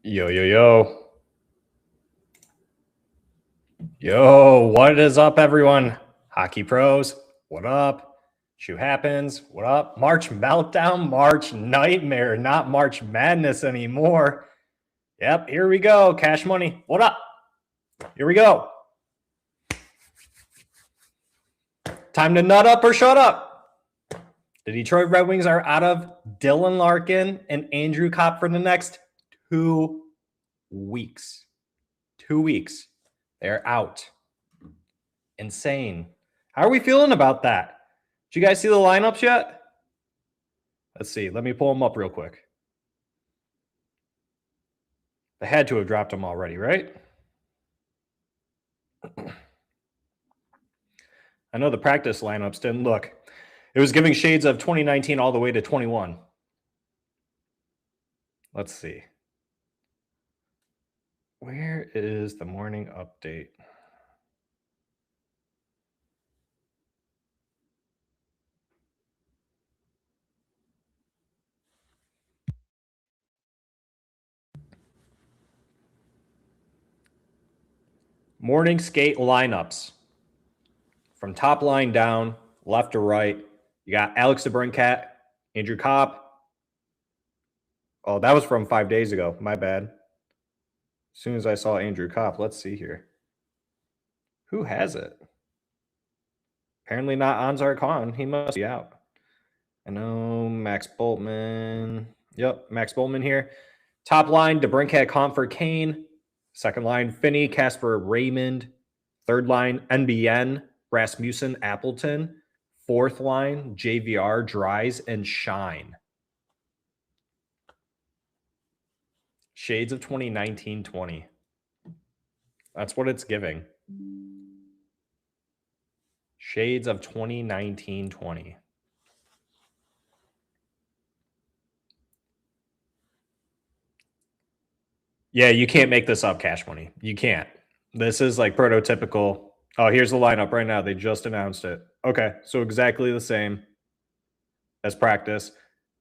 Yo, yo, yo. Yo, what is up, everyone? Hockey pros, what up? Shoe happens, what up? March meltdown, March nightmare, not March madness anymore. Yep, here we go. Cash money, what up? Here we go. Time to nut up or shut up. The Detroit Red Wings are out of Dylan Larkin and Andrew Kopp for the next 2 weeks. 2 weeks. They're out. Insane. How are we feeling about that? Did you guys see the lineups yet? Let's see. Let me pull them up real quick. They had to have dropped them already, right? I know the practice lineups didn't look. It was giving shades of 2019 all the way to 21. Let's see. Where is the morning update? Morning skate lineups. From top line down, left to right, you got Alex DeBrincat, Andrew Kopp. Oh, that was from 5 days ago. My bad. As soon as I saw Andrew Kopp, let's see here. Who has it? Apparently not Ansar Khan. He must be out. I know Max Boltman. Yep, Max Boltman here. Top line, DeBrincat, Comfort, Kane. Second line, Finney, Casper, Raymond. Third line, NBN, Rasmussen, Appleton. Fourth line, JVR, Dries, and Shine. Shades of 2019-20. That's what it's giving. Shades of 2019-20. Yeah, you can't make this up, Cash Money. You can't. This is like prototypical. Oh, here's the lineup right now. They just announced it. Okay, so exactly the same as practice.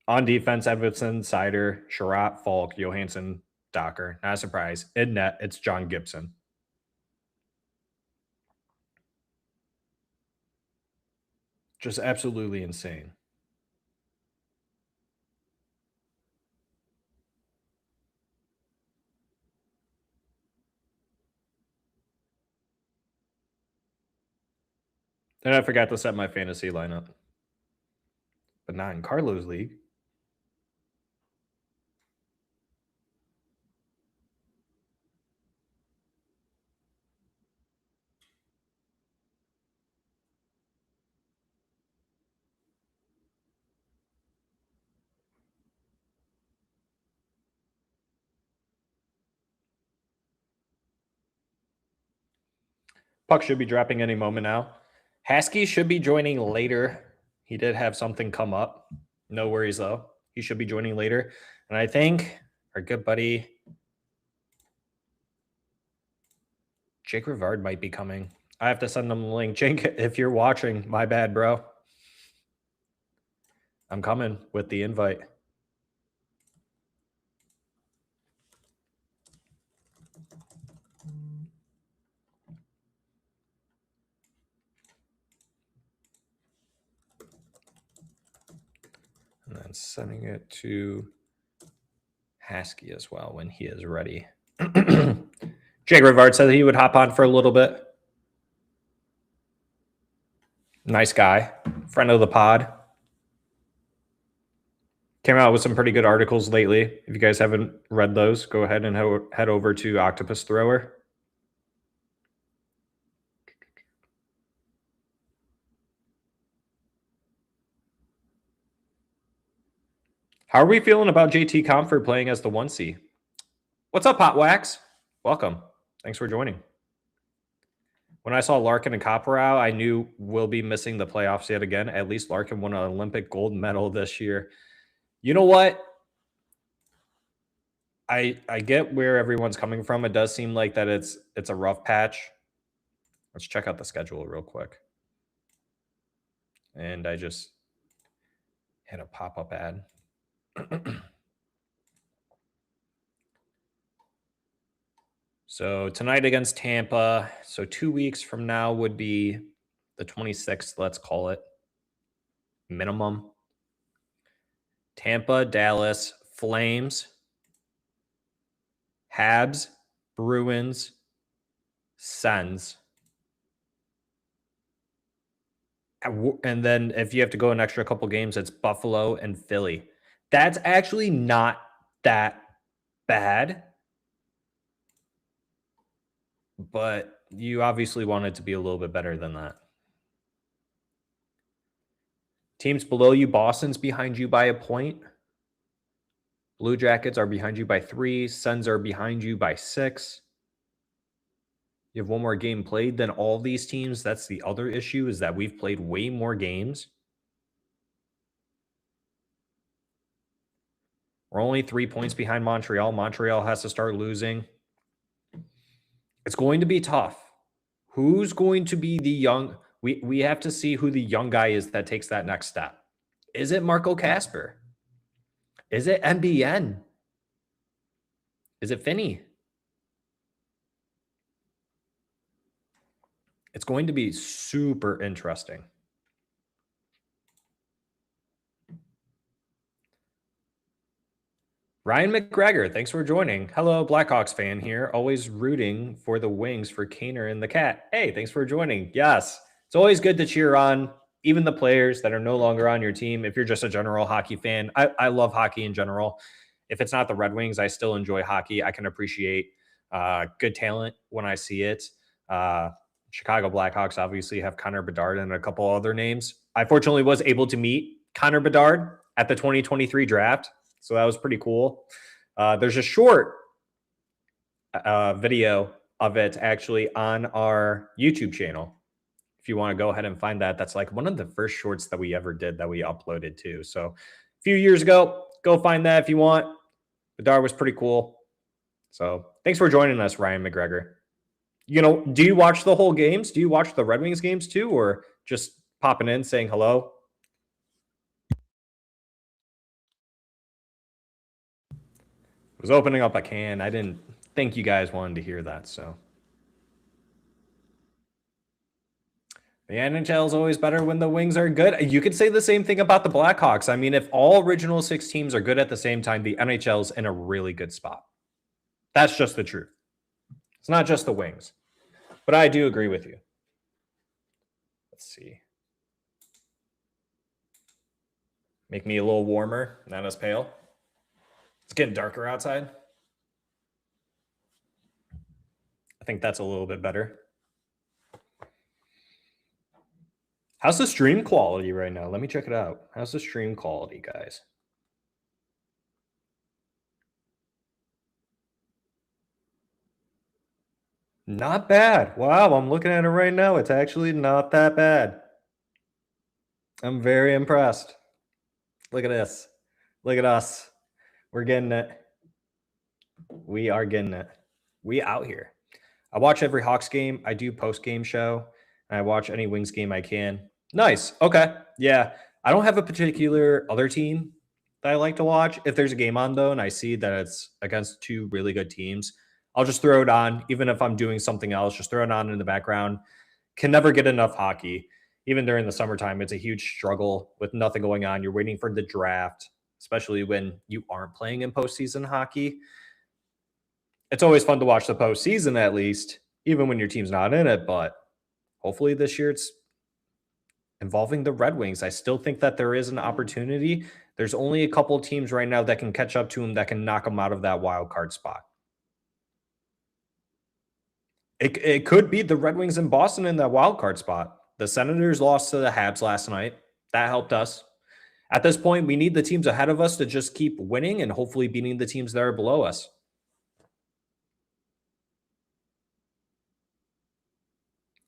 On defense, Edvardson, Seider, Sherratt, Falk, Johansson, Docker. Not a surprise. In net, it's John Gibson. Just absolutely insane. And I forgot to set my fantasy lineup. But not in Carlo's league. Puck should be dropping any moment now. Haskey should be joining later. He did have something come up. No worries, though. He should be joining later. And I think our good buddy Jake Rivard might be coming. I have to send him the link. Jake, if you're watching, my bad, bro. I'm coming with the invite. And then sending it to Haskey as well when he is ready. Jake Rivard said he would hop on for a little bit. Nice guy. Friend of the pod. Came out with some pretty good articles lately. If you guys haven't read those, go ahead and head over to Octopus Thrower. How are we feeling about JT Comfort playing as the 1C? What's up, Hot Wax? Welcome. Thanks for joining. When I saw Larkin and Kopperau, I knew we'll be missing the playoffs yet again. At least Larkin won an Olympic gold medal this year. You know what? I get where everyone's coming from. It does seem like that it's a rough patch. Let's check out the schedule real quick. And I just hit a pop-up ad. So tonight against Tampa. So 2 weeks from now would be the 26th, let's call it. Minimum. Tampa, Dallas, Flames, Habs, Bruins, Sens. And then if you have to go an extra couple games, it's Buffalo and Philly. That's actually not that bad. But you obviously want it to be a little bit better than that. Teams below you, Boston's behind you by a point. Blue Jackets are behind you by 3. Sens are behind you by 6. You have one more game played than all these teams. That's the other issue, is that we've played way more games. We're only 3 points behind Montreal. Montreal has to start losing. It's going to be tough. Who's going to be the young... We have to see who the young guy is that takes that next step. Is it Marco Kasper? Is it MBN? Is it Finney? It's going to be super interesting. Ryan McGregor, thanks for joining. Hello, Blackhawks fan here. Always rooting for the Wings for Kaner and the Cat. Hey, thanks for joining. Yes, it's always good to cheer on even the players that are no longer on your team. If you're just a general hockey fan, I love hockey in general. If it's not the Red Wings, I still enjoy hockey. I can appreciate good talent when I see it. Chicago Blackhawks obviously have Connor Bedard and a couple other names. I fortunately was able to meet Connor Bedard at the 2023 draft. So that was pretty cool. There's a short video of it actually on our YouTube channel. If you want to go ahead and find that, that's like one of the first shorts that we ever did that we uploaded to. So a few years ago, go find that if you want. Bedard was pretty cool. So thanks for joining us, Ryan McGregor. You know, do you watch the whole games? Do you watch the Red Wings games too, or just popping in saying hello? I was opening up a can. I didn't think you guys wanted to hear that, so. The NHL is always better when the Wings are good. You could say the same thing about the Blackhawks. I mean, if all original 6 teams are good at the same time, the NHL is in a really good spot. That's just the truth. It's not just the Wings. But I do agree with you. Let's see. Make me a little warmer, not as pale. It's getting darker outside. I think that's a little bit better. How's the stream quality right now? Let me check it out. How's the stream quality, guys? Not bad. Wow, I'm looking at it right now. It's actually not that bad. I'm very impressed. Look at this. Look at us. We're getting it. We are getting it. We out here. I watch every Hawks game. I do post-game show. And I watch any Wings game I can. Nice. Okay. Yeah. I don't have a particular other team that I like to watch. If there's a game on, though, and I see that it's against 2 really good teams, I'll just throw it on. Even if I'm doing something else, just throw it on in the background. Can never get enough hockey. Even during the summertime, it's a huge struggle with nothing going on. You're waiting for the draft, especially when you aren't playing in postseason hockey. It's always fun to watch the postseason, at least, even when your team's not in it. But hopefully this year it's involving the Red Wings. I still think that there is an opportunity. There's only a couple of teams right now that can catch up to them, that can knock them out of that wild card spot. It could be the Red Wings in Boston in that wild card spot. The Senators lost to the Habs last night. That helped us. At this point, we need the teams ahead of us to just keep winning and hopefully beating the teams that are below us.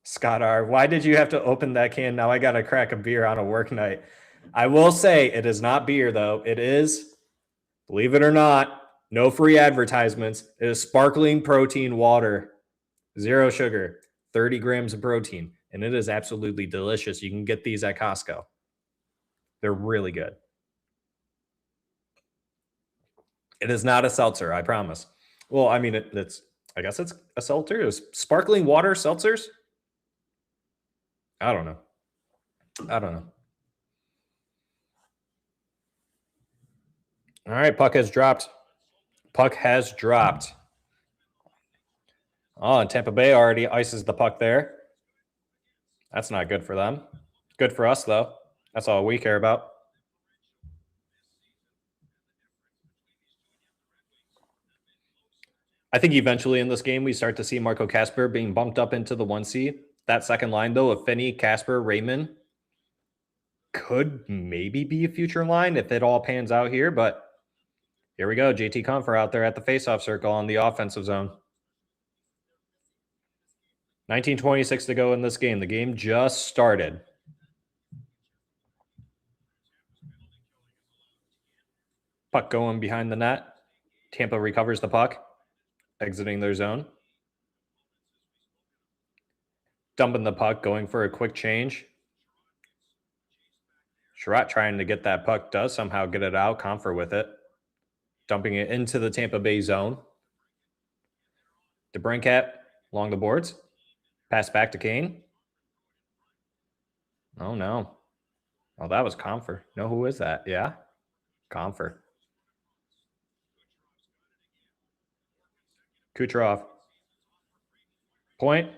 Scott R., why did you have to open that can? Now I got to crack a beer on a work night. I will say it is not beer, though. It is, believe it or not, no free advertisements. It is sparkling protein water. 0 sugar, 30 grams of protein, and it is absolutely delicious. You can get these at Costco. They're really good. It is not a seltzer, I promise. Well, I mean, it's I guess it's a seltzer. It was sparkling water seltzers. I don't know. All right, puck has dropped. Oh, and Tampa Bay already ices the puck there. That's not good for them. Good for us, though. That's all we care about. I think eventually in this game, we start to see Marco Kasper being bumped up into the 1C. That second line, though, of Finney, Kasper, Raymond could maybe be a future line if it all pans out here. But here we go. JT Compher out there at the faceoff circle on the offensive zone. 19:26 to go in this game. The game just started. Puck going behind the net. Tampa recovers the puck, exiting their zone. Dumping the puck, going for a quick change. Sherratt trying to get that puck, does somehow get it out. Compher with it. Dumping it into the Tampa Bay zone. DeBrincat along the boards. Pass back to Kane. Oh, no. Oh, that was Compher. No, who is that? Yeah, Compher. Kucherov. Point.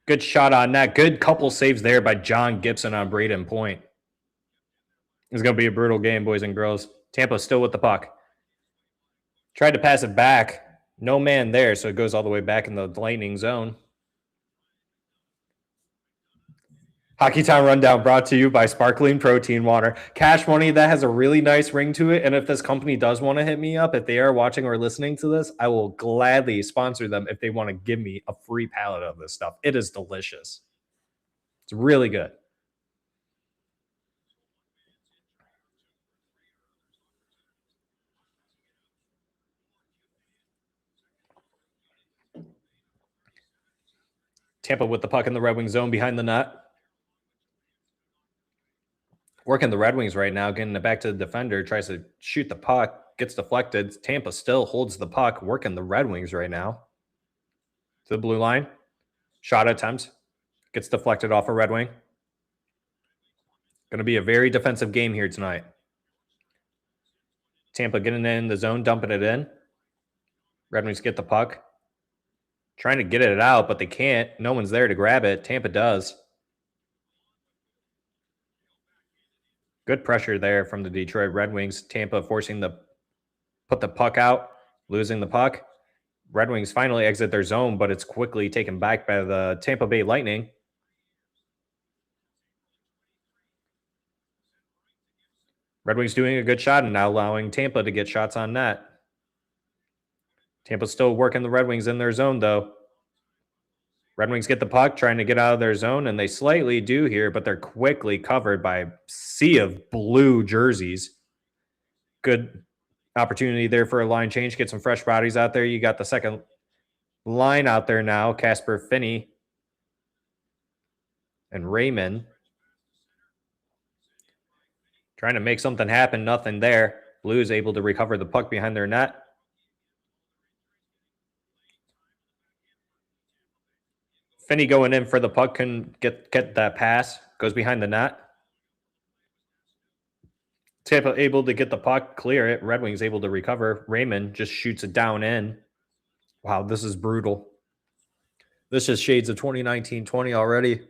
Good shot on that. Good couple saves there by John Gibson on Braden Point. It's going to be a brutal game, boys and girls. Tampa still with the puck. Tried to pass it back. No man there, so it goes all the way back in the Lightning zone. Hockey Time Rundown brought to you by Sparkling Protein Water. Cash Money, that has a really nice ring to it. And if this company does want to hit me up, if they are watching or listening to this, I will gladly sponsor them if they want to give me a free pallet of this stuff. It is delicious. It's really good. Tampa with the puck in the Red Wings zone behind the net. Working the Red Wings right now, getting it back to the defender, tries to shoot the puck, gets deflected. Tampa still holds the puck, working the Red Wings right now. To the blue line. Shot attempt. Gets deflected off a Red Wing. Going to be a very defensive game here tonight. Tampa getting in the zone, dumping it in. Red Wings get the puck. Trying to get it out, but they can't. No one's there to grab it. Tampa does. Good pressure there from the Detroit Red Wings. Tampa forcing put the puck out, losing the puck. Red Wings finally exit their zone, but it's quickly taken back by the Tampa Bay Lightning. Red Wings doing a good shot and now allowing Tampa to get shots on net. Tampa's still working the Red Wings in their zone, though. Red Wings get the puck, trying to get out of their zone, and they slightly do here, but they're quickly covered by a sea of blue jerseys. Good opportunity there for a line change. Get some fresh bodies out there. You got the second line out there now. Kasper, Finney, and Raymond. Trying to make something happen. Nothing there. Blues able to recover the puck behind their net. Finney going in for the puck, can get that pass. Goes behind the net. Tampa able to get the puck, clear it. Red Wings able to recover. Raymond just shoots it down in. Wow, this is brutal. This is shades of 2019-20 already.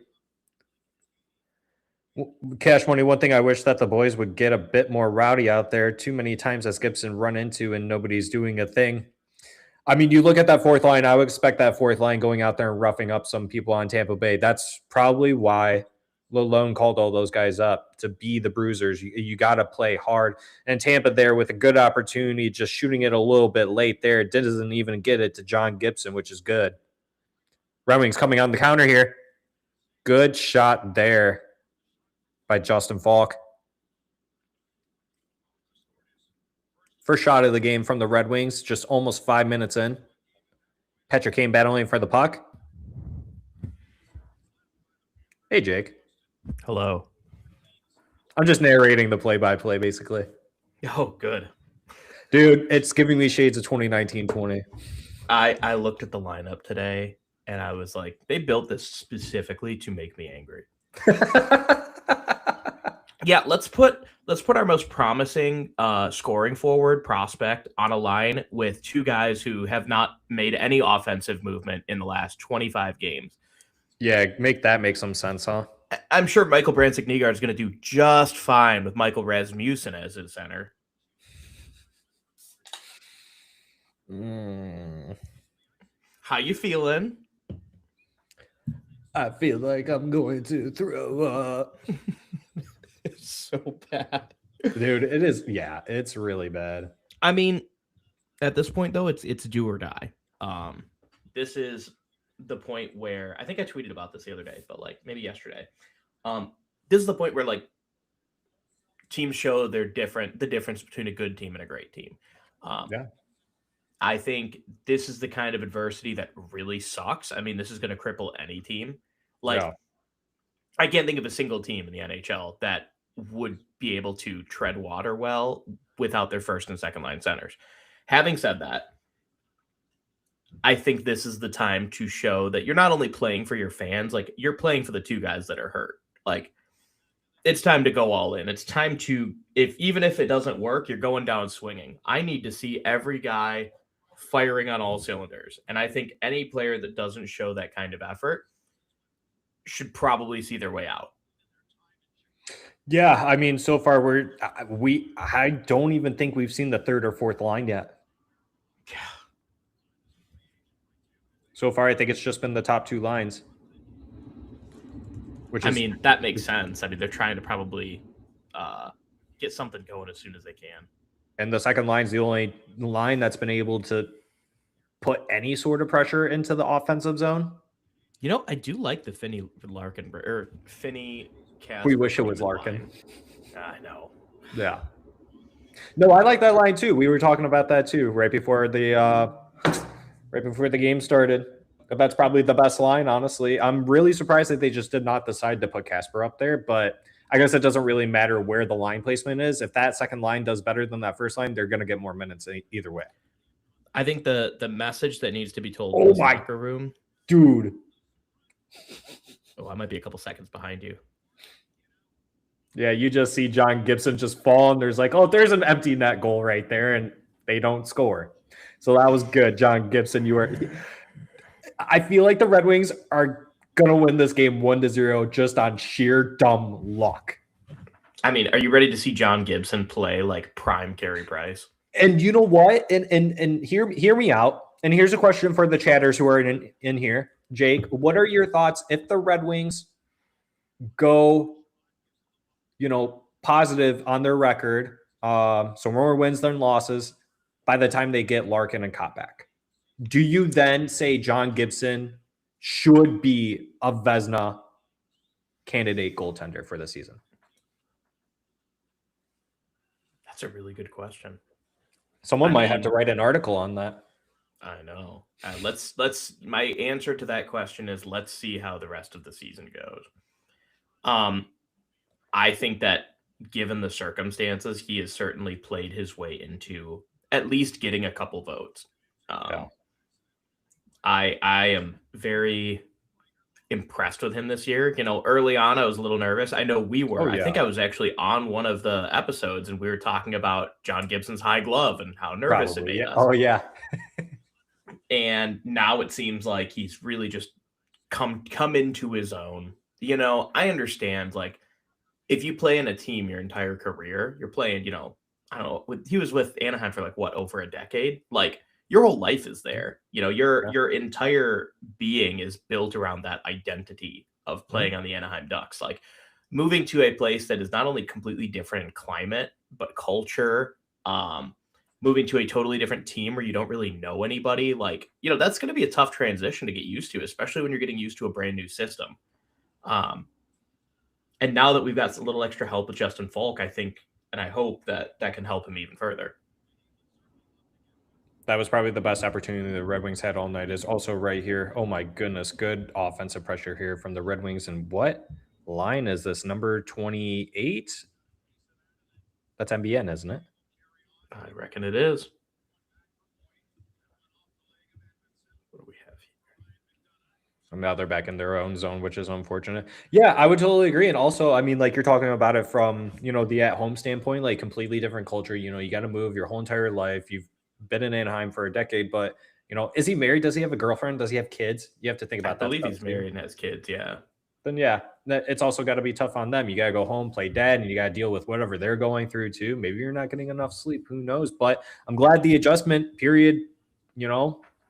Cash Money, one thing I wish that the boys would get a bit more rowdy out there. Too many times has Gibson run into and nobody's doing a thing. I mean, you look at that fourth line, I would expect that fourth line going out there and roughing up some people on Tampa Bay. That's probably why Lalone called all those guys up, to be the bruisers. You got to play hard. And Tampa there with a good opportunity, just shooting it a little bit late there. It doesn't even get it to John Gibson, which is good. Red Wings coming on the counter here. Good shot there by Justin Falk. First shot of the game from the Red Wings, just almost 5 minutes in. Petra came battling for the puck. Hey, Jake. Hello. I'm just narrating the play-by-play, basically. Oh, good. Dude, it's giving me shades of 2019-20. I looked at the lineup today and I was like, they built this specifically to make me angry. Yeah, let's put our most promising scoring forward prospect on a line with two guys who have not made any offensive movement in the last 25 games. Yeah, make some sense, huh? I'm sure Michael Bransick-Nygaard is going to do just fine with Michael Rasmussen as his center. How you feeling? I feel like I'm going to throw up. It's so bad. Dude, it is. Yeah, it's really bad. I mean, at this point though, it's do or die. This is the point where I think I tweeted about this the other day, but like maybe yesterday. This is the point where like teams show the difference between a good team and a great team. Yeah. I think this is the kind of adversity that really sucks. I mean, this is going to cripple any team. Like, Yeah. I can't think of a single team in the NHL that would be able to tread water well without their first and second line centers. Having said that, I think this is the time to show that you're not only playing for your fans, like you're playing for the two guys that are hurt. Like, it's time to go all in. It's time to, even if it doesn't work, you're going down swinging. I need to see every guy firing on all cylinders. And I think any player that doesn't show that kind of effort should probably see their way out. Yeah, I mean, so far I don't even think we've seen the third or fourth line yet. Yeah. So far, I think it's just been the top two lines. I mean, that makes sense. I mean, they're trying to probably get something going as soon as they can. And the second line's the only line that's been able to put any sort of pressure into the offensive zone. You know, I do like the Finney Larkin or Finney Casper. We wish it was Larkin. I know. Yeah. No, I like that line too. We were talking about that too right before the game started. That's probably the best line, honestly. I'm really surprised that they just did not decide to put Casper up there, but I guess it doesn't really matter where the line placement is. If that second line does better than that first line, they're going to get more minutes either way. I think the message that needs to be told in the locker room. Dude. Oh, I might be a couple seconds behind you. Yeah, you just see John Gibson just fall, and there's like, oh, there's an empty net goal right there, and they don't score. So that was good, John Gibson. I feel like the Red Wings are going to win this game 1-0 just on sheer dumb luck. I mean, are you ready to see John Gibson play like prime Carey Price? And you know what? And hear me out. And here's a question for the chatters who are in here. Jake, what are your thoughts if the Red Wings go, positive on their record, so more wins than losses by the time they get Larkin and Kopp back? Do you then say John Gibson should be a Vezina candidate goaltender for the season? That's a really good question. Someone might have to write an article on that. I know. Let's. My answer to that question is let's see how the rest of the season goes. I think that given the circumstances, he has certainly played his way into at least getting a couple votes. I am very impressed with him this year. Early on, I was a little nervous. I know we were. I think I was actually on one of the episodes, and we were talking about John Gibson's high glove and how nervous it made us. Oh, yeah. And now it seems like he's really just come into his own. I understand, like, if you play in a team your entire career, you're playing, I don't know, he was with Anaheim for like, what, over a decade? Like, your whole life is there. Your entire being is built around that identity of playing on the Anaheim Ducks. Like, moving to a place that is not only completely different in climate, but culture, moving to a totally different team where you don't really know anybody, like, that's going to be a tough transition to get used to, especially when you're getting used to a brand new system. And now that we've got a little extra help with Justin Falk, I think, and I hope that can help him even further. That was probably the best opportunity the Red Wings had all night, is also right here. Oh my goodness, good offensive pressure here from the Red Wings. And what line is this? Number 28? That's MBN, isn't it? I reckon it is. And now they're back in their own zone, which is unfortunate. Yeah, I would totally agree. And also, I mean, like you're talking about it from, the at-home standpoint, like completely different culture. You got to move your whole entire life. You've been in Anaheim for a decade, but is he married? Does he have a girlfriend? Does he have kids? You have to think I about that believe stuff he's too. married and has kids. Yeah. Then yeah, it's also got to be tough on them. You got to go home, play dead, and you got to deal with whatever they're going through too. Maybe you're not getting enough sleep. Who knows? But I'm glad the adjustment period,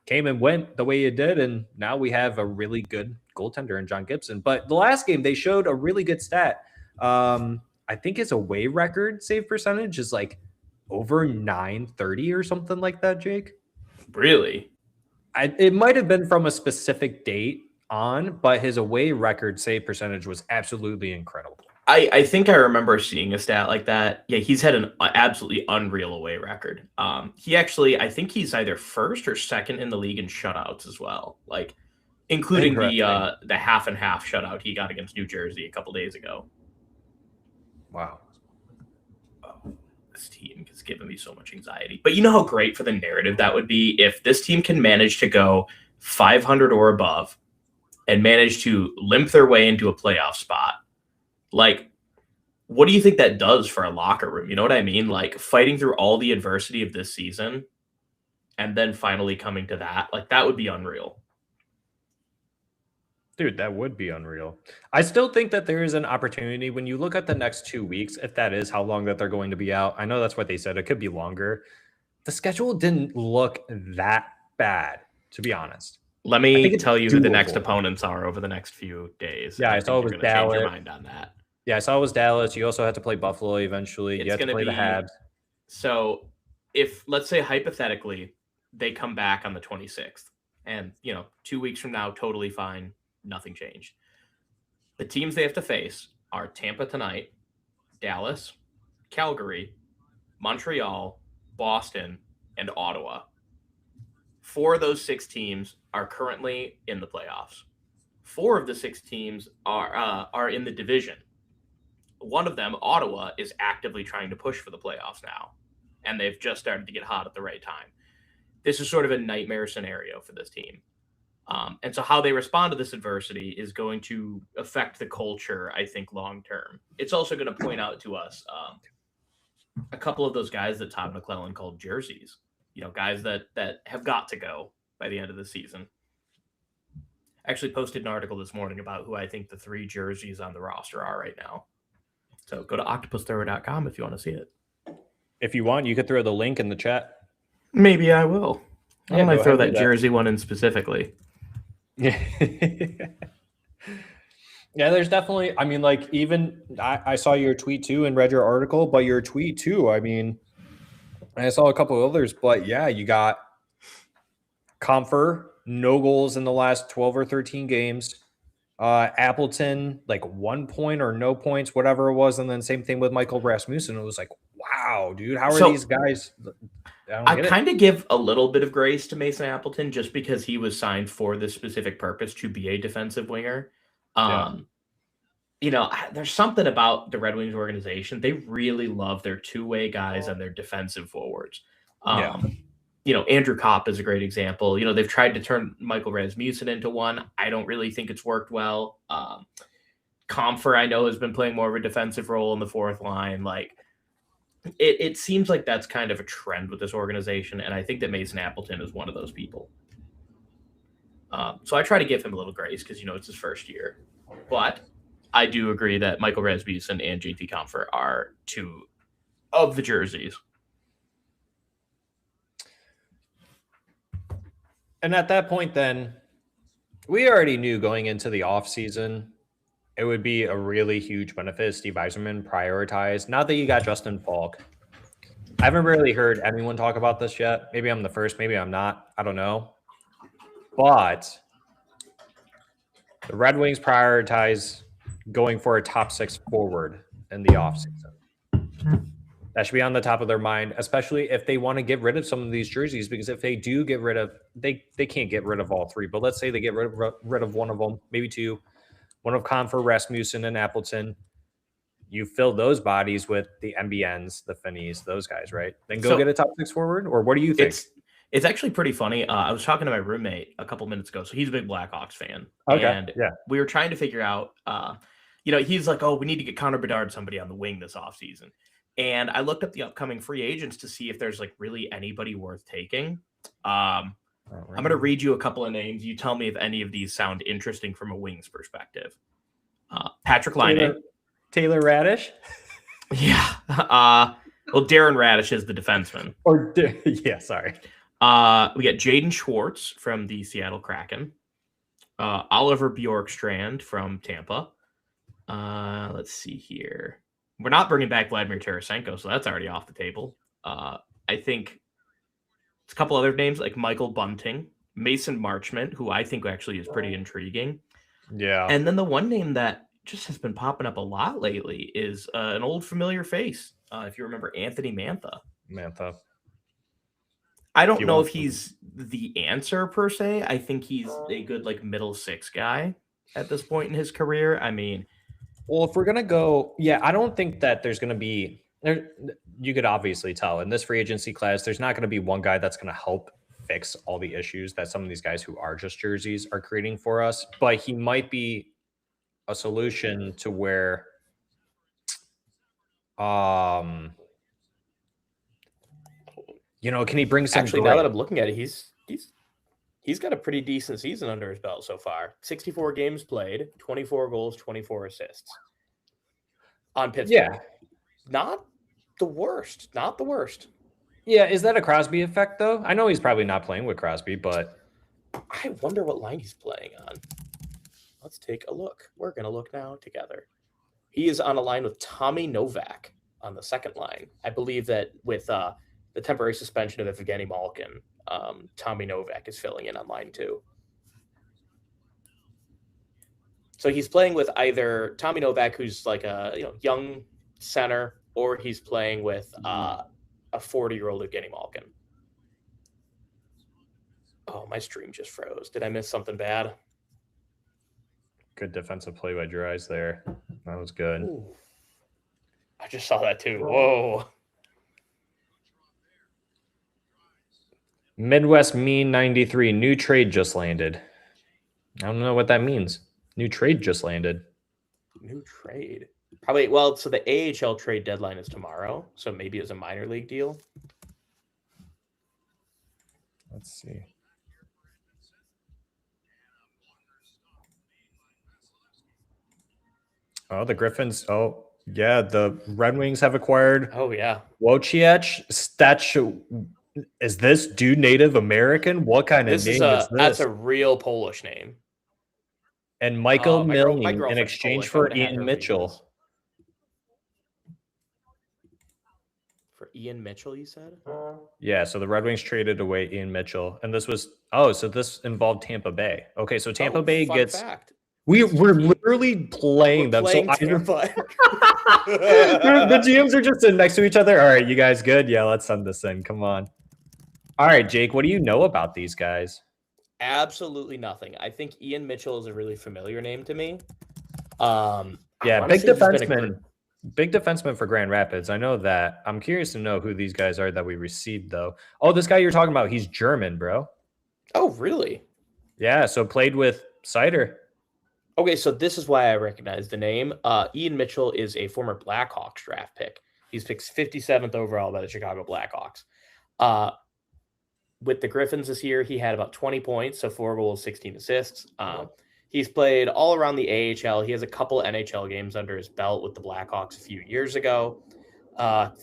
came and went the way it did. And now we have a really good goaltender in John Gibson. But the last game, they showed a really good stat. I think his away record save percentage is like over 930 or something like that, Jake. Really? It might have been from a specific date on, but his away record save percentage was absolutely incredible. I think I remember seeing a stat like that. Yeah, he's had an absolutely unreal away record. He actually, I think he's either first or second in the league in shutouts as well, like including the half and half shutout he got against New Jersey a couple days ago. Wow. Oh, this team is giving me so much anxiety. But you know how great for the narrative that would be if this team can manage to go 500 or above and manage to limp their way into a playoff spot. Like, what do you think that does for a locker room? You know what I mean? Like fighting through all the adversity of this season and then finally coming to that, like that would be unreal. Dude, that would be unreal. I still think that there is an opportunity when you look at the next 2 weeks, if that is how long that they're going to be out. I know that's what they said. It could be longer. The schedule didn't look that bad, to be honest. Let me tell you who the next opponents are over the next few days. Yeah, I saw it was Dallas. Change your mind on that. Yeah, I saw it was Dallas. You also had to play Buffalo eventually. You have to play the Habs. So if, let's say, hypothetically, they come back on the 26th and, 2 weeks from now, totally fine. Nothing changed. The teams they have to face are Tampa tonight, Dallas, Calgary, Montreal, Boston, and Ottawa. 4 of those 6 teams are currently in the playoffs. 4 of the 6 teams are in the division. One of them, Ottawa, is actively trying to push for the playoffs now, and they've just started to get hot at the right time. This is sort of a nightmare scenario for this team. And so how they respond to this adversity is going to affect the culture, I think, long term. It's also going to point out to us a couple of those guys that Todd McClellan called jerseys, guys that have got to go by the end of the season. I actually posted an article this morning about who I think the 3 jerseys on the roster are right now. So go to octopusthrower.com if you want to see it. If you want, you could throw the link in the chat. Maybe I will. Yeah, I might throw that jersey one in specifically. Yeah. Yeah, there's definitely, I mean, like, even I saw your tweet too and read your article, but your tweet too, I mean, I saw a couple of others, but yeah, you got Comfer, no goals in the last 12 or 13 games. Appleton, like 1 point or no points, whatever it was. And then same thing with Michael Rasmussen. It was like, wow, dude, how are these guys? I kind of give a little bit of grace to Mason Appleton just because he was signed for this specific purpose to be a defensive winger. There's something about the Red Wings organization. They really love their two-way guys and their defensive forwards. Andrew Kopp is a great example. They've tried to turn Michael Rasmussen into one. I don't really think it's worked well. Comfer, I know, has been playing more of a defensive role in the fourth line. Like, it seems like that's kind of a trend with this organization, and I think that Mason Appleton is one of those people. So I try to give him a little grace because, it's his first year. But I do agree that Michael Rasmussen and JT Comfer are 2 of the jerseys. And at that point, then, we already knew going into the offseason, it would be a really huge benefit Steve Yzerman prioritized. Now that you got Justin Falk, I haven't really heard anyone talk about this yet. Maybe I'm the first, maybe I'm not. I don't know. But the Red Wings prioritize going for a top 6 forward in the offseason. That should be on the top of their mind, especially if they want to get rid of some of these jerseys, because if they do get rid of, they can't get rid of all 3, but let's say they get rid of one of them, maybe 2, one of Comfer, Rasmussen, and Appleton. You fill those bodies with the MBNs, the Finneys, those guys, right? Then go get a top 6 forward, or what do you think? It's actually pretty funny. I was talking to my roommate a couple minutes ago, so he's a big Blackhawks fan, Okay. and Yeah. we were trying to figure out. He's like, "Oh, we need to get Connor Bedard somebody on the wing this offseason." And I looked up the upcoming free agents to see if there's like really anybody worth taking. I'm going to read you a couple of names. You tell me if any of these sound interesting from a wings perspective. Patrick Laine. Taylor Radish? Yeah. Well, Darren Radish is the defenseman. Sorry. We got Jaden Schwartz from the Seattle Kraken. Oliver Bjorkstrand from Tampa. Let's see here. We're not bringing back Vladimir Tarasenko, so that's already off the table. I think it's a couple other names like Michael Bunting, Mason Marchment, who I think actually is pretty intriguing. Yeah. And then the one name that just has been popping up a lot lately is an old familiar face. If you remember Anthony Mantha. I don't know if he's the answer per se. I think he's a good like middle six guy at this point in his career. I mean, well, if we're gonna go, I don't think that there's gonna be there. You could obviously tell in this free agency class, there's not gonna be one guy that's gonna help fix all the issues that some of these guys who are just jerseys are creating for us. But he might be a solution to where, can he bring some? Actually, now that I'm looking at it, he's got a pretty decent season under his belt so far. 64 games played, 24 goals, 24 assists on Pittsburgh. Yeah, not the worst. Not the worst. Yeah, is that a Crosby effect though? I know he's probably not playing with Crosby, but I wonder what line he's playing on. Let's take a look. We're gonna look now together. He is on a line with Tommy Novak on the second line. I believe that with the temporary suspension of Evgeny Malkin, Tommy Novak is filling in on line 2. So he's playing with either Tommy Novak, who's like a young center, or he's playing with a 40-year-old Evgeny Malkin. Oh, my stream just froze. Did I miss something bad? Good defensive play by Dries there. That was good. Ooh. I just saw that too. Whoa. Midwest Mean 93. New trade just landed. I don't know what that means. New trade just landed. New trade. Probably, well, so the AHL trade deadline is tomorrow, so maybe it's a minor league deal. Let's see. Oh, the Griffins. Oh, yeah. The Red Wings have acquired. Oh, yeah. Wojciech Stach. Is this dude Native American? What kind of name is this? That's a real Polish name. And Michael Milling in exchange for Ian Mitchell. For Ian Mitchell, you said? Yeah, so the Red Wings traded away Ian Mitchell. And this was, so this involved Tampa Bay. Okay, so Tampa Bay gets... Fact. We're literally playing them. Playing so Tampa. The GMs are just sitting next to each other. All right, you guys good? Yeah, let's send this in. Come on. All right, Jake, what do you know about these guys? Absolutely nothing. I think Ian Mitchell is a really familiar name to me. Big defenseman. Big defenseman for Grand Rapids. I know that. I'm curious to know who these guys are that we received, though. Oh, this guy you're talking about, he's German, bro. Oh, really? Yeah, so played with Sider. Okay, so this is why I recognize the name. Ian Mitchell is a former Blackhawks draft pick. He's picked 57th overall by the Chicago Blackhawks. With the Griffins this year, he had about 20 points, so 4 goals, 16 assists. He's played all around the AHL. He has a couple NHL games under his belt with the Blackhawks a few years ago,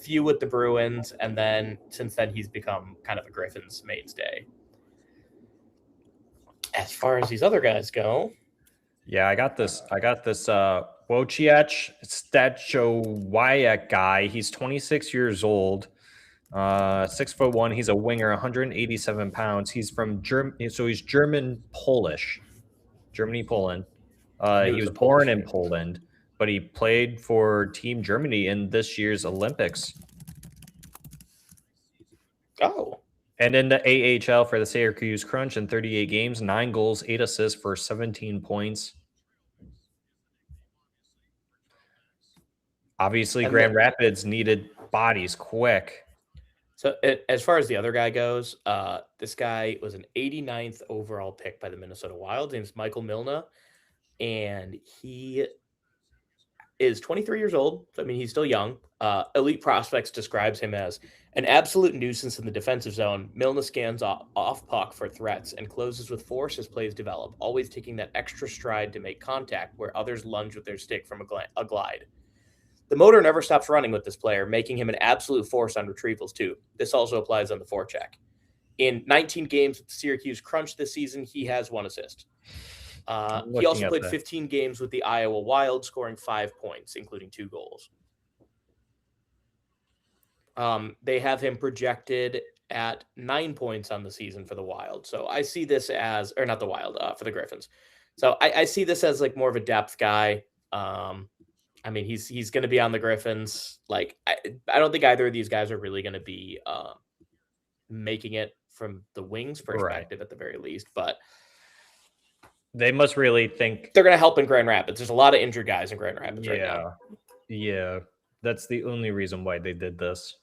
few with the Bruins, and then since then he's become kind of a Griffins mainstay. As far as these other guys go, yeah, I got this Wojciech Stachowajek guy. He's 26 years old, 6'1". He's a winger, 187 pounds. He's from Germany, so he's German-Polish. Germany, Poland. He was born in Poland, but he played for Team Germany in this year's Olympics. Oh. And in the AHL for the Syracuse Crunch in 38 games, 9 goals, 8 assists for 17 points. Obviously, Grand Rapids needed bodies quick. So as far as the other guy goes, this guy was an 89th overall pick by the Minnesota Wild. His name's Michael Milna, and he is 23 years old. So, I mean, he's still young. Elite Prospects describes him as an absolute nuisance in the defensive zone. Milna scans off puck for threats and closes with force as plays develop, always taking that extra stride to make contact where others lunge with their stick from a glide. The motor never stops running with this player, making him an absolute force on retrievals, too. This also applies on the forecheck. In 19 games with the Syracuse Crunch this season, he has 1 assist. He also played 15 games with the Iowa Wild, scoring 5 points, including 2 goals. They have him projected at 9 points on the season for the Wild. So I see this as, or not the Wild, for the Griffins. So I see this as like more of a depth guy. I mean, he's going to be on the Griffins. Like, I don't think either of these guys are really going to be making it from the Wings perspective at the very least, but they must really think they're going to help in Grand Rapids. There's a lot of injured guys in Grand Rapids right now. Yeah, that's the only reason why they did this.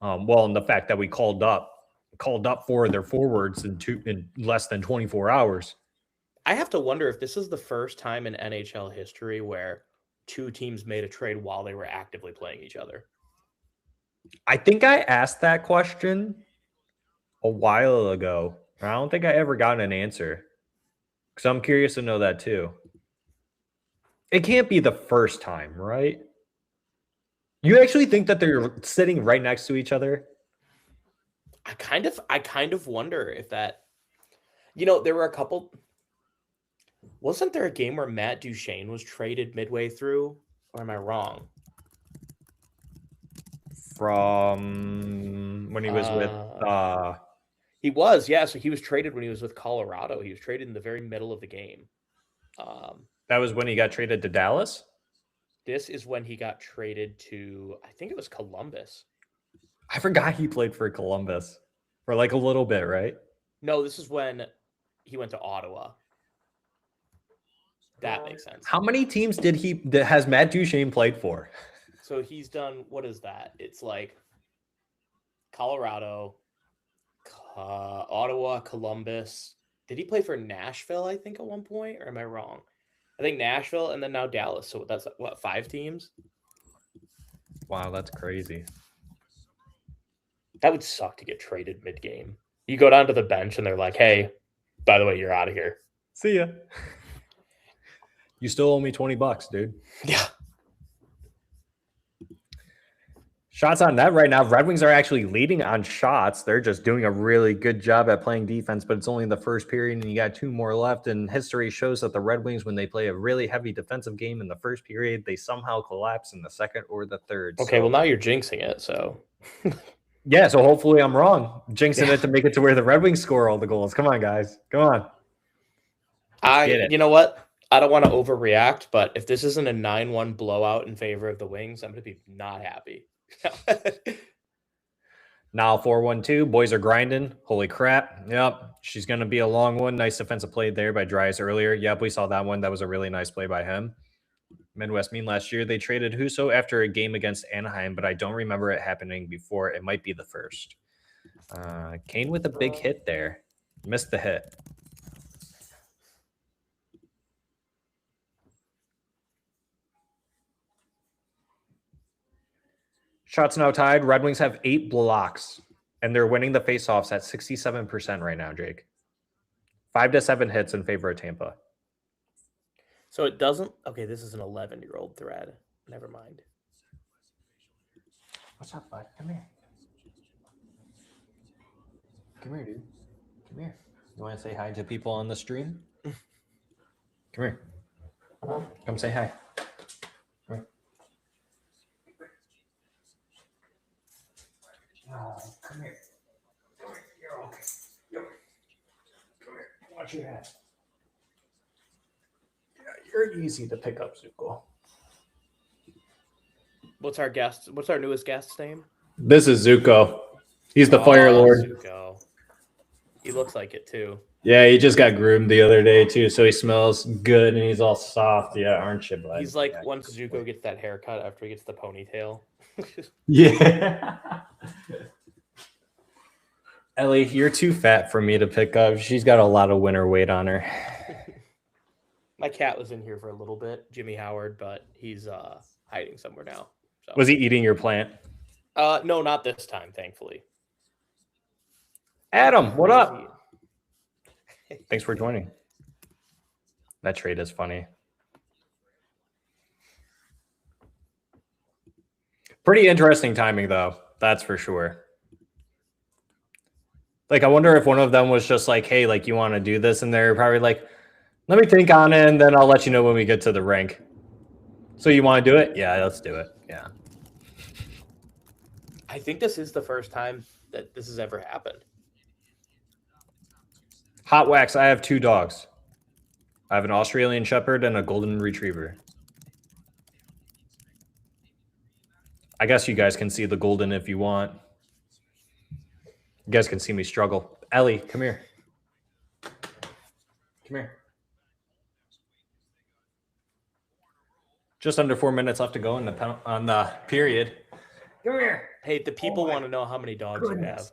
Well, and the fact that we called up for their forwards in less than 24 hours. I have to wonder if this is the first time in NHL history where 2 teams made a trade while they were actively playing each other. I think I asked that question a while ago. I don't think I ever got an answer. So I'm curious to know that too. It can't be the first time, right? You actually think that they're sitting right next to each other? I kind of wonder if that, there were a couple. Wasn't there a game where Matt Duchene was traded midway through? Or am I wrong? From when he was with he was, yeah. So he was traded when he was with Colorado. He was traded in the very middle of the game. That was when he got traded to Dallas? This is when he got traded to, I think it was Columbus. I forgot he played for Columbus for like a little bit, right? No, this is when he went to Ottawa. That makes sense. How many teams has Matt Duchene played for? So he's done, what is that? It's like Colorado, Ottawa, Columbus. Did he play for Nashville, I think, at one point? Or am I wrong? I think Nashville and then now Dallas. So that's what, 5 teams? Wow, that's crazy. That would suck to get traded mid-game. You go down to the bench and they're like, hey, by the way, you're out of here. See ya. You still owe me $20, dude. Yeah. Shots on net right now. Red Wings are actually leading on shots. They're just doing a really good job at playing defense, but it's only the first period and you got 2 more left. And history shows that the Red Wings, when they play a really heavy defensive game in the first period, they somehow collapse in the second or the third. Okay, well, now you're jinxing it, so. Yeah, so hopefully I'm wrong. Jinxing it to make it to where the Red Wings score all the goals. Come on, guys. Come on. You know what? I don't want to overreact, but if this isn't a 9-1 blowout in favor of the Wings, I'm going to be not happy. Now 4-1-2. Boys are grinding. Holy crap. Yep. She's going to be a long one. Nice defensive play there by Dries earlier. Yep, we saw that one. That was a really nice play by him. Midwest Mean last year, they traded Husso after a game against Anaheim, but I don't remember it happening before. It might be the first. Kane with a big hit there. Missed the hit. Shots now tied. Red Wings have 8 blocks, and they're winning the faceoffs at 67% right now, Jake. 5 to 7 hits in favor of Tampa. So it doesn't... Okay, this is an 11-year-old thread. Never mind. What's up, bud? Come here. Come here, dude. Come here. You want to say hi to people on the stream? Come here. Come say hi. Come here. Oh, come here. Come here. You're okay. Come here. Watch your head. Yeah, you're easy to pick up, Zuko. What's our newest guest's name? This is Zuko. He's the Fire Lord. Zuko. He looks like it too. Yeah, he just got groomed the other day too, so he smells good and he's all soft. Yeah, aren't you, bud? He's like once Zuko gets that haircut after he gets the ponytail. Yeah. Ellie, you're too fat for me to pick up. She's got a lot of winter weight on her. My cat was in here for a little bit, Jimmy Howard, but he's hiding somewhere now. So. Was he eating your plant? No, not this time, thankfully. Adam, what up? Thanks for joining. That trade is funny. Pretty interesting timing, though. That's for sure. Like, I wonder if one of them was just like, hey, like, you want to do this? And they're probably like, let me think on it, and then I'll let you know when we get to the rink. So you want to do it? Yeah, let's do it. Yeah. I think this is the first time that this has ever happened. Hot Wax, I have 2 dogs. I have an Australian Shepherd and a Golden Retriever. I guess you guys can see the Golden if you want. You guys can see me struggle. Ellie, come here. Come here. Just under 4 minutes left to go on the period. Come here. Hey, the people want to know how many dogs you have.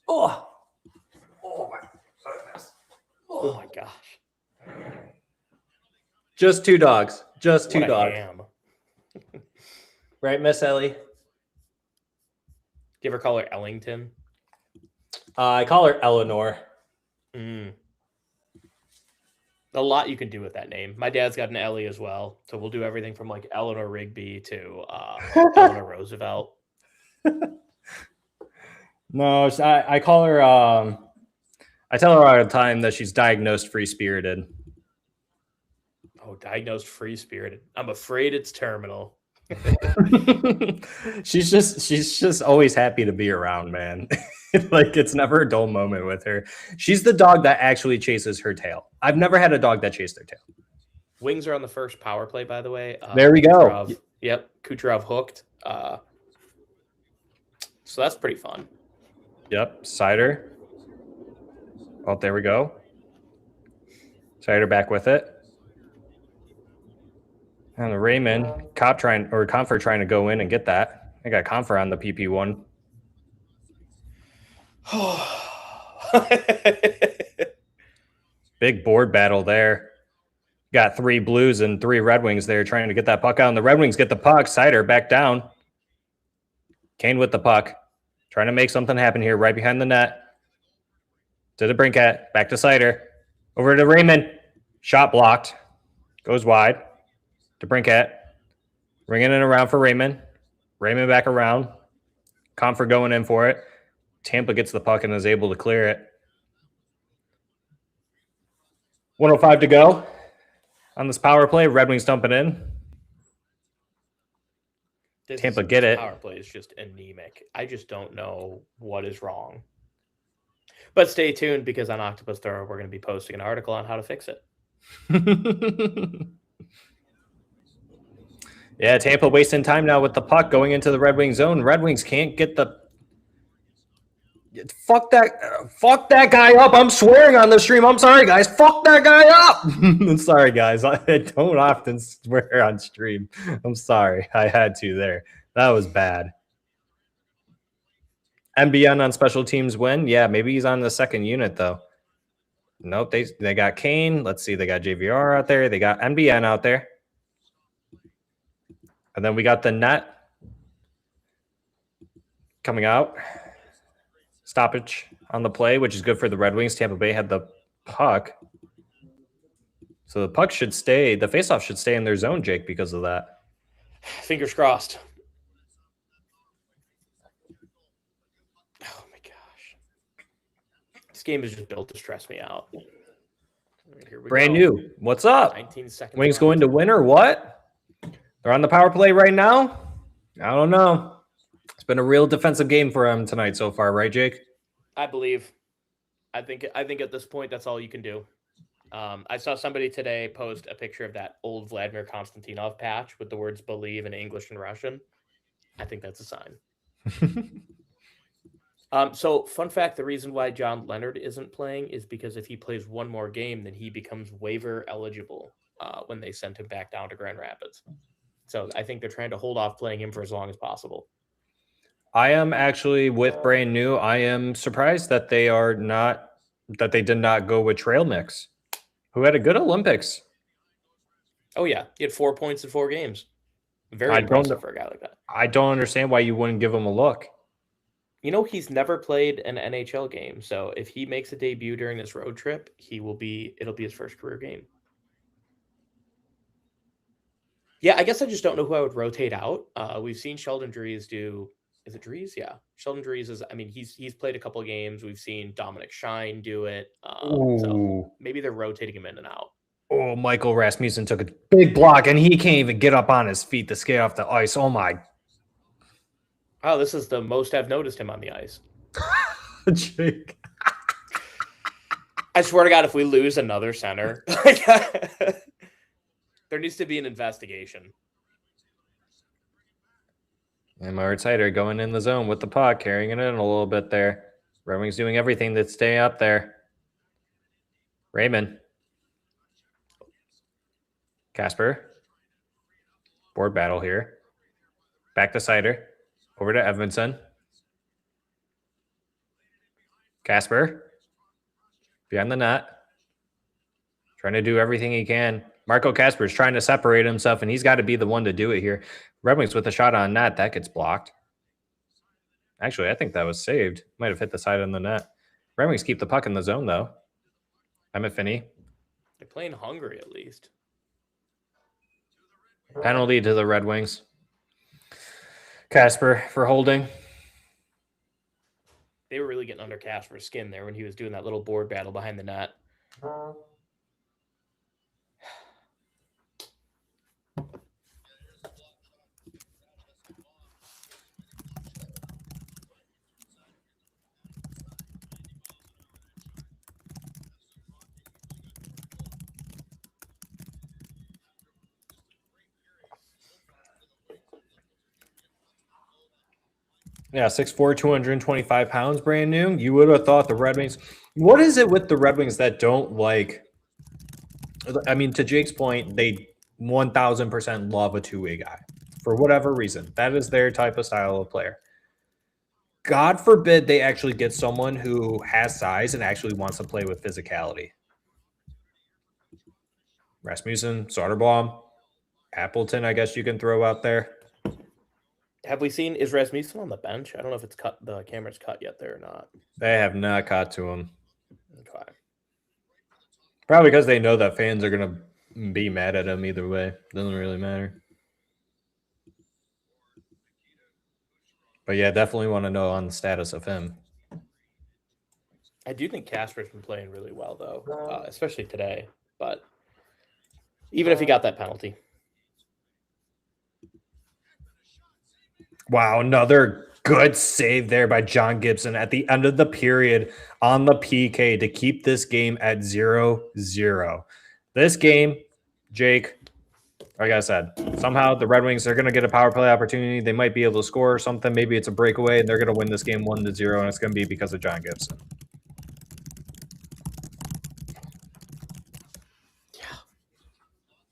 Oh my goodness. Oh my gosh. Just 2 dogs. Just 2 What a dogs. ham. Right, Miss Ellie? Do you ever call her Ellington? I call her Eleanor. A lot you can do with that name. My dad's got an Ellie as well, so we'll do everything from like Eleanor Rigby to Eleanor Roosevelt. No, I call her. I tell her all the time that she's diagnosed free-spirited. Oh, diagnosed free-spirited. I'm afraid it's terminal. she's just always happy to be around, man. Like, it's never a dull moment with her. She's the dog that actually chases her tail. I've never had a dog that chased their tail. Wings are on the first power play, by the way. There we go. Kucherov hooked. So that's pretty fun. Yep, Cider. Oh, there we go. Cider back with it. And the Raymond, Comfort trying to go in and get that. I got Comfort on the PP1. Big board battle there. Got 3 Blues and 3 Red Wings there trying to get that puck out. And the Red Wings get the puck. Cider back down. Kane with the puck. Trying to make something happen here right behind the net. To the Brinkat. Back to Cider. Over to Raymond. Shot blocked. Goes wide. To Brinkat. Ringing it around for Raymond. Raymond back around. Comfort going in for it. Tampa gets the puck and is able to clear it. 1:05 to go on this power play. Red Wings dump it in. Tampa get it. Power play is just anemic. I just don't know what is wrong. But stay tuned, because on Octopus Thrower, we're going to be posting an article on how to fix it. Yeah, Tampa wasting time now with the puck going into the Red Wings zone. Red Wings can't get the... Fuck that guy up. I'm swearing on the stream. I'm sorry, guys. Fuck that guy up. I'm sorry, guys. I don't often swear on stream. I'm sorry. I had to there. That was bad. MBN on special teams win. Yeah, maybe he's on the second unit, though. Nope, they got Kane. Let's see. They got JVR out there. They got MBN out there. And then we got the net coming out. Stoppage on the play, which is good for the Red Wings. Tampa Bay had the puck. So the puck should stay. The faceoff should stay in their zone, Jake, because of that. Fingers crossed. Oh, my gosh. This game is just built to stress me out. Here we Brand go. new. What's up? 19 seconds. Wings going to win or what? They're on the power play right now? I don't know. It's been a real defensive game for them tonight so far, right, Jake? I believe. I think at this point, that's all you can do. I saw somebody today post a picture of that old Vladimir Konstantinov patch with the words "believe" in English and Russian. I think that's a sign. So, fun fact, the reason why John Leonard isn't playing is because if he plays one more game, then he becomes waiver eligible when they send him back down to Grand Rapids. So I think they're trying to hold off playing him for as long as possible. I am actually with brand new. I am surprised that they did not go with Trail Mix, who had a good Olympics. Oh yeah, he had 4 points in 4 games. Very impressive for a guy like that. I don't understand why you wouldn't give him a look. You know, he's never played an NHL game, so if he makes a debut during this road trip, it'll be his first career game. Yeah, I guess I just don't know who I would rotate out. We've seen Sheldon Dries do. Is it Dries? Yeah, Sheldon Dries is. I mean, he's played a couple of games. We've seen Dominic Shine do it. So maybe they're rotating him in and out. Oh, Michael Rasmussen took a big block, and he can't even get up on his feet to skate off the ice. Oh my! Oh, this is the most I've noticed him on the ice. Jake. I swear to God, if we lose another center, there needs to be an investigation. And Moritz Heider going in the zone with the puck, carrying it in a little bit there. Red Wings doing everything to stay up there. Raymond. Casper. Board battle here. Back to Cider. Over to Edmondson. Casper. Behind the net. Trying to do everything he can. Marco Casper's trying to separate himself, and he's got to be the one to do it here. Red Wings with a shot on net. That gets blocked. Actually, I think that was saved. Might have hit the side of the net. Red Wings keep the puck in the zone, though. Emmett Finney. They're playing hungry, at least. Penalty to the Red Wings. Casper for holding. They were really getting under Casper's skin there when he was doing that little board battle behind the net. Yeah, 6'4", 225 pounds, brand new. You would have thought the Red Wings. What is it with the Red Wings that don't like? I mean, to Jake's point, they 1,000% love a two-way guy for whatever reason. That is their type of style of player. God forbid they actually get someone who has size and actually wants to play with physicality. Rasmussen, Soderblom, Appleton, I guess you can throw out there. Have we seen, is Rasmussen on the bench? I don't know if it's cut, the camera's cut yet there or not. They have not caught to him. Okay. Probably because they know that fans are going to be mad at him either way. Doesn't really matter. But yeah, definitely want to know on the status of him. I do think Casper's been playing really well, though, especially today. But even if he got that penalty. Wow, another good save there by John Gibson at the end of the period on the PK to keep this game at 0-0. This game, Jake, like I said, somehow the Red Wings are going to get a power play opportunity. They might be able to score something. Maybe it's a breakaway, and they're going to win this game 1-0, and it's going to be because of John Gibson.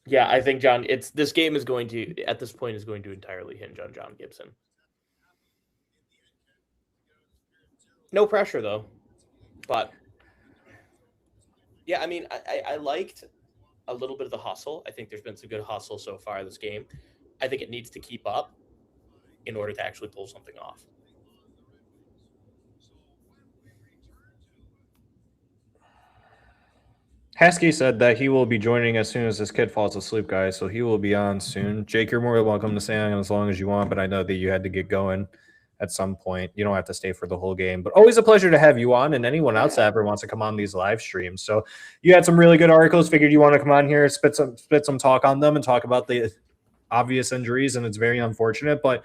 Yeah, I think this game is going to, at this point, is going to entirely hinge on John Gibson. No pressure, though. But, yeah, I mean, I liked a little bit of the hustle. I think there's been some good hustle so far this game. I think it needs to keep up in order to actually pull something off. Haskey said that he will be joining as soon as this kid falls asleep, guys, so he will be on soon. Jake, you're more than welcome to stay on as long as you want, but I know that you had to get going at some point. You don't have to stay for the whole game, but always a pleasure to have you on, and anyone else that ever wants to come on these live streams. So you had some really good articles. Figured you want to come on here, spit some talk on them and talk about the obvious injuries, and it's very unfortunate. But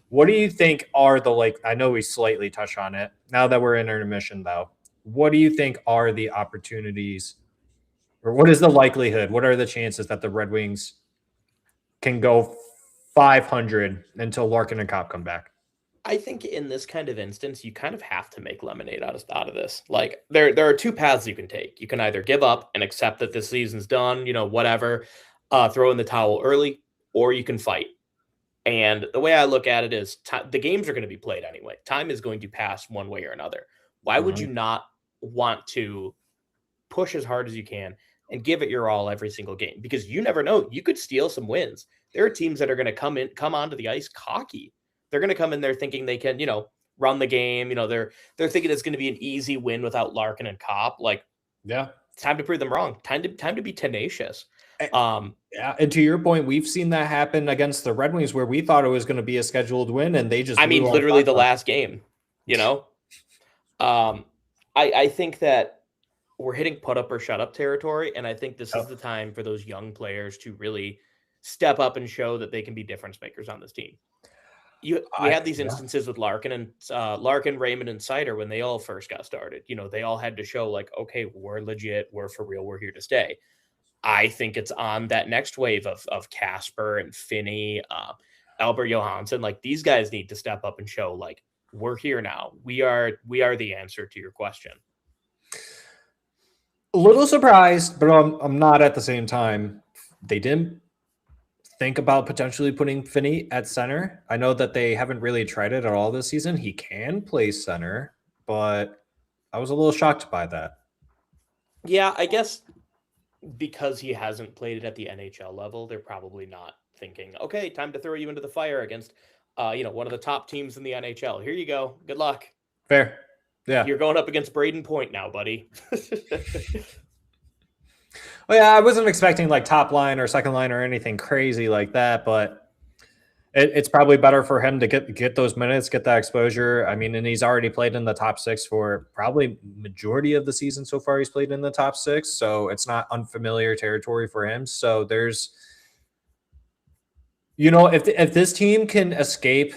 what do you think are the, I know we slightly touched on it. Now that we're in intermission, though, what do you think are the opportunities, or what is the likelihood? What are the chances that the Red Wings can go 500 until Larkin and Kopp come back? I think in this kind of instance, you kind of have to make lemonade out of this. Like, there are two paths you can take. You can either give up and accept that this season's done, whatever, throw in the towel early, or you can fight. And the way I look at it is the games are going to be played anyway. Time is going to pass one way or another. Why would you not want to push as hard as you can and give it your all every single game? Because you never know. You could steal some wins. There are teams that are going to come onto the ice cocky. They're going to come in there thinking they can, run the game. They're thinking it's going to be an easy win without Larkin and Kopp. Like, yeah, it's time to prove them wrong. Time to be tenacious. Yeah, and to your point, we've seen that happen against the Red Wings where we thought it was going to be a scheduled win, and they just. Literally the last game. I think that we're hitting put up or shut up territory, and I think this is the time for those young players to really step up and show that they can be difference makers on this team. We had these instances with Larkin, Raymond, and Seider when they all first got started. They all had to show like, okay, we're legit, we're for real, we're here to stay. I think it's on that next wave of Casper and Finney, Albert Johansson. Like, these guys need to step up and show like, we're here now. We are the answer to your question. A little surprised, but I'm not at the same time. They didn't think about potentially putting Finney at center. I know that they haven't really tried it at all this season. He can play center, but I was a little shocked by that. Yeah, I guess because he hasn't played it at the NHL level, they're probably not thinking, okay, time to throw you into the fire against one of the top teams in the NHL. Here you go. Good luck. Fair. Yeah. You're going up against Braden Point now, buddy. Well, yeah, I wasn't expecting like top line or second line or anything crazy like that, but it's probably better for him to get those minutes, get that exposure. I mean, and he's already played in the top six for probably majority of the season so far. He's played in the top six, so it's not unfamiliar territory for him. So there's, if this team can escape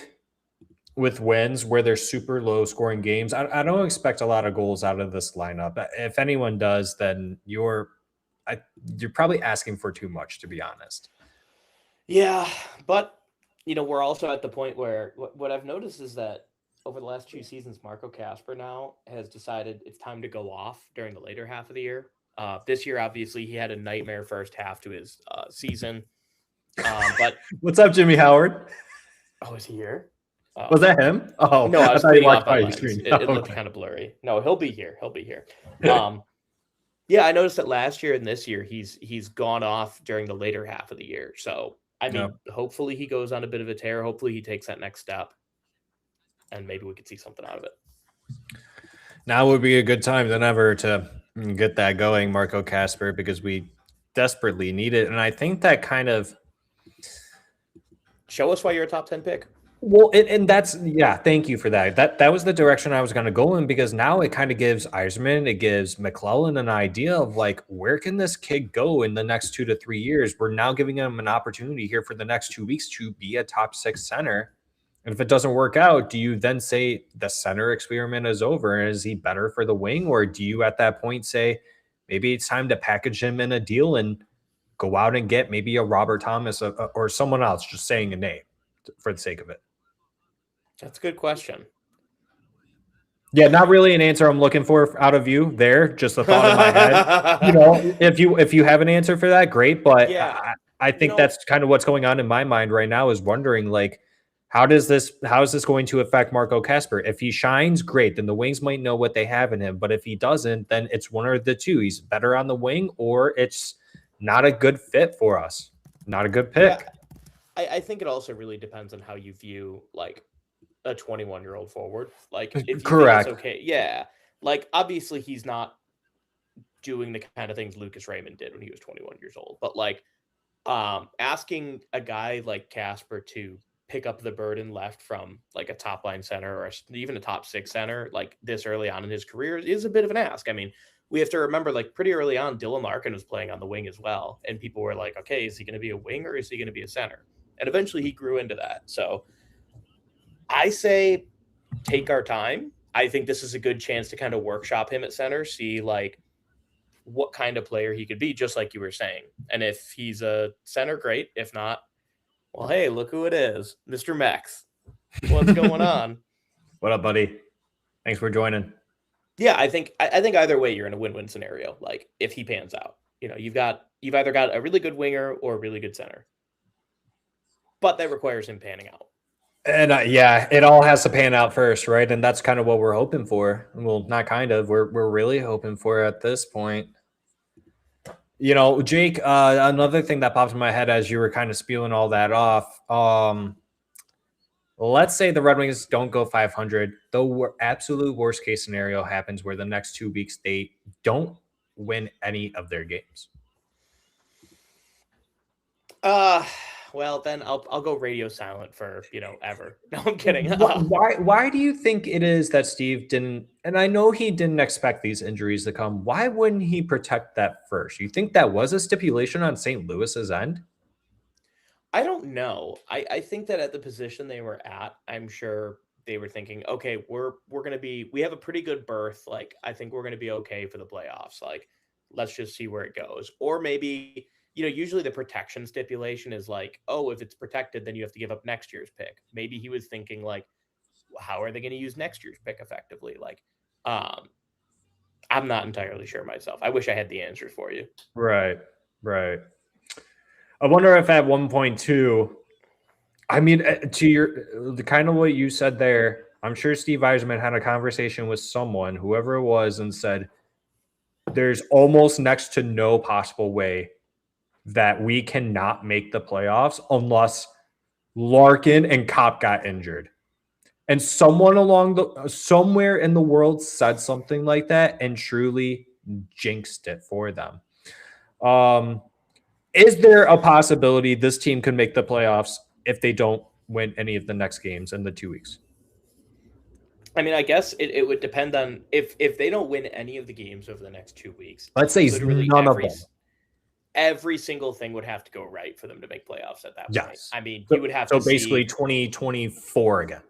with wins where they're super low scoring games, I don't expect a lot of goals out of this lineup. If anyone does, then you're probably asking for too much, to be honest. Yeah, but we're also at the point where what I've noticed is that over the last 2 seasons, Marco Kasper now has decided it's time to go off during the later half of the year. This year, obviously, he had a nightmare first half to his season. But what's up, Jimmy Howard? Oh, is he here? Was that him? Oh, no, I was putting off by my screen. It looked kind of blurry. No, he'll be here. Yeah, I noticed that last year and this year he's gone off during the later half of the year. So hopefully he goes on a bit of a tear. Hopefully he takes that next step, and maybe we could see something out of it. Now would be a good time than ever to get that going, Marco Kasper, because we desperately need it. And I think that kind of show us why you're a top 10 pick. Well, and that's, thank you for that. That was the direction I was going to go in, because now it kind of gives Yzerman, it gives McClellan an idea of like, where can this kid go in the next 2 to 3 years? We're now giving him an opportunity here for the next 2 weeks to be a top 6 center. And if it doesn't work out, do you then say the center experiment is over? And is he better for the wing? Or do you at that point say, maybe it's time to package him in a deal and go out and get maybe a Robert Thomas or someone else, just saying a name for the sake of it? That's a good question. Yeah, not really an answer I'm looking for out of you there. Just a thought in my head. If you have an answer for that, great. But yeah, I think that's kind of what's going on in my mind right now, is wondering like, how is this going to affect Marco Kasper? If he shines, great. Then the Wings might know what they have in him. But if he doesn't, then it's one or the two. He's better on the wing, or it's not a good fit for us. Not a good pick. Yeah. I think it also really depends on how you view like a 21-year-old forward. Like, if you correct, think it's okay, yeah. Like, obviously, he's not doing the kind of things Lucas Raymond did when he was 21 years old. But like, asking a guy like Kasper to pick up the burden left from like a top line center or even a top 6 center like this early on in his career is a bit of an ask. I mean, we have to remember, like, pretty early on, Dylan Larkin was playing on the wing as well, and people were like, okay, is he going to be a wing or is he going to be a center? And eventually he grew into that. So I say take our time. I think this is a good chance to kind of workshop him at center, see like what kind of player he could be, just like you were saying. And if he's a center, great. If not, well, hey, look who it is, Mr. Mex. What's going on? What up, buddy? Thanks for joining. Yeah, I think either way you're in a win-win scenario. Like, if he pans out, you've either got a really good winger or a really good center. but that requires him panning out. And yeah, it all has to pan out first, right? And that's kind of what we're hoping for. Well, not kind of. We're really hoping for at this point. You know, Jake, another thing that popped in my head as you were kind of spewing all that off. Let's say the Red Wings don't go 500. The absolute worst case scenario happens where the next 2 weeks they don't win any of their games. Well, then I'll go radio silent for, ever. No, I'm kidding. Why do you think it is that Steve didn't, and I know he didn't expect these injuries to come, why wouldn't he protect that first? You think that was a stipulation on St. Louis's end? I don't know. I think that at the position they were at, I'm sure they were thinking, okay, we have a pretty good berth. Like, I think we're going to be okay for the playoffs. Like, let's just see where it goes. Or maybe, usually the protection stipulation is like, oh, if it's protected, then you have to give up next year's pick. Maybe he was thinking like, how are they going to use next year's pick effectively? Like, I'm not entirely sure myself. I wish I had the answers for you. Right. I wonder if at 1.2, I mean, to the kind of what you said there, I'm sure Steve Yzerman had a conversation with someone, whoever it was, and said, there's almost next to no possible way that we cannot make the playoffs unless Larkin and Kopp got injured. And someone somewhere in the world said something like that and truly jinxed it for them. Is there a possibility this team could make the playoffs if they don't win any of the next games in the 2 weeks? I mean, I guess it would depend on if they don't win any of the games over the next 2 weeks. Let's say none of them. Every single thing would have to go right for them to make playoffs at that point. Yes. I mean, you would have to basically 2024 again.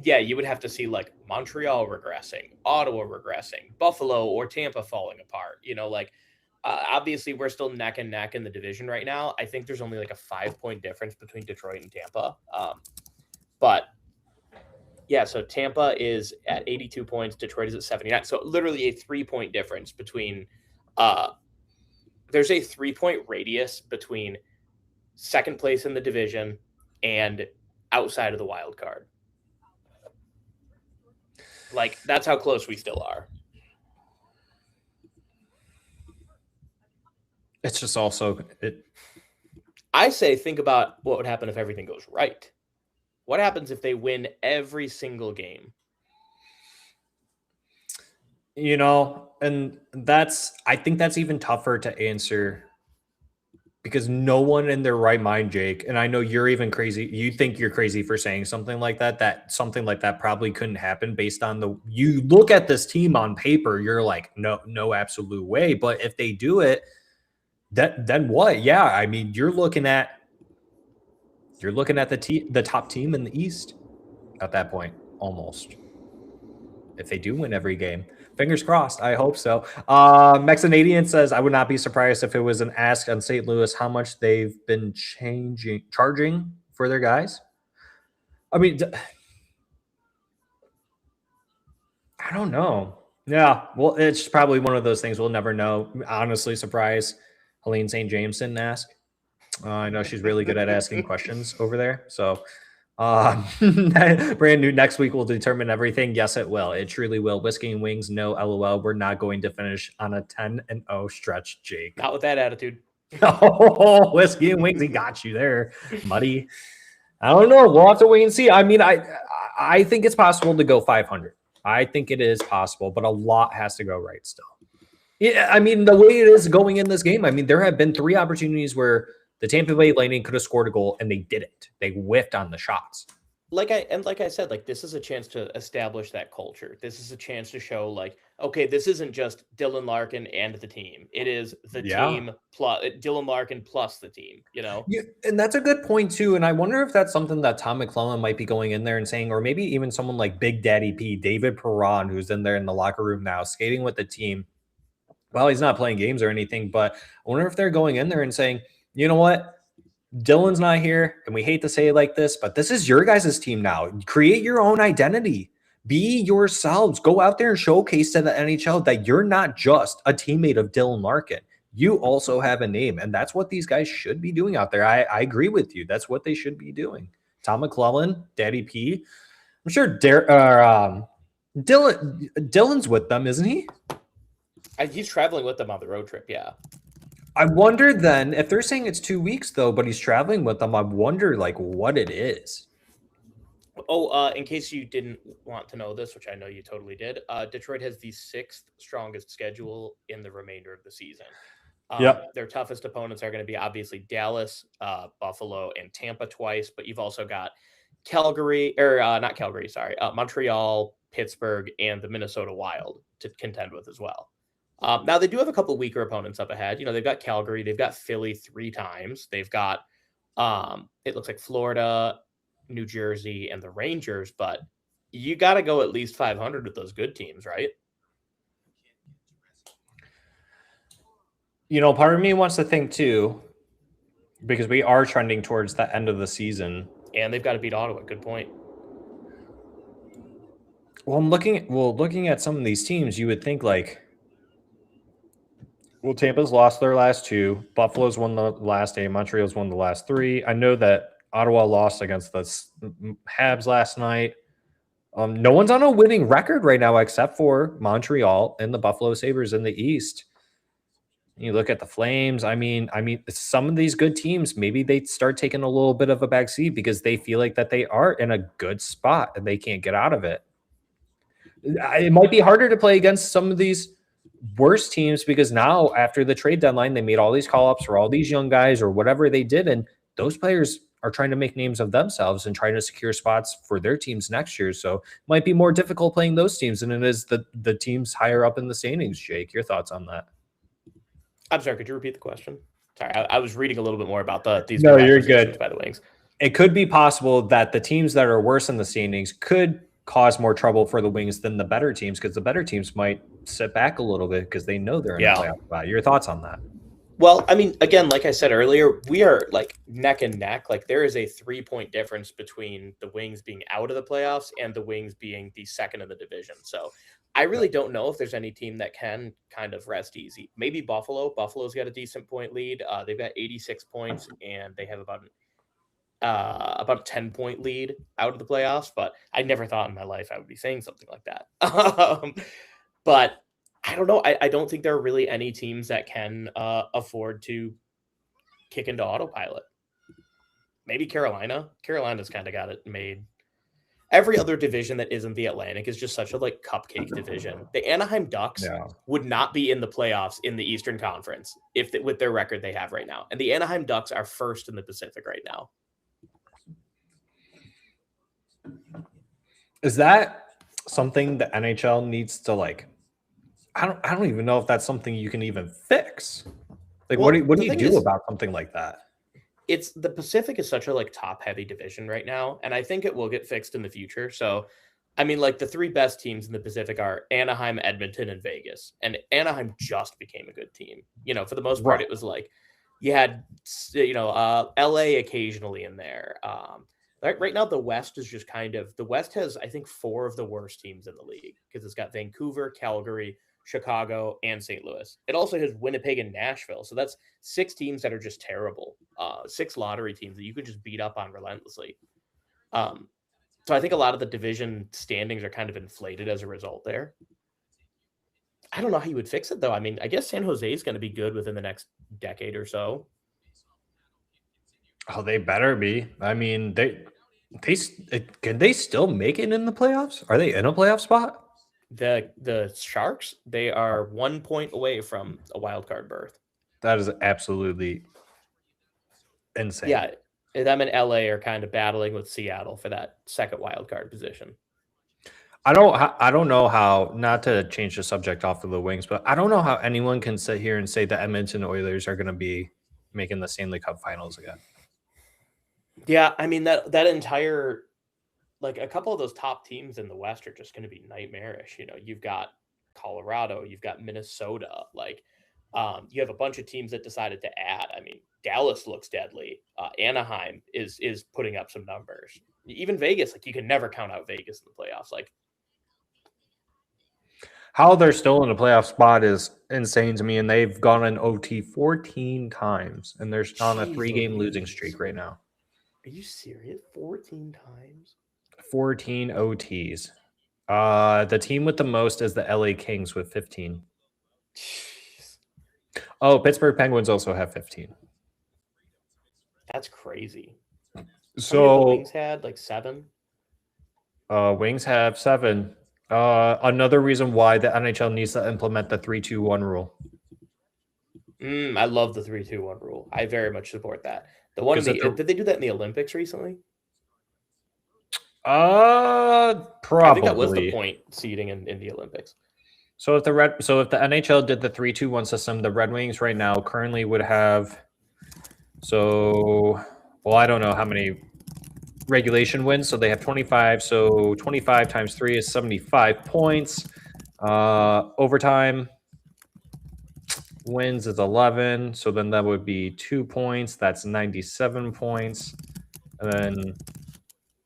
Yeah, you would have to see like Montreal regressing, Ottawa regressing, Buffalo or Tampa falling apart. Obviously we're still neck and neck in the division right now. I think there's only like a 5-point difference between Detroit and Tampa. But yeah, so Tampa is at 82 points. Detroit is at 79. So literally a 3-point difference between there's a 3-point radius between second place in the division and outside of the wild card. Like, that's how close we still are. It's just also I say think about what would happen if everything goes right. What happens if they win every single game? And I think that's even tougher to answer because no one in their right mind, Jake, and I know you're even crazy. You think you're crazy for saying something like that something like that probably couldn't happen based on you look at this team on paper, you're like, no absolute way. But if they do it, then what? Yeah. I mean, you're looking at the top team in the East at that point, almost. If they do win every game. Fingers crossed. I hope so. Mexanadian says, I would not be surprised if it was an ask on St. Louis how much they've been charging for their guys. I mean, I don't know. Yeah, well, it's probably one of those things we'll never know. Honestly, surprised Helene St. James didn't ask. I know she's really good at asking questions over there. So brand new next week will determine everything. Yes, it will. It truly will. Whiskey and wings, no LOL. We're not going to finish on a 10-0 stretch, Jake. Not with that attitude. Oh, whiskey and wings, he got you there, buddy. I don't know. We'll have to wait and see. I mean, I think it's possible to go 500. I think it is possible, but a lot has to go right still. Yeah, I mean, the way it is going in this game, I mean, there have been 3 opportunities where the Tampa Bay Lightning could have scored a goal, and they didn't. They whiffed on the shots. Like I said, like, this is a chance to establish that culture. This is a chance to show, like, okay, this isn't just Dylan Larkin and the team. It is the team plus Dylan Larkin plus the team, Yeah, and that's a good point, too. And I wonder if that's something that Tom McClellan might be going in there and saying, or maybe even someone like Big Daddy P, David Perron, who's in there in the locker room now, skating with the team. Well, he's not playing games or anything, but I wonder if they're going in there and saying, you know what? Dylan's not here, and we hate to say it like this, but this is your guys' team now. Create your own identity. Be yourselves. Go out there and showcase to the NHL that you're not just a teammate of Dylan Larkin. you also have a name. And that's what these guys should be doing out there. I agree with you. That's what they should be doing. Tom McClellan, Daddy P. I'm sure Dylan's with them, isn't he? He's traveling with them on the road trip, yeah. I wonder then, if they're saying it's 2 weeks, though, but he's traveling with them, I wonder, like, what it is. Oh, in case you didn't want to know this, which I know you totally did, Detroit has the 6th strongest schedule in the remainder of the season. Yep. Their toughest opponents are going to be obviously Dallas, Buffalo, and Tampa twice, but you've also got Montreal, Pittsburgh, and the Minnesota Wild to contend with as well. Now, they do have a couple weaker opponents up ahead. They've got Calgary, they've got Philly 3 times. They've got, it looks like Florida, New Jersey, and the Rangers, but you got to go at least 500 with those good teams, right? Part of me wants to think too, because we are trending towards the end of the season. And they've got to beat Ottawa. Good point. Well, looking at some of these teams, you would think Tampa's lost their last 2. Buffalo's won the last 8. Montreal's won the last 3. I know that Ottawa lost against the Habs last night. No one's on a winning record right now except for Montreal and the Buffalo Sabres in the East. You look at the Flames. I mean, some of these good teams, maybe they start taking a little bit of a backseat because they feel like that they are in a good spot and they can't get out of it. It might be harder to play against some of these worse teams because now after the trade deadline, they made all these call-ups for all these young guys or whatever they did, and those players are trying to make names of themselves and trying to secure spots for their teams next year. So it might be more difficult playing those teams than it is the teams higher up in the standings. Jake, your thoughts on that? I'm sorry, could you repeat the question? Sorry, I was reading a little bit more about these. No, you're good. By the Wings. It could be possible that the teams that are worse in the standings could cause more trouble for the Wings than the better teams, because the better teams might sit back a little bit because they know they're in the playoff spot. Your thoughts on that? Well, I mean, again, like I said earlier, we are like neck and neck. Like there is a 3-point difference between the Wings being out of the playoffs and the Wings being the second in the division. So I really don't know if there's any team that can kind of rest easy. Maybe Buffalo. Buffalo's got a decent point lead. They've got 86 points and they have about a 10-point lead out of the playoffs. But I never thought in my life I would be saying something like that. But I don't know. I don't think there are really any teams that can afford to kick into autopilot. Maybe Carolina. Carolina's kind of got it made. Every other division that isn't the Atlantic is just such a cupcake division. The Anaheim Ducks would not be in the playoffs in the Eastern Conference with their record they have right now. And the Anaheim Ducks are first in the Pacific right now. Is that something the NHL needs to I don't even know if that's something you can even fix. What do you do about something like that? It's the Pacific is such a top heavy division right now, and I think it will get fixed in the future. So, I mean, the 3 best teams in the Pacific are Anaheim, Edmonton, and Vegas. And Anaheim just became a good team. For the most part, it was you had LA occasionally in there. Right now, the West is just the West has, I think, 4 of the worst teams in the league because it's got Vancouver, Calgary, Chicago, and St. Louis. It also has Winnipeg and Nashville. So that's 6 teams that are just terrible. 6 lottery teams that you could just beat up on relentlessly. So I think a lot of the division standings are kind of inflated as a result there. I don't know how you would fix it, though. I mean, I guess San Jose is going to be good within the next decade or so. Oh, they better be. I mean, can they still make it in the playoffs? Are they in a playoff spot? The Sharks, they are 1 point away from a wild card berth. That is absolutely insane. Yeah, them and LA are kind of battling with Seattle for that second wild card position. I don't know how, not to change the subject off of the Wings, but I don't know how anyone can sit here and say the Edmonton Oilers are going to be making the Stanley Cup Finals again. Yeah, I mean that entire a couple of those top teams in the West are just going to be nightmarish. You've got Colorado, you've got Minnesota, you have a bunch of teams that decided to add. I mean, Dallas looks deadly. Anaheim is putting up some numbers. Even Vegas, you can never count out Vegas in the playoffs. How they're still in the playoff spot is insane to me, and they've gone in OT 14 times, and they're on a Jeez 3-game losing Louise. streak right now. Are you serious? 14 times? 14 OTs. The team with the most is the LA Kings with 15. Jeez. Oh, Pittsburgh Penguins also have 15. That's crazy. How many have the So Wings had? Like 7? Wings have 7. Another reason why the NHL needs to implement the 3-2-1 rule. I love the 3-2-1 rule. I very much support that. The one in the did they do that in the Olympics recently? Probably. I think that was the point seeding in the Olympics. So if the NHL did the 3-2-1 system, the Red Wings right now currently would have. So, well, I don't know how many regulation wins. So they have 25. So 25 times 3 is 75 points. Overtime wins is 11. So then that would be 2 points. That's 97 points. And then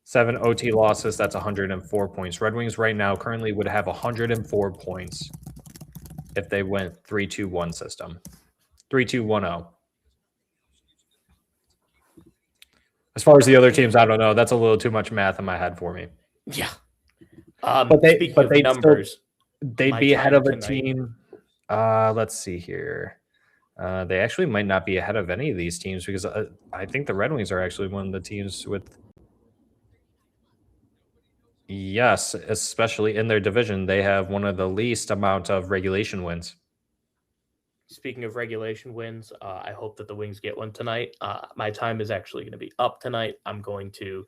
7 OT losses, that's 104 points. Red Wings right now currently would have 104 points if they went 3-2-1 system. 3-2-1-0. As far as the other teams, I don't know. That's a little too much math in my head for me. Yeah. Speaking of numbers, they'd be ahead of a tonight. team. Let's see here. They actually might not be ahead of any of these teams because I think the Red Wings are actually one of the teams with. Yes, especially in their division, they have one of the least amount of regulation wins. Speaking of regulation wins, I hope that the Wings get one tonight. My time is actually going to be up tonight. I'm going to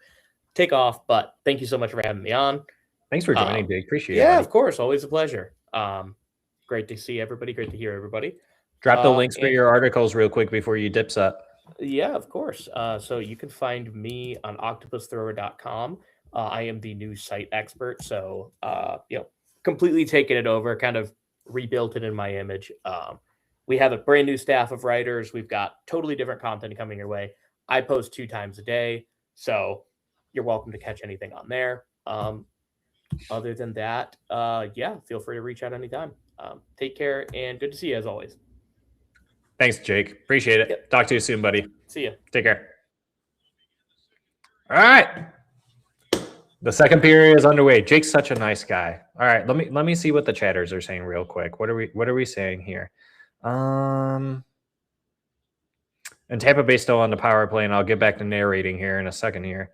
take off, but thank you so much for having me on. Thanks for joining, Jake. Appreciate it. Yeah, buddy. of course. Always a pleasure. Great to see everybody. Great to hear everybody. Drop the links for your articles real quick before you dip set. Yeah, of course. So you can find me on octopusthrower.com. I am the news site expert. So, completely taken it over, kind of rebuilt it in my image. We have a brand new staff of writers. We've got totally different content coming your way. I post 2 times a day. So you're welcome to catch anything on there. Other than that, feel free to reach out anytime. Take care and good to see you as always. Thanks, Jake. Appreciate it. Yep. Talk to you soon, buddy. See ya. Take care. All right. The second period is underway. Jake's such a nice guy. All right, let me see what the chatters are saying real quick. What are we saying here? And Tampa Bay still on the power play, and I'll get back to narrating here in a second here.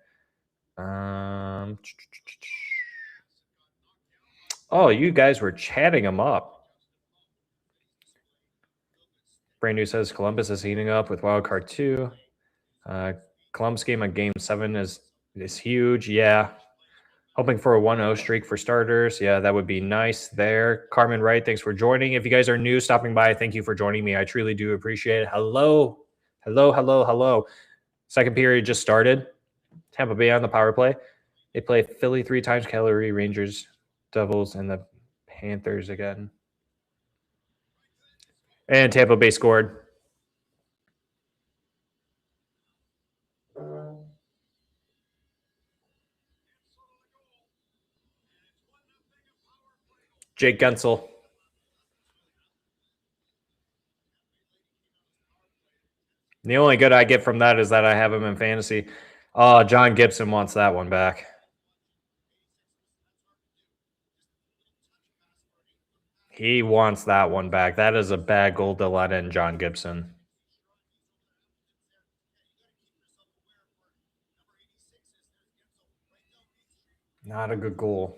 Oh, you guys were chatting them up. Brand new says Columbus is heating up with Wild Card 2. Columbus game on Game 7 is huge. Yeah. Hoping for a 1-0 streak for starters. Yeah, that would be nice there. Carmen Wright, thanks for joining. If you guys are new, stopping by, thank you for joining me. I truly do appreciate it. Hello. Second period just started. Tampa Bay on the power play. They play Philly 3 times, Calgary, Rangers, Devils, and the Panthers again. And Tampa Bay scored. Jake Gensel. The only good I get from that is that I have him in fantasy. John Gibson wants that one back. He wants that one back. That is a bad goal to let in, John Gibson. Not a good goal.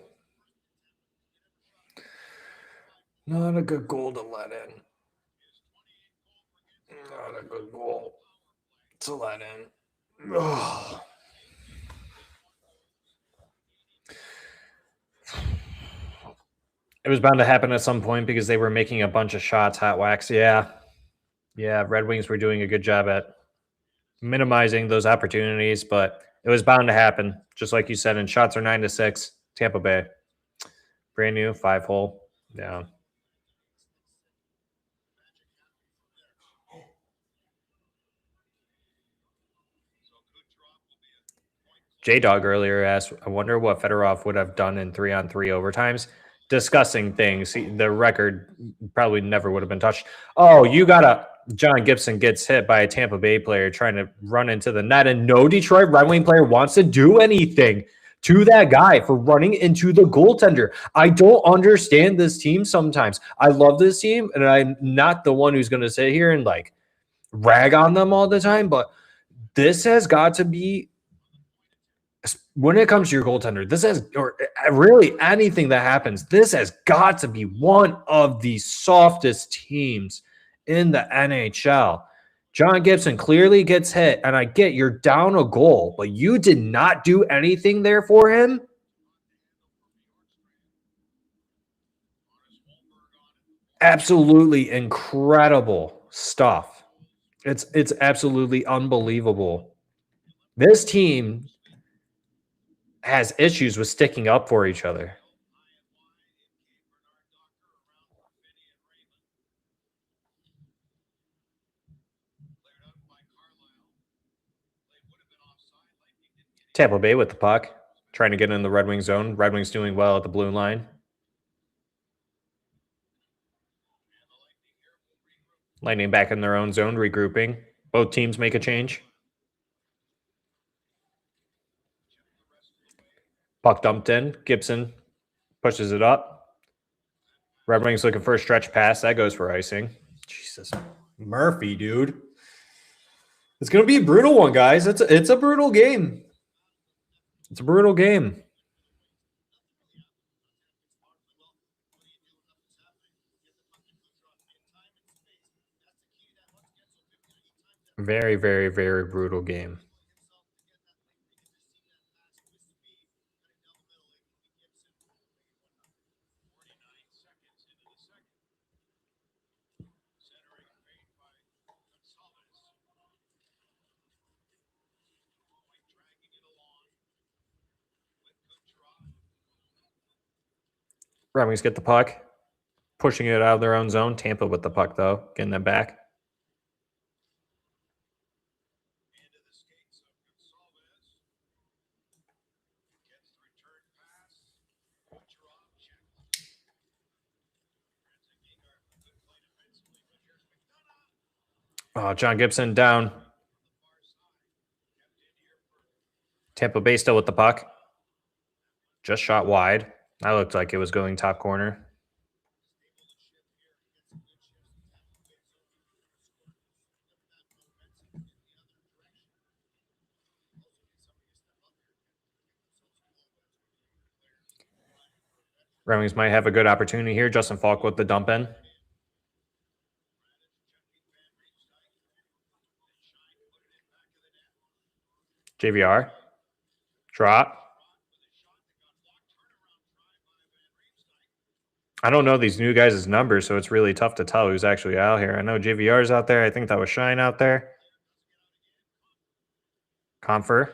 Not a good goal to let in. Not a good goal to let in. Ugh. It was bound to happen at some point because they were making a bunch of shots, hot wax. Yeah, Red Wings were doing a good job at minimizing those opportunities, but it was bound to happen, just like you said, and shots are 9-6, Tampa Bay. Brand new, 5-hole. Yeah. J-Dog earlier asked, I wonder what Fedorov would have done in 3-on-3 overtimes. discussing things. The record probably never would have been touched. Oh, you got a John Gibson gets hit by a Tampa Bay player trying to run into the net, and no Detroit Red Wing player wants to do anything to that guy for running into the goaltender. I don't understand this team sometimes. I love this team, and I'm not the one who's going to sit here and like rag on them all the time, but this has got to be, when it comes to your goaltender, this has, or really anything that happens, this has got to be one of the softest teams in the NHL. John Gibson clearly gets hit, and I get you're down a goal, but you did not do anything there for him. Absolutely incredible stuff. It's absolutely unbelievable. This team has issues with sticking up for each other. Tampa Bay with the puck, trying to get in the Red Wings zone. Red Wings doing well at the blue line. Lightning back in their own zone, regrouping. Both teams make a change. Puck dumped in. Gibson pushes it up. Red Wings looking for a stretch pass. That goes for icing. Jesus. Murphy, dude. It's going to be a brutal one, guys. It's a brutal game. It's a brutal game. Very, very, very brutal game. Red Wings get the puck, pushing it out of their own zone. Tampa with the puck, though, getting it back. Oh, John Gibson down. Tampa Bay still with the puck. Just shot wide. That looked like it was going top corner. Red Wings might have a good opportunity here. Justin Falk with the dump in. JVR. Drop. I don't know these new guys' numbers, so it's really tough to tell who's actually out here. I know JVR's out there. I think that was Shine out there. Comfer.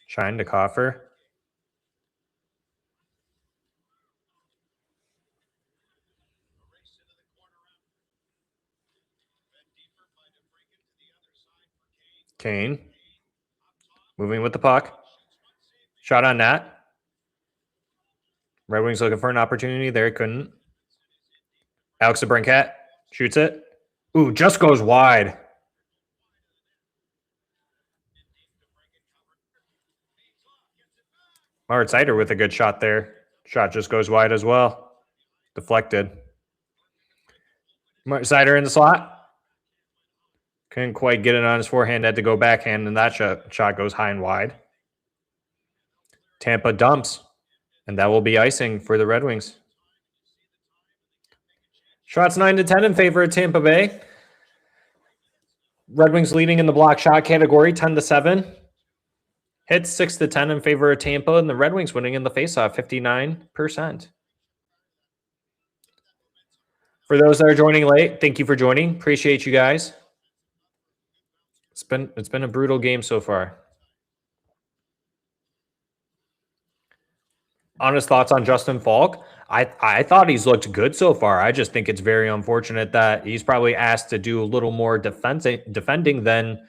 Shine to Coffer. Kane. Moving with the puck. Shot on net. Red Wings looking for an opportunity. There, couldn't. Alex DeBrincat shoots it. Ooh, just goes wide. Mart Sider with a good shot there. Shot just goes wide as well. Deflected. Mart Sider in the slot. Couldn't quite get it on his forehand. Had to go backhand, and that shot goes high and wide. Tampa dumps, and that will be icing for the Red Wings. Shots 9-10 in favor of Tampa Bay. Red Wings leading in the block shot category, 10-7. Hits 6-10 in favor of Tampa, and the Red Wings winning in the faceoff, 59%. For those that are joining late, thank you for joining. Appreciate you guys. It's been a brutal game so far. honest thoughts on Justin Falk. I thought he's looked good so far. I just think it's very unfortunate that he's probably asked to do a little more defending than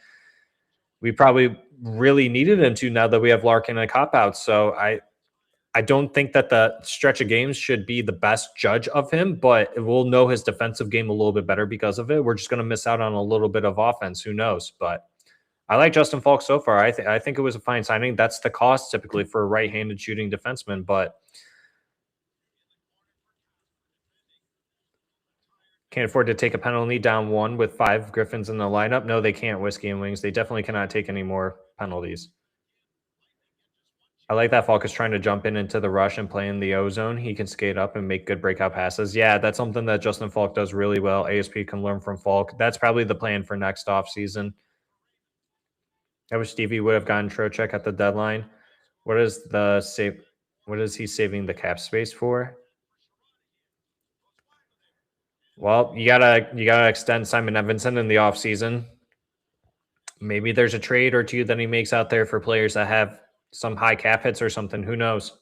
we probably really needed him to now that we have Larkin and cop-outs. So I don't think that the stretch of games should be the best judge of him, but we'll know his defensive game a little bit better because of it. We're just going to miss out on a little bit of offense. Who knows? But I like Justin Falk so far. I think it was a fine signing. That's the cost typically for a right-handed shooting defenseman, but can't afford to take a penalty down 1 with 5 Griffins in the lineup. No, they can't. Whiskey and Wings. They definitely cannot take any more penalties. I like that Falk is trying to jump into the rush and play in the O zone. He can skate up and make good breakout passes. Yeah, that's something that Justin Falk does really well. ASP can learn from Falk. That's probably the plan for next offseason. I wish Stevie would have gotten Trocheck at the deadline. What is he saving the cap space for? Well, you gotta extend Simon Evanson in the offseason. Maybe there's a trade or two that he makes out there for players that have some high cap hits or something. Who knows?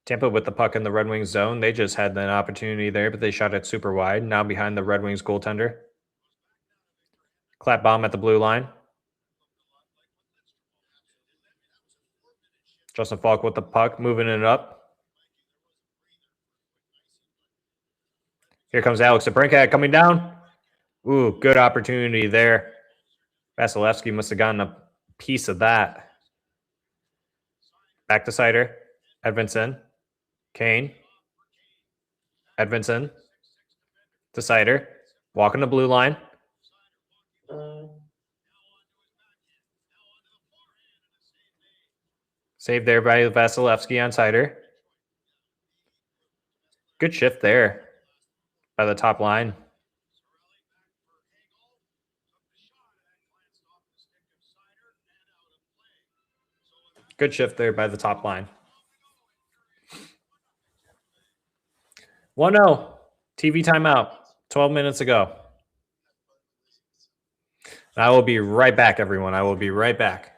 Tampa with the puck in the Red Wings zone. They just had an opportunity there, but they shot it super wide. Now behind the Red Wings goaltender. Clap bomb at the blue line. Justin Falk with the puck, moving it up. Here comes Alex DeBrincat coming down. Ooh, good opportunity there. Vasilevsky must have gotten a piece of that. Back to Sider. Edvinsson. Kane. Edvinsson. To Sider. Walking the blue line. Saved there by Vasilevsky on Sider. Good shift there by the top line. Good shift there by the top line. 1-0. TV timeout. 12 minutes ago. I will be right back, everyone. I will be right back.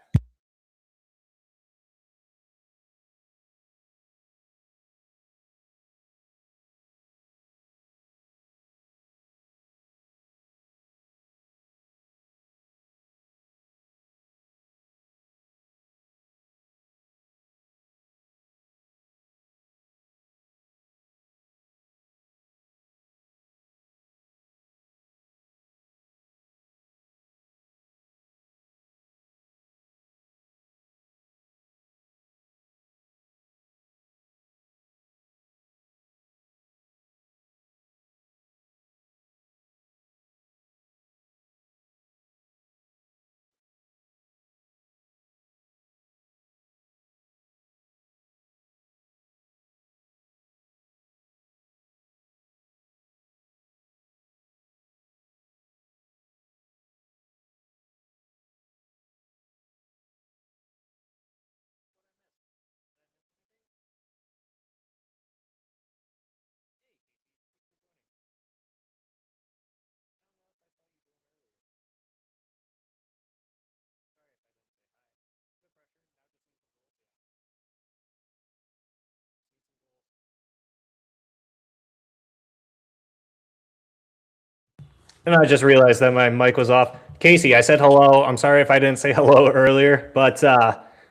And I just realized that my mic was off. Casey, I said hello. I'm sorry if I didn't say hello earlier, but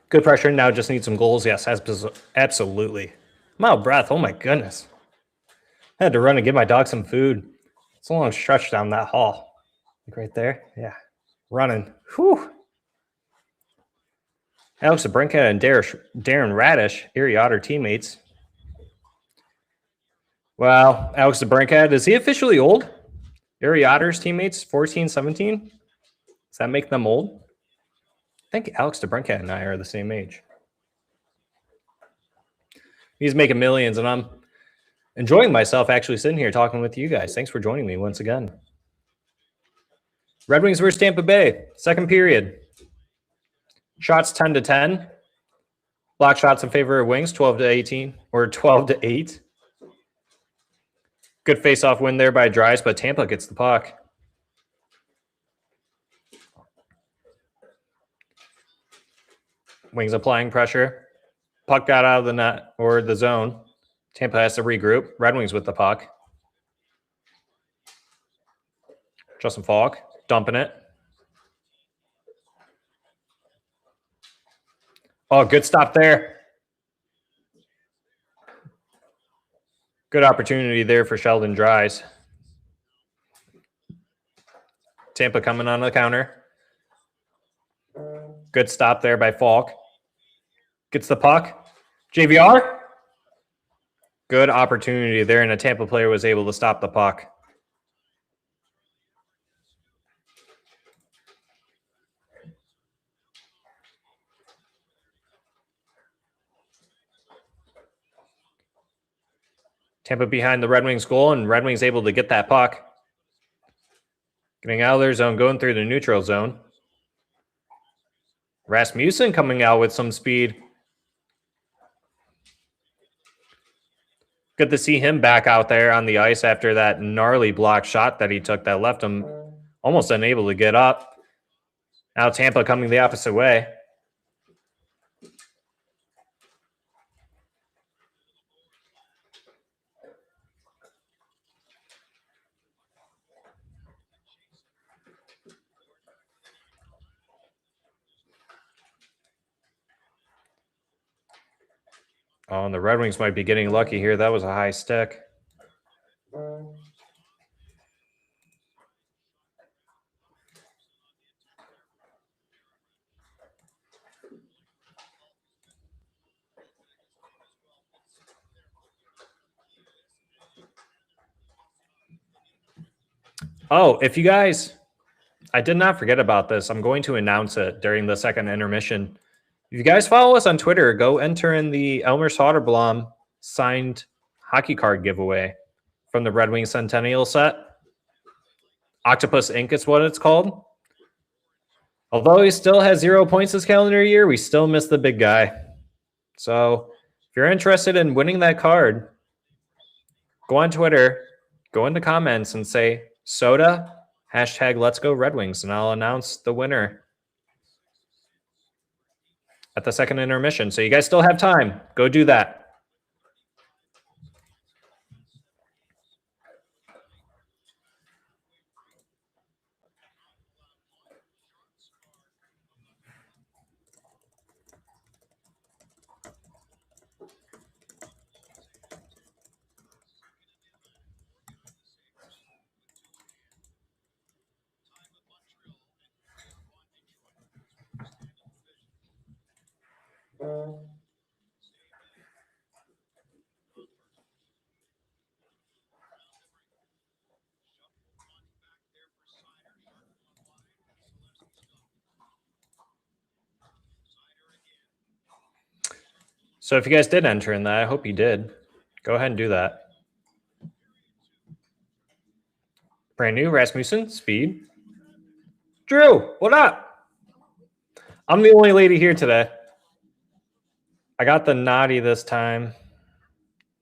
good pressure. Now just need some goals. Yes, absolutely. I'm out of breath. Oh, my goodness. I had to run and give my dog some food. It's a long stretch down that hall. Like right there. Yeah. Running. Whew. Alex DeBrincat and Darren Radish, Erie Otter teammates. Well, Alex DeBrincat, is he officially old? Erie Otters teammates, 14, 17? Does that make them old? I think Alex DeBrincat and I are the same age. He's making millions, and I'm enjoying myself actually sitting here talking with you guys. Thanks for joining me once again. Red Wings versus Tampa Bay, second period. Shots 10-10. Block shots in favor of Wings, 12-18 or 12-8. Good face-off win there by Dries, but Tampa gets the puck. Wings applying pressure. Puck got out of the net or the zone. Tampa has to regroup. Red Wings with the puck. Justin Falk dumping it. Oh, good stop there. Good opportunity there for Sheldon Dries. Tampa coming on the counter. Good stop there by Falk. Gets the puck. JVR. Good opportunity there, and a Tampa player was able to stop the puck. Tampa behind the Red Wings goal, and Red Wings able to get that puck. Getting out of their zone, going through the neutral zone. Rasmussen coming out with some speed. Good to see him back out there on the ice after that gnarly block shot that he took that left him almost unable to get up. Now Tampa coming the opposite way. Oh, and the Red Wings might be getting lucky here. That was a high stick. Oh, if you guys, I did not forget about this. I'm going to announce it during the second intermission. If you guys follow us on Twitter, go enter in the Elmer Soderblom signed hockey card giveaway from the Red Wings Centennial set. Octopus Ink is what it's called. Although he still has 0 points this calendar year, we still miss the big guy. So if you're interested in winning that card, go on Twitter, go in the comments and say soda, hashtag let's go Red Wings, and I'll announce the winner at the second intermission. So you guys still have time. Go do that. So if you guys did enter in that, I hope you did. Go ahead and do that. Brand new Rasmussen, speed. Drew, what up? I'm the only lady here today. I got the naughty this time.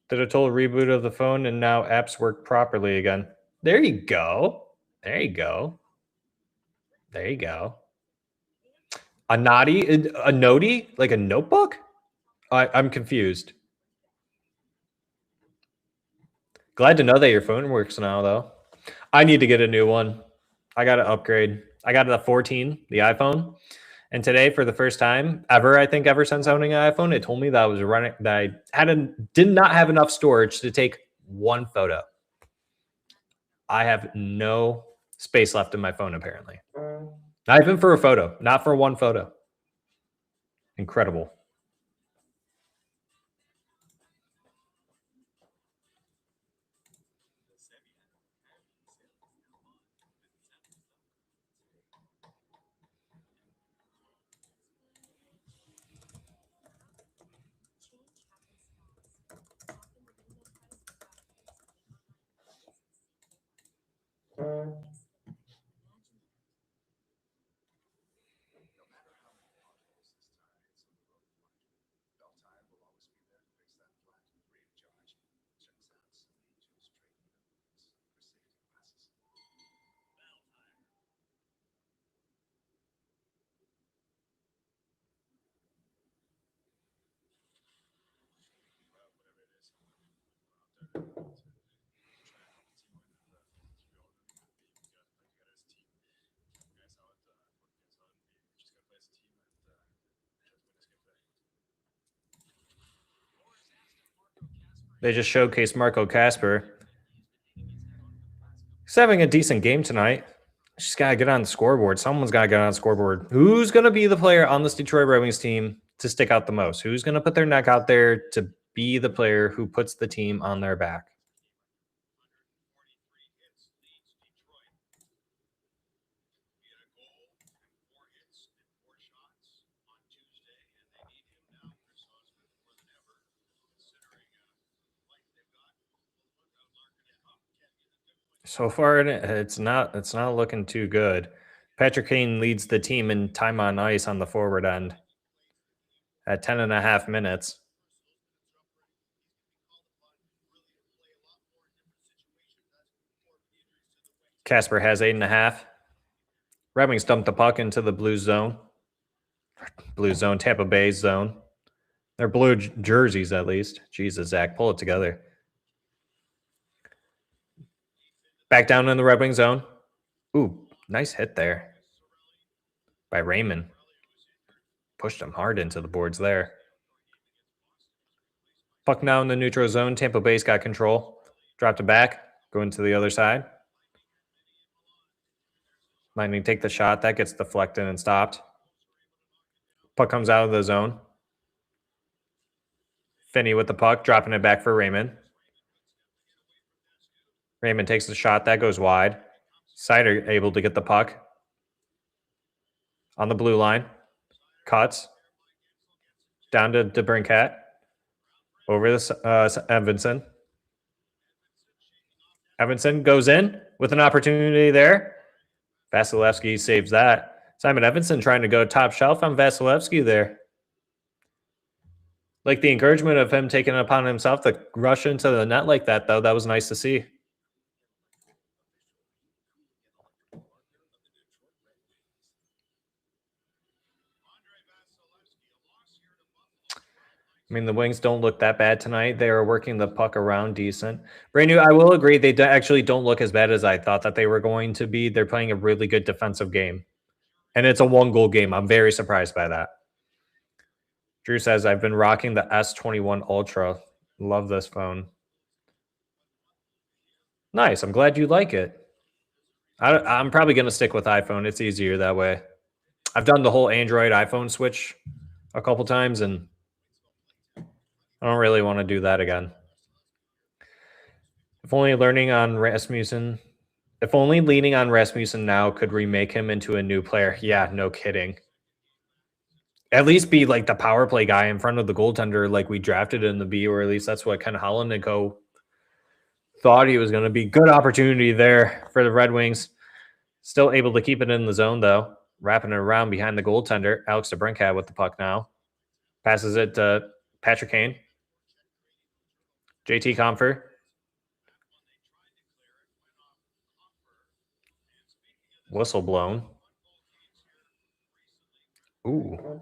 Did a total reboot of the phone, and now apps work properly again. There you go. There you go. There you go. A naughty, a notey, like a notebook? I'm confused. Glad to know that your phone works now, though. I need to get a new one. I got to upgrade. I got a 14, the iPhone. And today, for the first time ever, I think ever since owning an iPhone, it told me that I was running, that I did not have enough storage to take one photo. I have no space left in my phone, apparently. Not even for a photo, not for one photo. Incredible. They just showcased Marco Casper. He's having a decent game tonight. She's got to get on the scoreboard. Someone's got to get on the scoreboard. Who's going to be the player on this Detroit Red Wings team to stick out the most? Who's going to put their neck out there to be the player who puts the team on their back? So far, it's not looking too good. Patrick Kane leads the team in time on ice on the forward end at 10.5 minutes. Casper has 8.5. Red Wings dumped the puck into the blue zone. Blue zone, Tampa Bay zone. They're blue jerseys, at least. Jesus, Zack, pull it together. Back down in the Red Wing zone. Ooh, nice hit there by Raymond. Pushed him hard into the boards there. Puck now in the neutral zone. Tampa Bay's got control. Dropped it back. Going to the other side. Lightning take the shot. That gets deflected and stopped. Puck comes out of the zone. Finney with the puck, dropping it back for Raymond. Raymond takes the shot. That goes wide. Sider able to get the puck. On the blue line. Cuts. Down to DeBrincat. Over this Evanson. Evanson goes in with an opportunity there. Vasilevsky saves that. Simon Evanson trying to go top shelf on Vasilevsky there. Like the encouragement of him taking it upon himself to rush into the net like that, though. That was nice to see. I mean, the Wings don't look that bad tonight. They are working the puck around decent. Brand new, I will agree. They actually don't look as bad as I thought that they were going to be. They're playing a really good defensive game. And it's a 1-goal game. I'm very surprised by that. Drew says, I've been rocking the S21 Ultra. Love this phone. Nice. I'm glad you like it. I'm probably going to stick with iPhone. It's easier that way. I've done the whole Android iPhone switch a couple times, and I don't really want to do that again. If only leaning on Rasmussen now could remake him into a new player. Yeah, no kidding. At least be like the power play guy in front of the goaltender like we drafted in the B, or at least that's what kind of Holland and Co. thought he was going to be. Good opportunity there for the Red Wings. Still able to keep it in the zone, though. Wrapping it around behind the goaltender. Alex DeBrincat with the puck now. Passes it to Patrick Kane. JT Compher. Whistle blown. Ooh.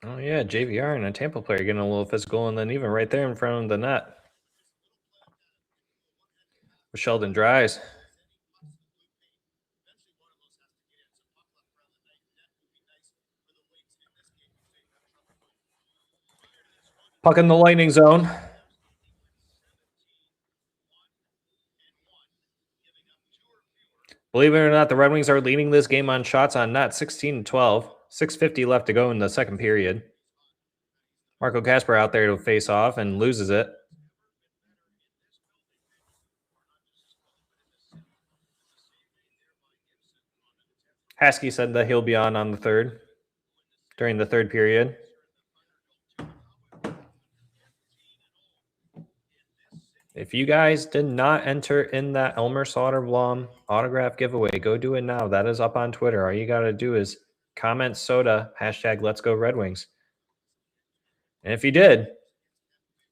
Oh, yeah, JVR and a Tampa player getting a little physical, and then even right there in front of the net. With Sheldon Dries. Puck in the Lightning zone. Believe it or not, the Red Wings are leading this game on shots on net, 16-12. 6:50 left to go in the second period. Marco Kasper out there to face off and loses it. Haskey said that he'll be on the third, during the third period. If you guys did not enter in that Elmer Soderblom autograph giveaway, go do it now. That is up on Twitter. All you got to do is comment soda, hashtag Let's Go Red Wings. And if you did,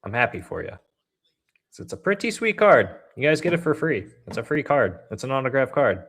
I'm happy for you. So it's a pretty sweet card. You guys get it for free. It's a free card. It's an autograph card.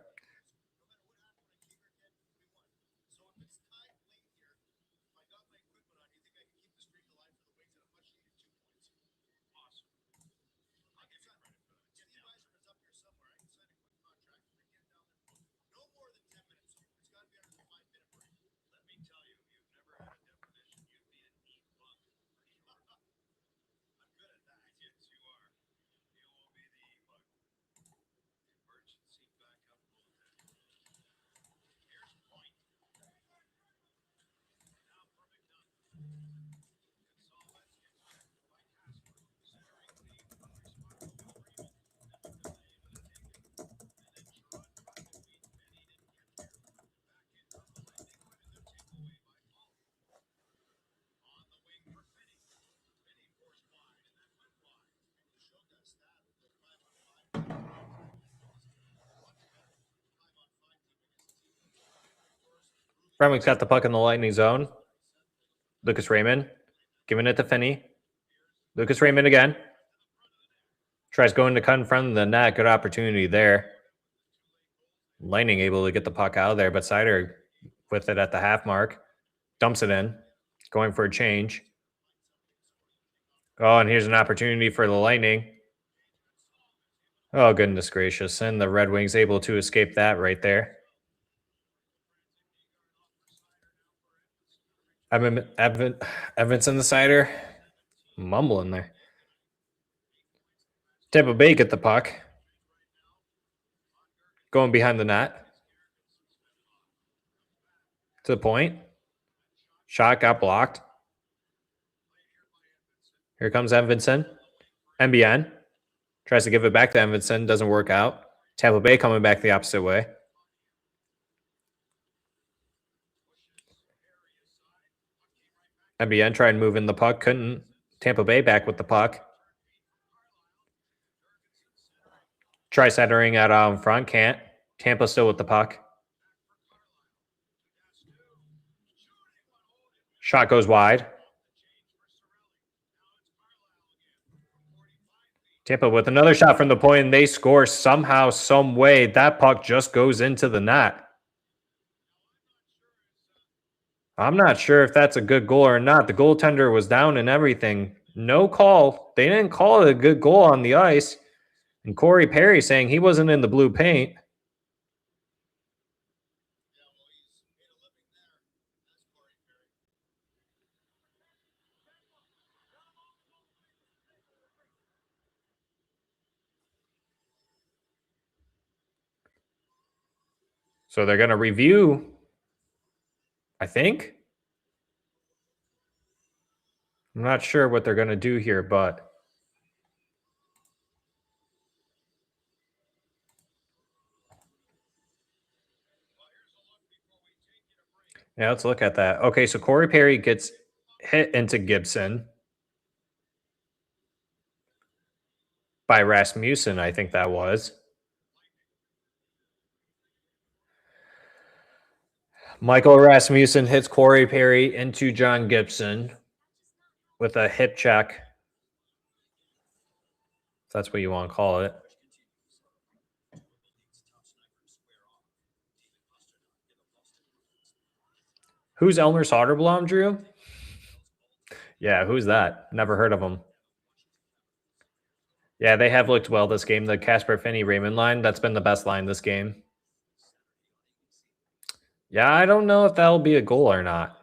Red Wings got the puck in the Lightning zone. Lucas Raymond giving it to Finney. Lucas Raymond again. Tries going to cut in front of the net. Good opportunity there. Lightning able to get the puck out of there, but Sider with it at the half mark. Dumps it in. Going for a change. Oh, and here's an opportunity for the Lightning. Oh, goodness gracious. And the Red Wings able to escape that right there. Evanson the Sider. Mumbling there. Tampa Bay get the puck. Going behind the net. To the point. Shot got blocked. Here comes Evanson. MBN. Tries to give it back to Evanson. Doesn't work out. Tampa Bay coming back the opposite way. MBN tried moving the puck. Couldn't. Tampa Bay back with the puck. Try centering out in front. Can't. Tampa still with the puck. Shot goes wide. Tampa with another shot from the point, and they score somehow, some way. That puck just goes into the net. I'm not sure if that's a good goal or not. The goaltender was down and everything. No call. They didn't call it a good goal on the ice. And Corey Perry saying he wasn't in the blue paint. So they're going to review, I think. I'm not sure what they're going to do here, but yeah, let's look at that. Okay, so Corey Perry gets hit into Gibson by Rasmussen, I think that was. Michael Rasmussen hits Corey Perry into John Gibson with a hip check. If that's what you want to call it. Who's Elmer Soderblom, Drew? Yeah, who's that? Never heard of him. Yeah, they have looked well this game. The Kasper Finney Raymond line, that's been the best line this game. Yeah, I don't know if that'll be a goal or not.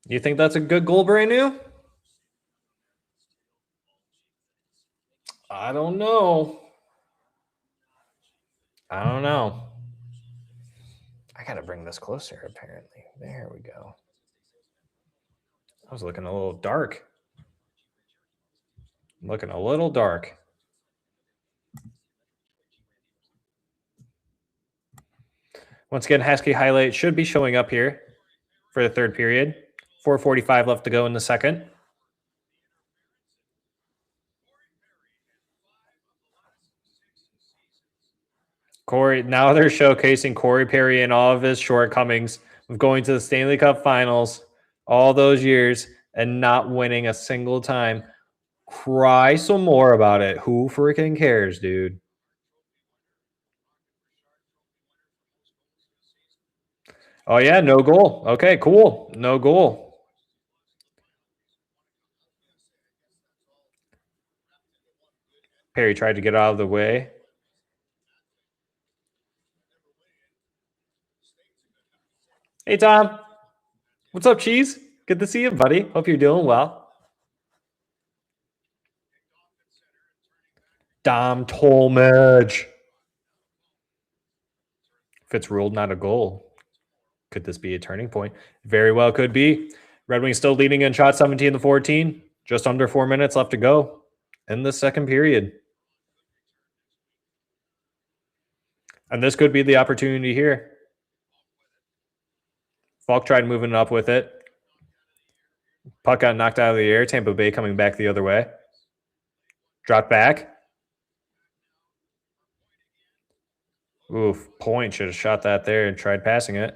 You think that's a good goal, brand new? I don't know. I don't know. I got to bring this closer, apparently. There we go. I was looking a little dark. Looking a little dark. Once again, Husky highlight should be showing up here for the third period. 4:45 left to go in the second. Corey, now they're showcasing Corey Perry and all of his shortcomings of going to the Stanley Cup Finals all those years and not winning a single time. Cry some more about it. Who freaking cares, dude? Oh, yeah, no goal. Okay, cool. No goal. Perry tried to get out of the way. Hey, Tom. What's up, Cheese? Good to see you, buddy. Hope you're doing well. Dom Tolmage. Fitz ruled not a goal. Could this be a turning point? Very well could be. Red Wings still leading in shots 17-14. Just under 4 minutes left to go in the second period. And this could be the opportunity here. Falk tried moving up with it. Puck got knocked out of the air. Tampa Bay coming back the other way. Dropped back. Oof, Point should have shot that there and tried passing it.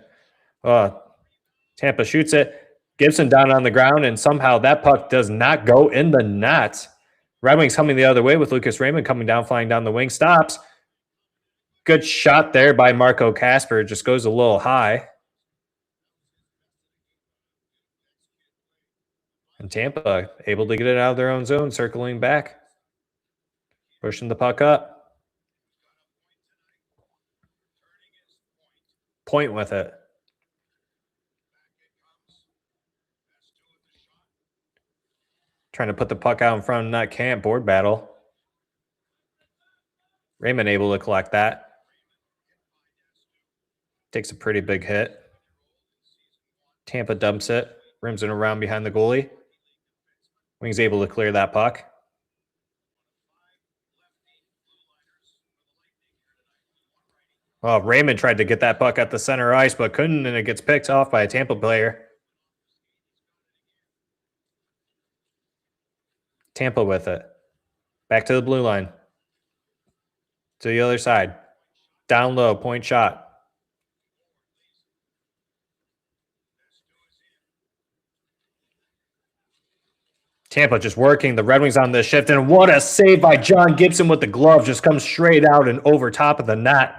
Tampa shoots it. Gibson down on the ground, and somehow that puck does not go in the net. Red Wings coming the other way with Lucas Raymond coming down, flying down the wing. Stops. Good shot there by Marco Kasper. Just goes a little high. And Tampa able to get it out of their own zone, circling back. Pushing the puck up. Point with it. Trying to put the puck out in front of that camp. Board battle. Raymond able to collect that. Takes a pretty big hit. Tampa dumps it. Rims it around behind the goalie. Wings able to clear that puck. Raymond tried to get that puck at the center ice, but couldn't, and it gets picked off by a Tampa player. Tampa with it. Back to the blue line. To the other side. Down low, point shot. Tampa just working. The Red Wings on this shift, and what a save by John Gibson with the glove. Just comes straight out and over top of the net.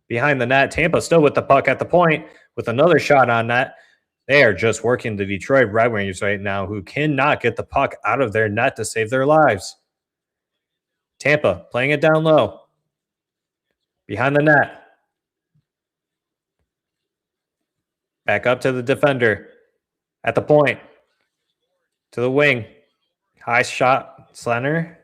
Behind the net, Tampa still with the puck at the point with another shot on net. They are just working the Detroit Red Wings right now, who cannot get the puck out of their net to save their lives. Tampa playing it down low. Behind the net. Back up to the defender. At the point. To the wing. High shot, center.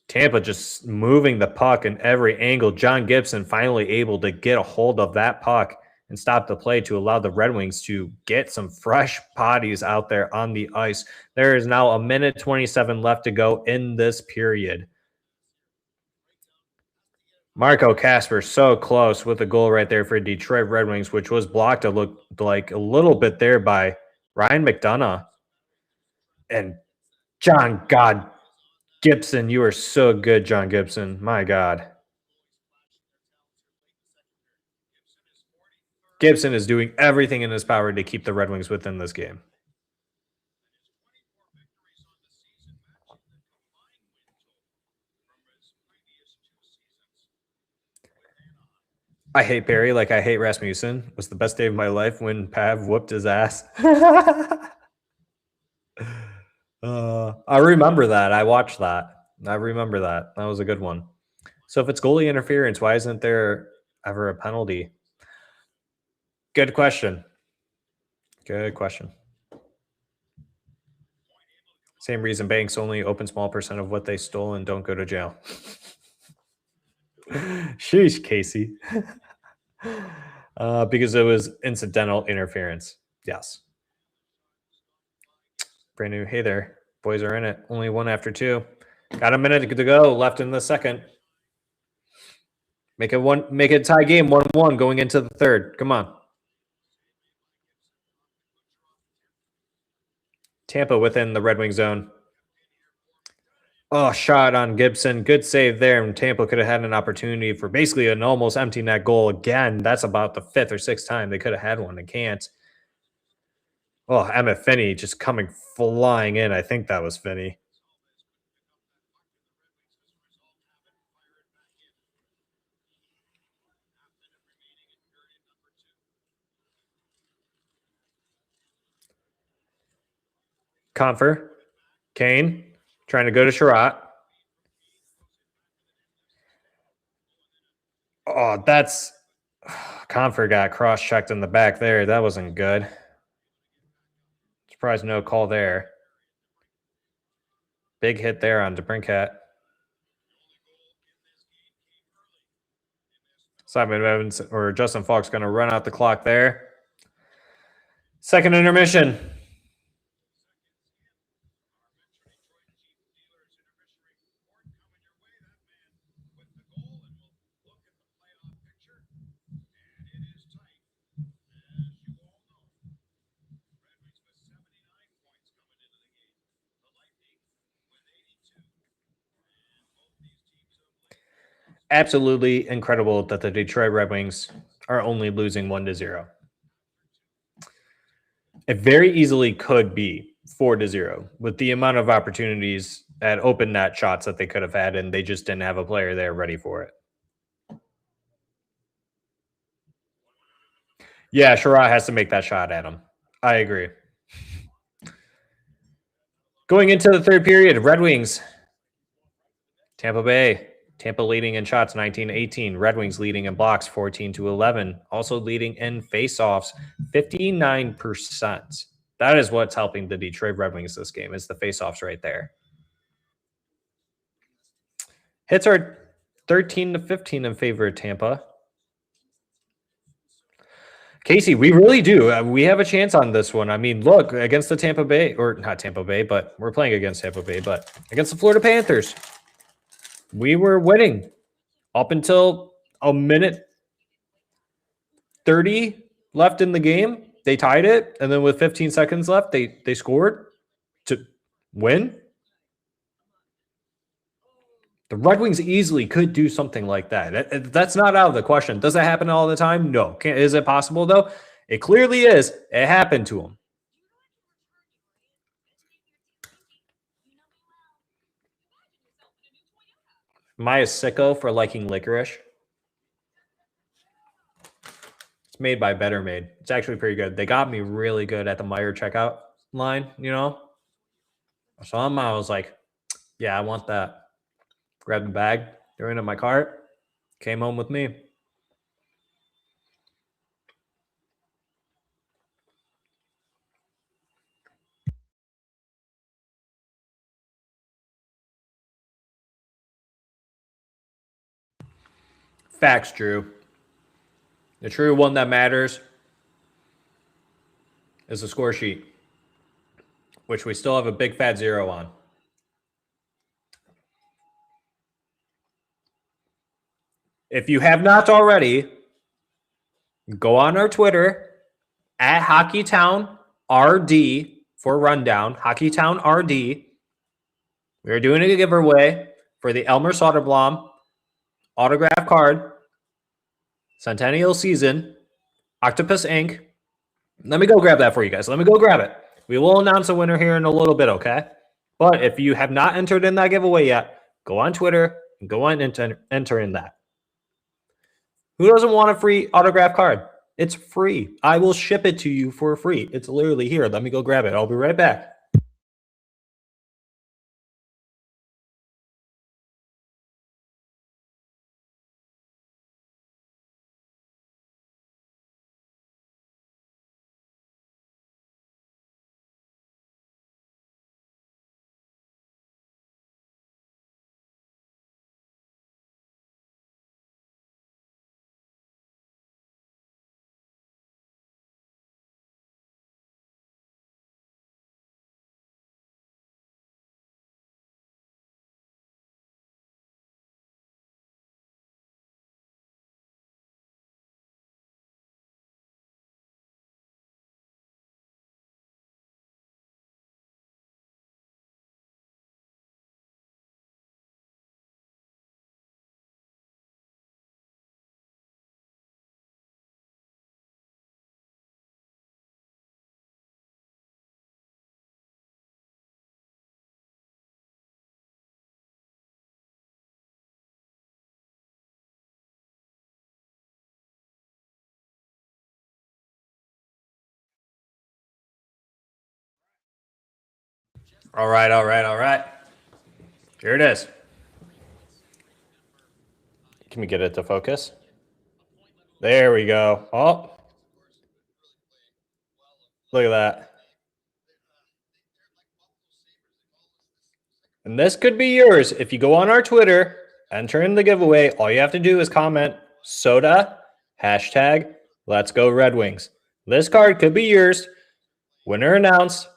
Tampa just moving the puck in every angle. John Gibson finally able to get a hold of that puck and stop the play to allow the Red Wings to get some fresh bodies out there on the ice. There is now 1:27 left to go in this period. Marco Kasper so close with a goal right there for Detroit Red Wings, which was blocked to look like a little bit there by Ryan McDonough. And John Gibson, you are so good, John Gibson. My God. Gibson is doing everything in his power to keep the Red Wings within this game. I hate Barry like I hate Rasmussen. It was the best day of my life when Pav whooped his ass. I remember that. I watched that. I remember that. That was a good one. So if it's goalie interference, why isn't there ever a penalty? Good question. Good question. Same reason banks only open small percent of what they stole and don't go to jail. Sheesh, Casey. Because it was incidental interference. Yes. Brand new. Hey there. Boys are in it. Only one after two. Got a minute to go left in the second. Make it a tie game 1-1 going into the third. Come on. Tampa within the Red Wing zone. Oh, shot on Gibson. Good save there. And Tampa could have had an opportunity for basically an almost empty net goal again. That's about the 5th or 6th time they could have had one. They can't. Oh, Emmett Finney just coming flying in. I think that was Finney. Confer. Kane. Trying to go to Sherratt. Oh, that's... Confer got cross-checked in the back there. That wasn't good. Surprised no call there. Big hit there on DeBrincat. Simon Evans or Justin Falk's going to run out the clock there. Second intermission. Absolutely incredible that the Detroit Red Wings are only losing 1-0. It very easily could be 4-0 with the amount of opportunities at open net shots that they could have had, and they just didn't have a player there ready for it. Yeah, Sherratt has to make that shot at him. I agree. Going into the third period, Red Wings, Tampa Bay. Tampa leading in shots 19-18. Red Wings leading in blocks 14-11. Also leading in faceoffs 59%. That is what's helping the Detroit Red Wings this game, is the faceoffs right there. Hits are 13-15 in favor of Tampa. Casey, we really do. We have a chance on this one. I mean, look, against the Tampa Bay, or not Tampa Bay, but we're playing against Tampa Bay, but against the Florida Panthers. We were winning up until a minute 30 left in the game. They tied it, and then with 15 seconds left, they scored to win. The Red Wings easily could do something like that. That's not out of the question. Does that happen all the time? No. Is it possible, though? It clearly is. It happened to them. Am I a sicko for liking licorice? It's made by Better Made. It's actually pretty good. They got me really good at the Meijer checkout line, you know? So I was like, yeah, I want that. Grabbed the bag, threw it in my cart, came home with me. Facts, Drew. The true one that matters is the score sheet, which we still have a big fat 0 on. If you have not already, go on our Twitter at HockeyTownRD for rundown. HockeyTownRD. We are doing a giveaway for the Elmer Soderblom autograph card, Centennial Season, Octopus Ink. Let me go grab that for you guys. Let me go grab it. We will announce a winner here in a little bit, okay? But if you have not entered in that giveaway yet, go on Twitter and go on and enter in that. Who doesn't want a free autograph card? It's free. I will ship it to you for free. It's literally here. Let me go grab it. I'll be right back. All right. Here it is. Can we get it to focus? There we go. Oh, look at that. And this could be yours. If you go on our Twitter, enter in the giveaway, all you have to do is comment soda, hashtag let's go Red Wings. This card could be yours. Winner announced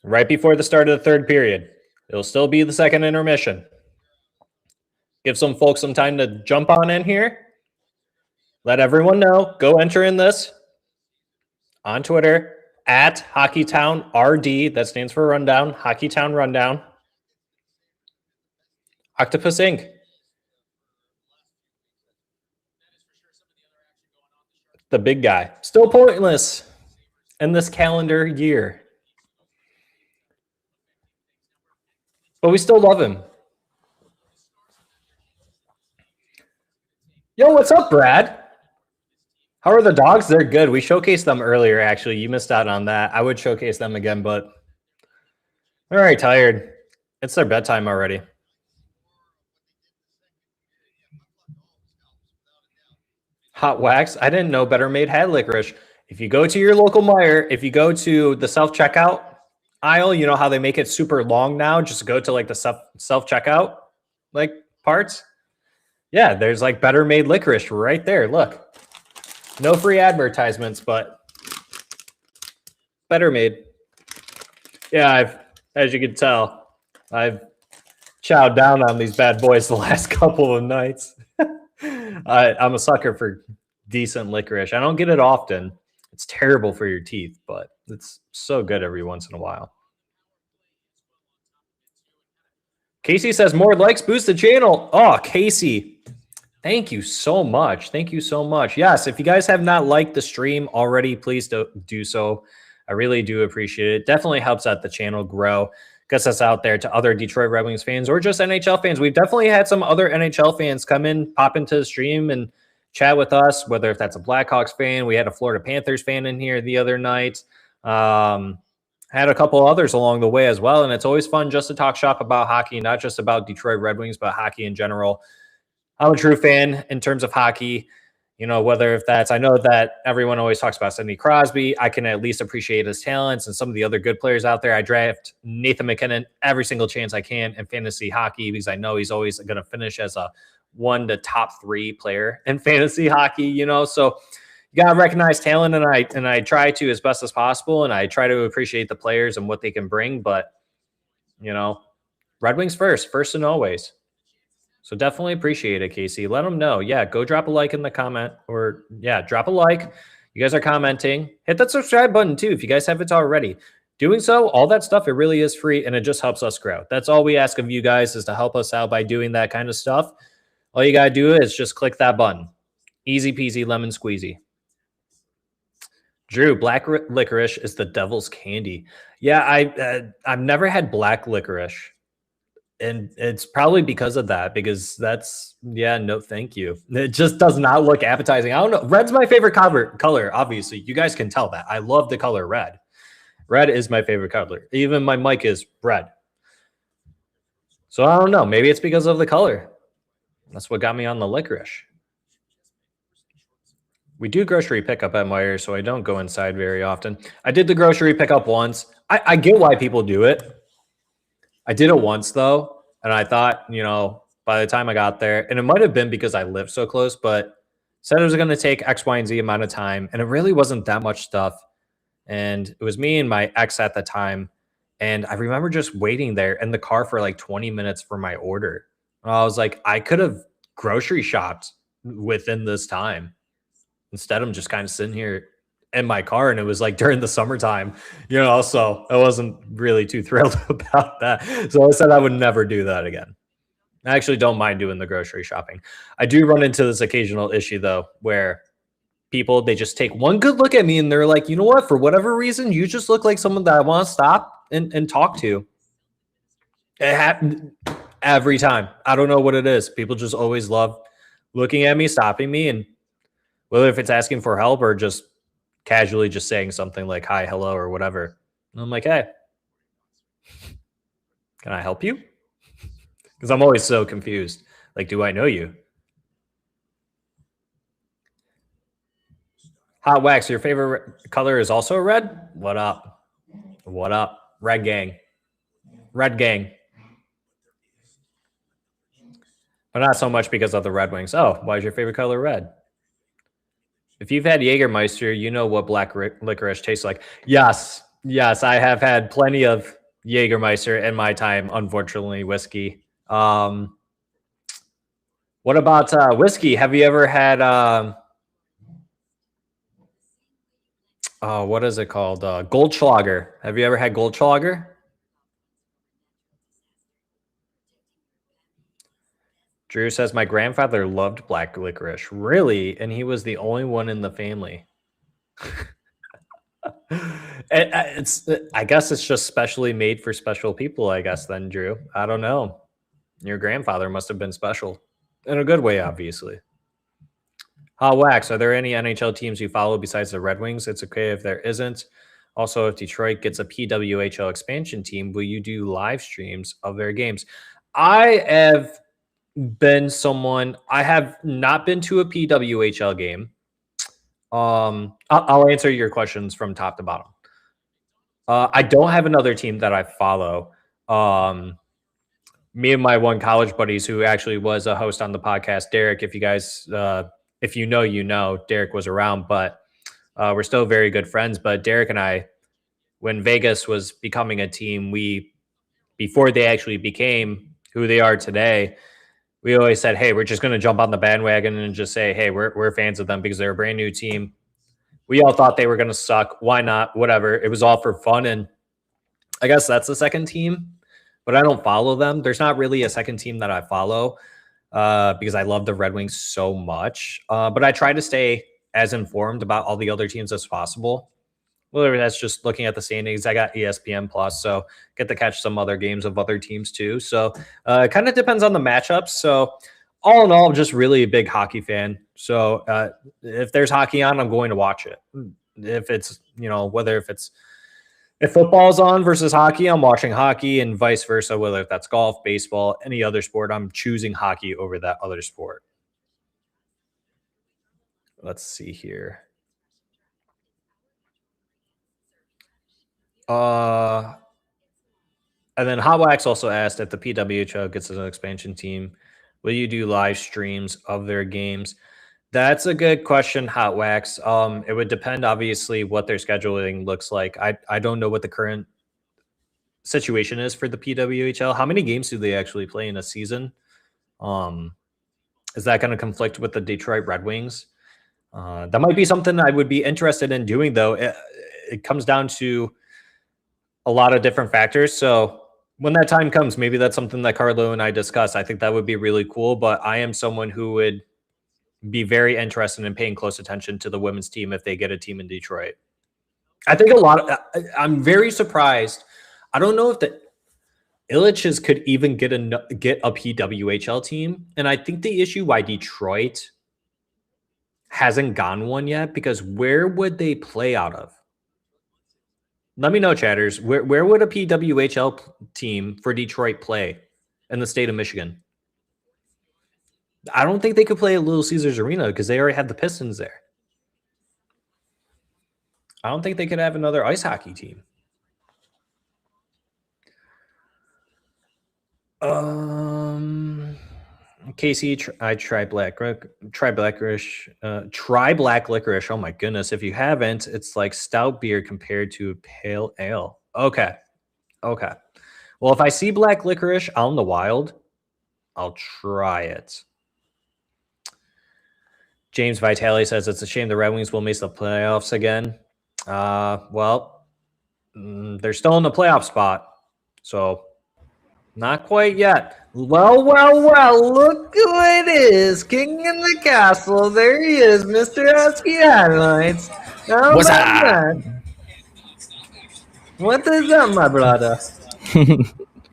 right before the start of the third period. It'll still be the second intermission. Give some folks some time to jump on in here. Let everyone know. Go enter in this on Twitter at HockeyTownRD. That stands for Rundown. HockeyTown Rundown. Octopus Inc. The big guy. Still pointless in this calendar year. But we still love him. Yo, what's up, Brad? How are the dogs? They're good. We showcased them earlier, actually. You missed out on that. I would showcase them again, but they're already tired. It's their bedtime already. Hot wax. I didn't know Better Made had licorice. If you go to your local Meijer, if you go to the self-checkout aisle, you know how they make it super long now? Just go to like the self-checkout like parts. Yeah, there's like Better Made licorice right there. Look. No free advertisements, but Better Made. Yeah, as you can tell, I've chowed down on these bad boys the last couple of nights. I'm a sucker for decent licorice. I don't get it often. It's terrible for your teeth, but it's so good every once in a while. Casey says more likes boost the channel. Oh, Casey, thank you so much. Thank you so much. Yes, if you guys have not liked the stream already, please do so. I really do appreciate it. Definitely helps out the channel grow. Gets us out there to other Detroit Red Wings fans or just NHL fans. We've definitely had some other NHL fans come in, pop into the stream and chat with us, whether if that's a Blackhawks fan. We had a Florida Panthers fan in here the other night. Had a couple others along the way as well. And it's always fun just to talk shop about hockey, not just about Detroit Red Wings, but hockey in general. I'm a true fan in terms of hockey. You know, whether if that's, I know that everyone always talks about Sidney Crosby. I can at least appreciate his talents and some of the other good players out there. I draft Nathan McKinnon every single chance I can in fantasy hockey because I know he's always going to finish as a one to top 3 player in fantasy hockey, you know, so you got to recognize talent and I try to as best as possible. And I try to appreciate the players and what they can bring, but you know, Red Wings first and always. So definitely appreciate it, Casey. Let them know. Yeah, go drop a like in the comment or, yeah, drop a like. You guys are commenting. Hit that subscribe button, too, if you guys haven't already. Doing so, all that stuff, it really is free, and it just helps us grow. That's all we ask of you guys is to help us out by doing that kind of stuff. All you got to do is just click that button. Easy peasy, lemon squeezy. Drew, black licorice is the devil's candy. Yeah, I've never had black licorice. And it's probably because of that, because that's, yeah, no, thank you. It just does not look appetizing. I don't know. Red's my favorite color, obviously. You guys can tell that. I love the color red. Red is my favorite color. Even my mic is red. So I don't know. Maybe it's because of the color. That's what got me on the licorice. We do grocery pickup at Meijer, so I don't go inside very often. I did the grocery pickup once. I get why people do it. I did it once, though, and I thought, you know, by the time I got there, and it might have been because I lived so close, but said it was going to take X, Y, and Z amount of time, and it really wasn't that much stuff. And it was me and my ex at the time, and I remember just waiting there in the car for like 20 minutes for my order. And I was like, I could have grocery shopped within this time. Instead, I'm just kind of sitting here in my car, and it was like during the summertime, you know, so I wasn't really too thrilled about that. So I said I would never do that again. I actually don't mind doing the grocery shopping. I do run into this occasional issue, though, where people, they just take one good look at me and they're like, you know what, for whatever reason, you just look like someone that I want to stop and talk to. It happened every time. I don't know what it is. People just always love looking at me, stopping me, and whether if it's asking for help or just casually just saying something like hi, hello, or whatever. And I'm like, hey, Can I help you? Because I'm always so confused. Like, do I know you? Hot Wax, your favorite color is also red? What up? What up? Red gang. Red gang. But not so much because of the Red Wings. Oh, why is your favorite color red? If you've had Jägermeister, you know what black licorice tastes like. Yes. Yes, I have had plenty of Jägermeister in my time, unfortunately, whiskey. What about whiskey? Have you ever had what is it called? Goldschlager. Have you ever had Goldschlager? Drew says, my grandfather loved black licorice. Really? And he was the only one in the family. I guess it's just specially made for special people, I guess, then, Drew. I don't know. Your grandfather must have been special. In a good way, obviously. Wax, are there any NHL teams you follow besides the Red Wings? It's okay if there isn't. Also, if Detroit gets a PWHL expansion team, will you do live streams of their games? I have been someone, I have not been to a PWHL game. I'll answer your questions from top to bottom. I don't have another team that I follow. Me and my one college buddies who actually was a host on the podcast, Derek, if you guys, if you know, Derek was around, but we're still very good friends. But Derek and I, when Vegas was becoming a team, before they actually became who they are today, we always said, hey, we're just going to jump on the bandwagon and just say, hey, we're fans of them because they're a brand new team. We all thought they were going to suck. Why not? Whatever. It was all for fun. And I guess that's the second team, but I don't follow them. There's not really a second team that I follow because I love the Red Wings so much. But I try to stay as informed about all the other teams as possible. Whether that's just looking at the standings, I got ESPN Plus, so get to catch some other games of other teams too. So it kind of depends on the matchups. So all in all, I'm just really a big hockey fan. So if there's hockey on, I'm going to watch it. If it's, if football's on versus hockey, I'm watching hockey, and vice versa, whether that's golf, baseball, any other sport, I'm choosing hockey over that other sport. Let's see here. And then Hot Wax also asked if the PWHL gets an expansion team, will you do live streams of their games? That's a good question, Hot Wax. It would depend, obviously, what their scheduling looks like. I don't know what the current situation is for the PWHL. How many games do they actually play in a season? Is that going to conflict with the Detroit Red Wings? That might be something I would be interested in doing, though. It comes down to a lot of different factors. So when that time comes, maybe that's something that Carlo and I discuss. I think that would be really cool, but I am someone who would be very interested in paying close attention to the women's team if they get a team in Detroit. I think I'm very surprised. I don't know if the Illich's could even get a PWHL team. And I think the issue why Detroit hasn't gone one yet, because where would they play out of? Let me know, chatters. Where would a PWHL team for Detroit play in the state of Michigan? I don't think they could play at Little Caesars Arena because they already had the Pistons there. I don't think they could have another ice hockey team. Casey, try black licorice. Try black licorice. Oh my goodness! If you haven't, it's like stout beer compared to pale ale. Okay. Well, if I see black licorice out in the wild, I'll try it. James Vitale says it's a shame the Red Wings will miss the playoffs again. Well, they're still in the playoff spot, so not quite yet. Well, look who it is. King in the castle. There he is, Mr. Husky Highlights. What's up? What is up, my brother?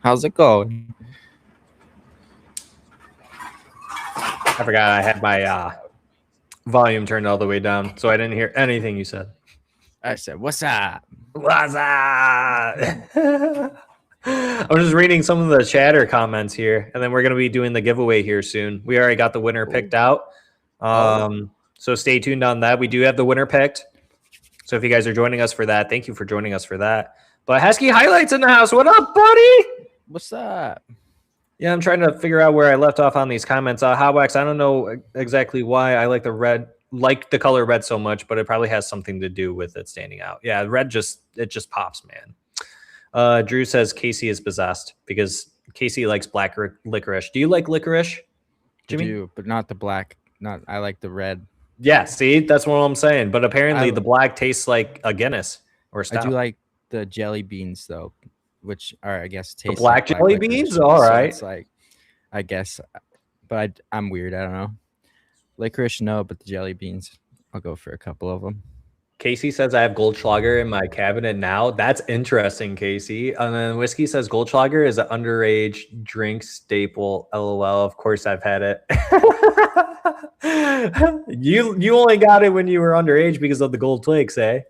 How's it going? I forgot I had my volume turned all the way down, so I didn't hear anything you said. I said, what's up? What's up? I'm just reading some of the chatter comments here, and then we're going to be doing the giveaway here soon. We already got the winner picked out. So stay tuned on that. We do have the winner picked. So if you guys are joining us for that, thank you for joining us for that. But Hesky Highlights in the house. What up, buddy? What's up? Yeah, I'm trying to figure out where I left off on these comments. Hotwax, I don't know exactly why I like the color red so much, but it probably has something to do with it standing out. Yeah, red just pops, man. Drew says Casey is possessed because Casey likes black licorice. Do you like licorice, Jimmy? I do, but not the black. I like the red. Yeah, see, that's what I'm saying. But apparently, the black tastes like a Guinness or stout. I do like the jelly beans though, which are I guess taste black jelly beans. All right, it's like I guess, but I'm weird. I don't know. Licorice, no, but the jelly beans, I'll go for a couple of them. Casey says I have Goldschlager in my cabinet now. That's interesting, Casey. And then Whiskey says Goldschlager is an underage drink staple. LOL. Of course, I've had it. You only got it when you were underage because of the gold flakes, eh?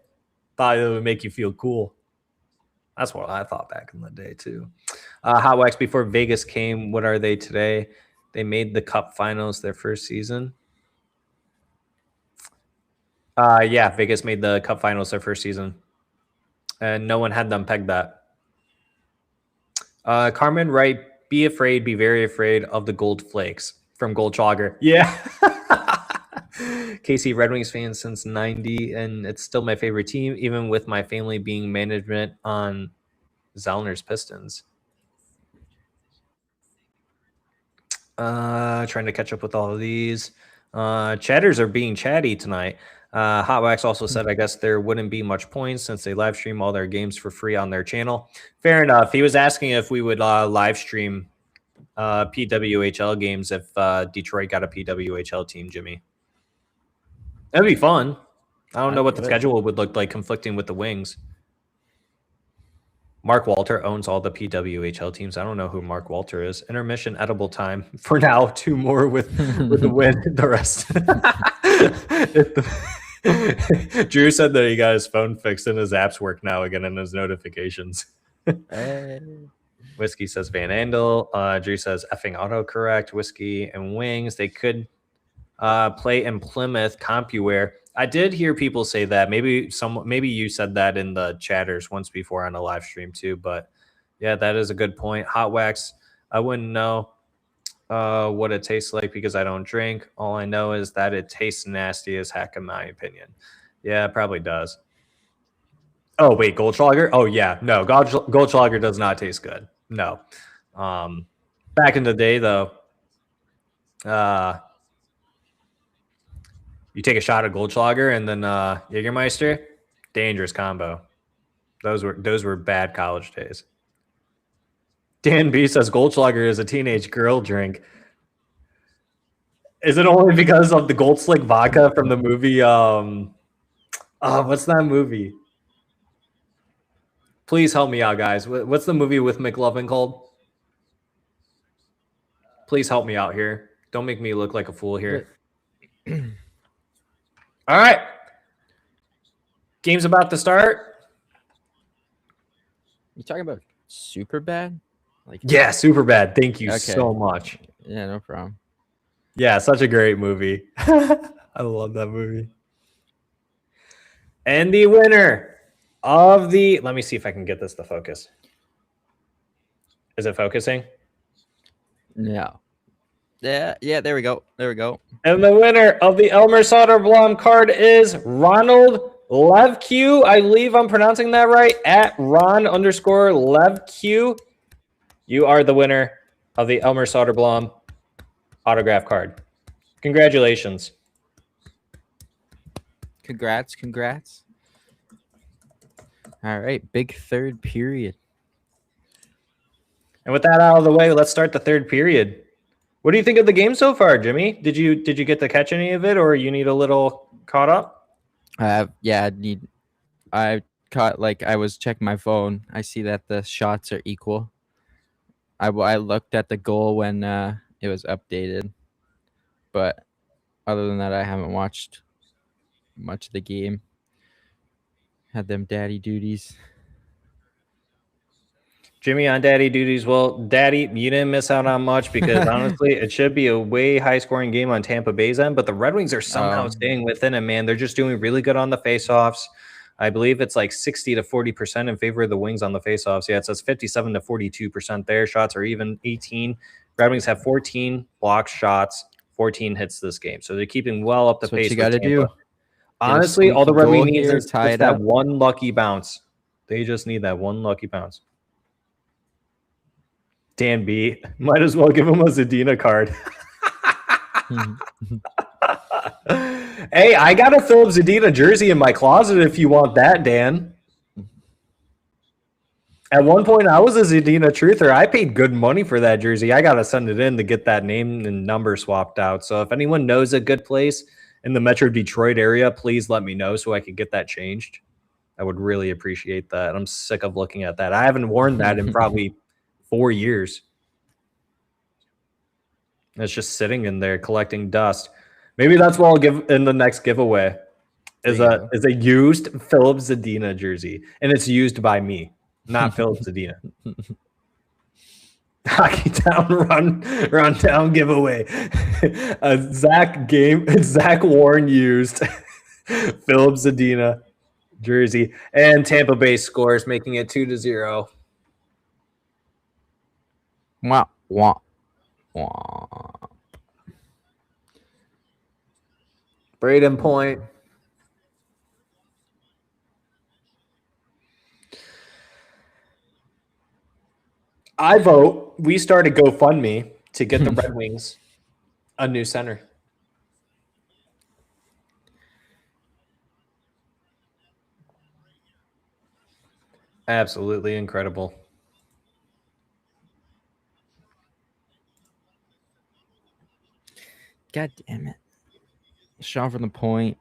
Thought it would make you feel cool. That's what I thought back in the day too. Hot Wax before Vegas came. What are they today? They made the Cup Finals their first season. Yeah, Vegas made the Cup Finals their first season, and no one had them pegged that. Carmen Wright, be afraid, be very afraid of the gold flakes from Goldschlager. Yeah. Casey, Red Wings fan since 90, and it's still my favorite team, even with my family being management on Zellner's Pistons. Trying to catch up with all of these. Chatters are being chatty tonight. Hot Wax also said, I guess there wouldn't be much points since they live stream all their games for free on their channel. Fair enough. He was asking if we would live stream PWHL games if Detroit got a PWHL team, Jimmy. That'd be fun. I don't know what the schedule would look like conflicting with the Wings. Mark Walter owns all the PWHL teams. I don't know who Mark Walter is. Intermission, edible time. For now, 2 more with the win. The rest. Drew said that he got his phone fixed and his apps work now again and his notifications. Whiskey says Van Andel. Drew says effing autocorrect. Whiskey and Wings. They could play in Plymouth CompuWare. I did hear people say that. Maybe you said that in the chatters once before on a live stream too. But yeah, that is a good point. Hot Wax. I wouldn't know what it tastes like because I don't drink. All I know is that it tastes nasty as heck, in my opinion. Yeah, it probably does. Oh wait, Goldschlager. Oh yeah, no, Goldschlager does not taste good. No. Back in the day though. You take a shot of Goldschlager and then Jägermeister, dangerous combo. Those were bad college days. Dan B says Goldschlager is a teenage girl drink. Is it only because of the Gold Slick vodka from the movie? What's that movie? Please help me out, guys. What's the movie with McLovin called? Please help me out here. Don't make me look like a fool here. All right. Game's about to start. You talking about super bad? Yeah, super bad. Thank you so much. Yeah, no problem. Yeah, such a great movie. I love that movie. And the winner of the... Let me see if I can get this to focus. Is it focusing? No. Yeah, there we go. And the winner of the Elmer Soderblom card is Ronald Levq. I believe I'm pronouncing that right. At Ron_Levq. You are the winner of the Elmer Soderblom autograph card. Congratulations. Congrats. All right, big third period. And with that out of the way, let's start the third period. What do you think of the game so far, Jimmy? Did you get to catch any of it, or you need a little caught up? Yeah, I caught, I was checking my phone. I see that the shots are equal. I looked at the goal when it was updated, but other than that, I haven't watched much of the game. Had them daddy duties. Jimmy on daddy duties. Well, daddy, you didn't miss out on much because honestly, it should be a way high scoring game on Tampa Bay's end, but the Red Wings are somehow staying within it, man. They're just doing really good on the faceoffs. I believe it's like 60 to 40% in favor of the Wings on the faceoffs. Yeah, it says 57 to 42% there. Shots are even 18. Red Wings have 14 blocked shots, 14 hits this game. So they're keeping well up the That's what pace. you got to do. Honestly, all the Red Wings need is tie just that one lucky bounce. They just need that one lucky bounce. Dan B, might as well give him a Zadina card. Hey, I got a Philip Zadina jersey in my closet if you want that, Dan. At one point, I was a Zadina truther. I paid good money for that jersey. I got to send it in to get that name and number swapped out. So if anyone knows a good place in the Metro Detroit area, please let me know so I could get that changed. I would really appreciate that. I'm sick of looking at that. I haven't worn that in probably 4 years. It's just sitting in there collecting dust. Maybe that's what I'll give in the next giveaway. Is a used Philip Zadina jersey, and it's used by me, not Philip Zadina. Hockey Town run down giveaway. Zack Warren used Philip Zadina jersey, and Tampa Bay scores, making it 2-0. Wow. Wow. Wow. Braden Point. I vote we start a GoFundMe to get the Red Wings a new center. Absolutely incredible. God damn it. Shot from the point.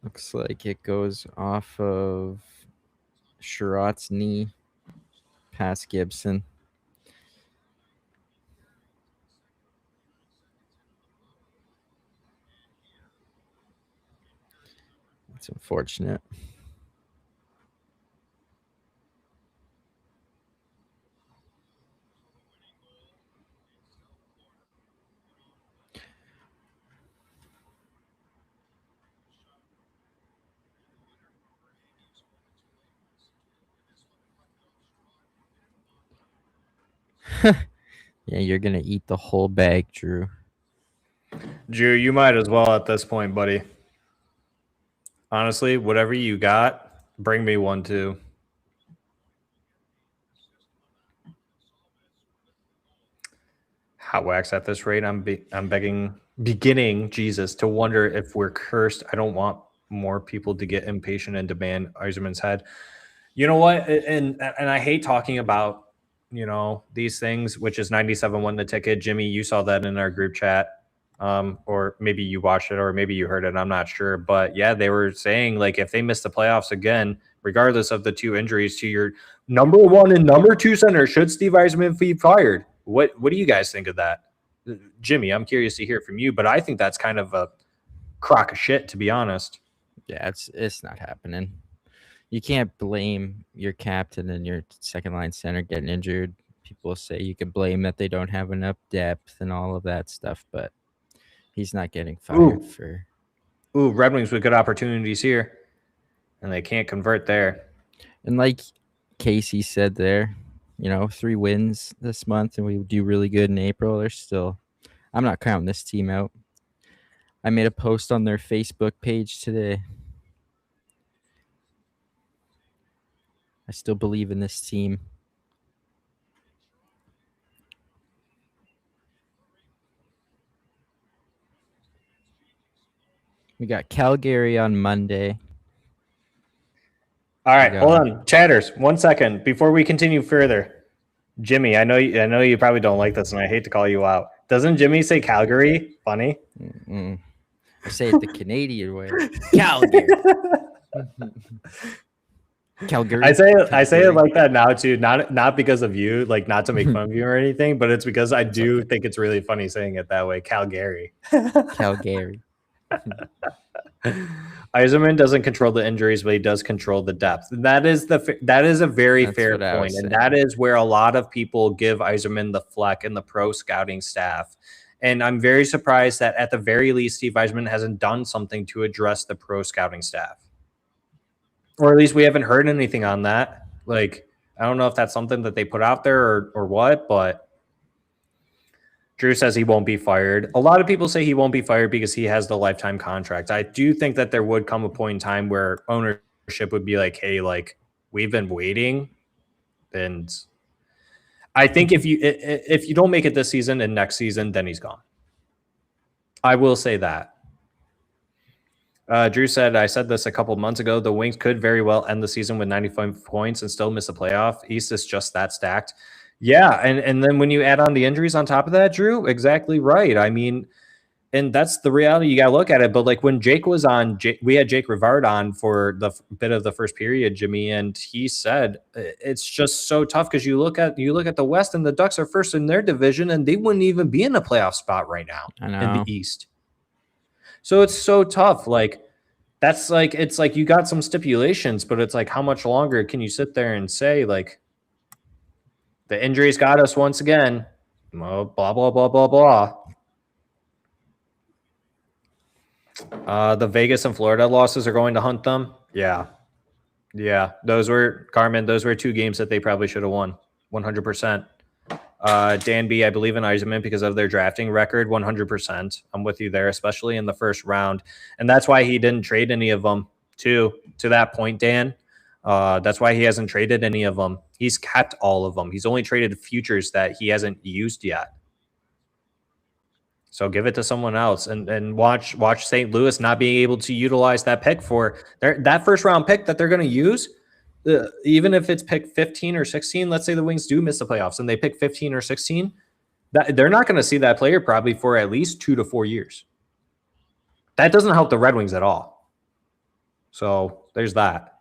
Looks like it goes off of Sherratt's knee past Gibson. It's unfortunate. Yeah, you're going to eat the whole bag, Drew. Drew, you might as well at this point, buddy. Honestly, whatever you got, bring me one too. Hot wax at this rate. I'm beginning, Jesus, to wonder if we're cursed. I don't want more people to get impatient and demand Yzerman's head. You know what? And I hate talking about, these things, which is 97 won the ticket. Jimmy, you saw that in our group chat. Or maybe you watched it or maybe you heard it. I'm not sure. But yeah, they were saying like if they miss the playoffs again, regardless of the two injuries to your number one and number two center, should Steve Yzerman be fired? What do you guys think of that? Jimmy, I'm curious to hear from you, but I think that's kind of a crock of shit, to be honest. Yeah, it's not happening. You can't blame your captain and your second line center getting injured. People say you can blame that they don't have enough depth and all of that stuff, but he's not getting fired for. Red Wings with good opportunities here, and they can't convert there. And like Casey said there, 3 wins this month, and we do really good in April. They're still, I'm not counting this team out. I made a post on their Facebook page today. I still believe in this team. We got Calgary on Monday. All right, hold on, chatters. 1 second before we continue further. Jimmy, I know you probably don't like this, and I hate to call you out. Doesn't Jimmy say Calgary? Funny. I say it the Canadian way. Calgary. Calgary. I say it like that now too, not because of you, like not to make fun of you or anything, but it's because I do think it's really funny saying it that way. Calgary. Calgary. Yzerman doesn't control the injuries, but he does control the depth. And that is a very That's fair what I was point, and saying. that is where a lot of people give Yzerman the fleck in the pro scouting staff. And I'm very surprised that at the very least, Steve Yzerman hasn't done something to address the pro scouting staff, or at least we haven't heard anything on that. Like, I don't know if that's something that they put out there or what, but Drew says he won't be fired. A lot of people say he won't be fired because he has the lifetime contract. I do think that there would come a point in time where ownership would be like, hey, like, we've been waiting. And I think if you don't make it this season and next season, then he's gone. I will say that. Drew said, I said this a couple months ago, the Wings could very well end the season with 95 points and still miss a playoff. East is just that stacked. Yeah, and then when you add on the injuries on top of that, Drew, exactly right. I mean, and that's the reality. You got to look at it. But like when Jake was on, we had Jake Rivard on for the bit of the first period, Jimmy, and he said it's just so tough because you look at the West and the Ducks are first in their division and they wouldn't even be in a playoff spot right now in the East. So it's so tough. Like that's like it's like you got some stipulations, but it's like how much longer can you sit there and say like the injuries got us once again? Well, blah blah blah blah blah. The Vegas and Florida losses are going to hunt them. Yeah. Those were Carmen. Those were 2 games that they probably should have won. 100%. Dan B, I believe in Yzerman because of their drafting record. 100%. I'm with you there, especially in the first round, and that's why he didn't trade any of them. To that point, Dan. That's why he hasn't traded any of them. He's kept all of them. He's only traded futures that he hasn't used yet. So give it to someone else and watch St. Louis not being able to utilize that pick for that first round pick that they're going to use. Even if it's pick 15 or 16, let's say the Wings do miss the playoffs and they pick 15 or 16, they're not going to see that player probably for at least 2 to 4 years. That doesn't help the Red Wings at all. So there's that.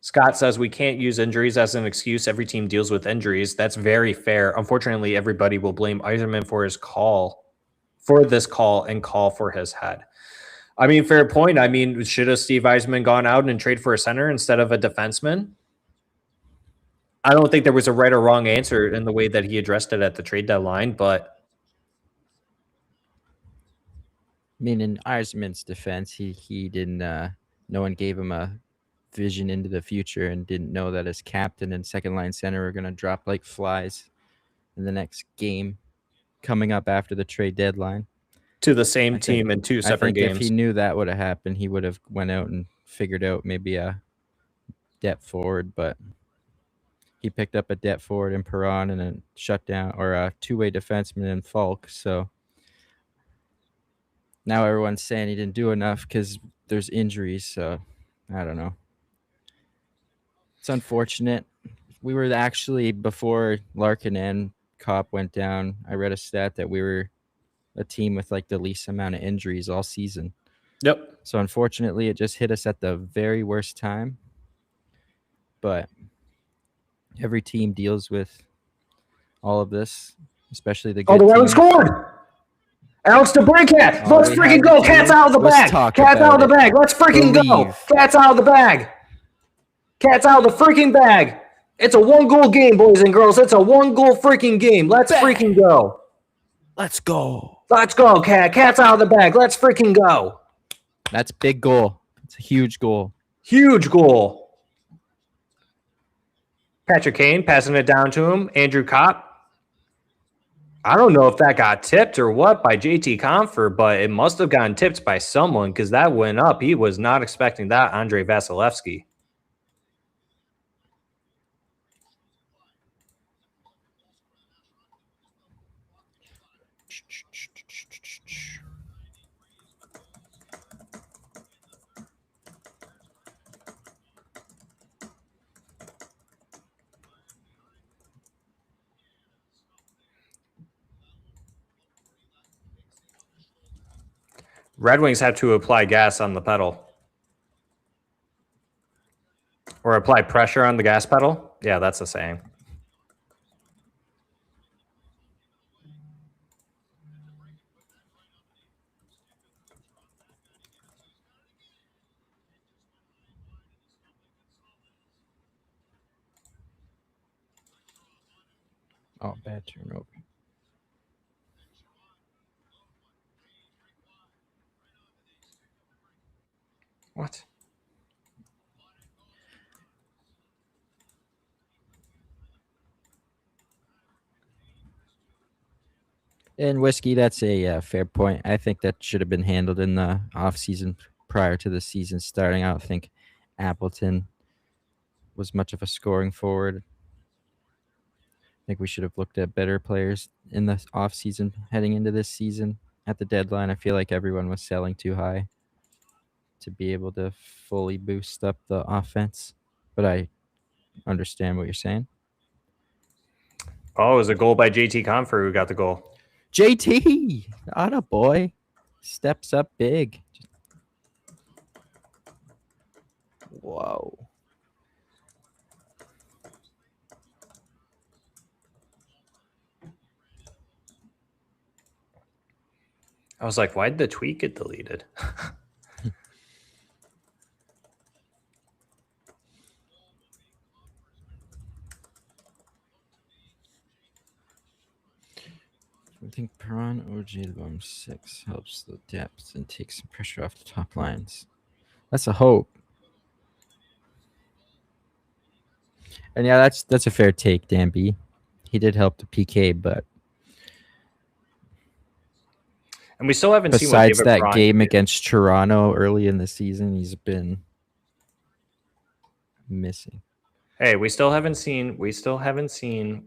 Scott says we can't use injuries as an excuse. Every team deals with injuries. That's very fair. Unfortunately, everybody will blame Yzerman for this call and call for his head. I mean, fair point. I mean, should have Steve Yzerman gone out and trade for a center instead of a defenseman? I don't think there was a right or wrong answer in the way that he addressed it at the trade deadline, but I mean, in Yzerman's defense, he didn't. No one gave him a vision into the future and didn't know that his captain and second line center were going to drop like flies in the next game coming up after the trade deadline to the same team in 2 separate games. If he knew that would have happened, he would have went out and figured out maybe a depth forward, but he picked up a depth forward in Perron and a shutdown or a 2-way defenseman in Falk. So now everyone's saying he didn't do enough because there's injuries. So I don't know. It's unfortunate. We were actually, before Larkin and Kopp went down, I read a stat that we were a team with like the least amount of injuries all season. Yep. So unfortunately, it just hit us at the very worst time. But every team deals with all of this, especially the good the Red Wings teams. scored! Alex DeBrincat! Let's freaking go! Cat's out of the bag! Cat's out of the bag! Let's freaking go! Cat's out of the bag! Cat's out of the freaking bag! It's a 1-goal game, boys and girls. It's a 1-goal freaking game. Let's freaking go. Let's go. Let's go, Cat. Cat's out of the bag. Let's freaking go. That's a big goal. It's a huge goal. Huge goal. Patrick Kane passing it down to him. Andrew Kopp. I don't know if that got tipped or what by JT Compher, but it must have gotten tipped by someone because that went up. He was not expecting that, Andrei Vasilevsky. Red Wings have to apply gas on the pedal. Or apply pressure on the gas pedal. Yeah, that's the saying. Oh, bad turnover. What? And Whiskey, that's a fair point. I think that should have been handled in the offseason prior to the season starting. I don't think Appleton was much of a scoring forward. I think we should have looked at better players in the offseason heading into this season. At the deadline, I feel like everyone was selling too high to be able to fully boost up the offense. But I understand what you're saying. Oh, it was a goal by JT Confer who got the goal. JT, atta boy, steps up big. Whoa. I was like, why did the tweet get deleted? I think Perron OJ the bottom 6 helps the depth and takes some pressure off the top lines. That's a hope. And yeah, that's a fair take, Dan B. He did help the PK, but And we still haven't seen what besides David that Perron game did. against Toronto early in the season, he's been missing. Hey, we still haven't seen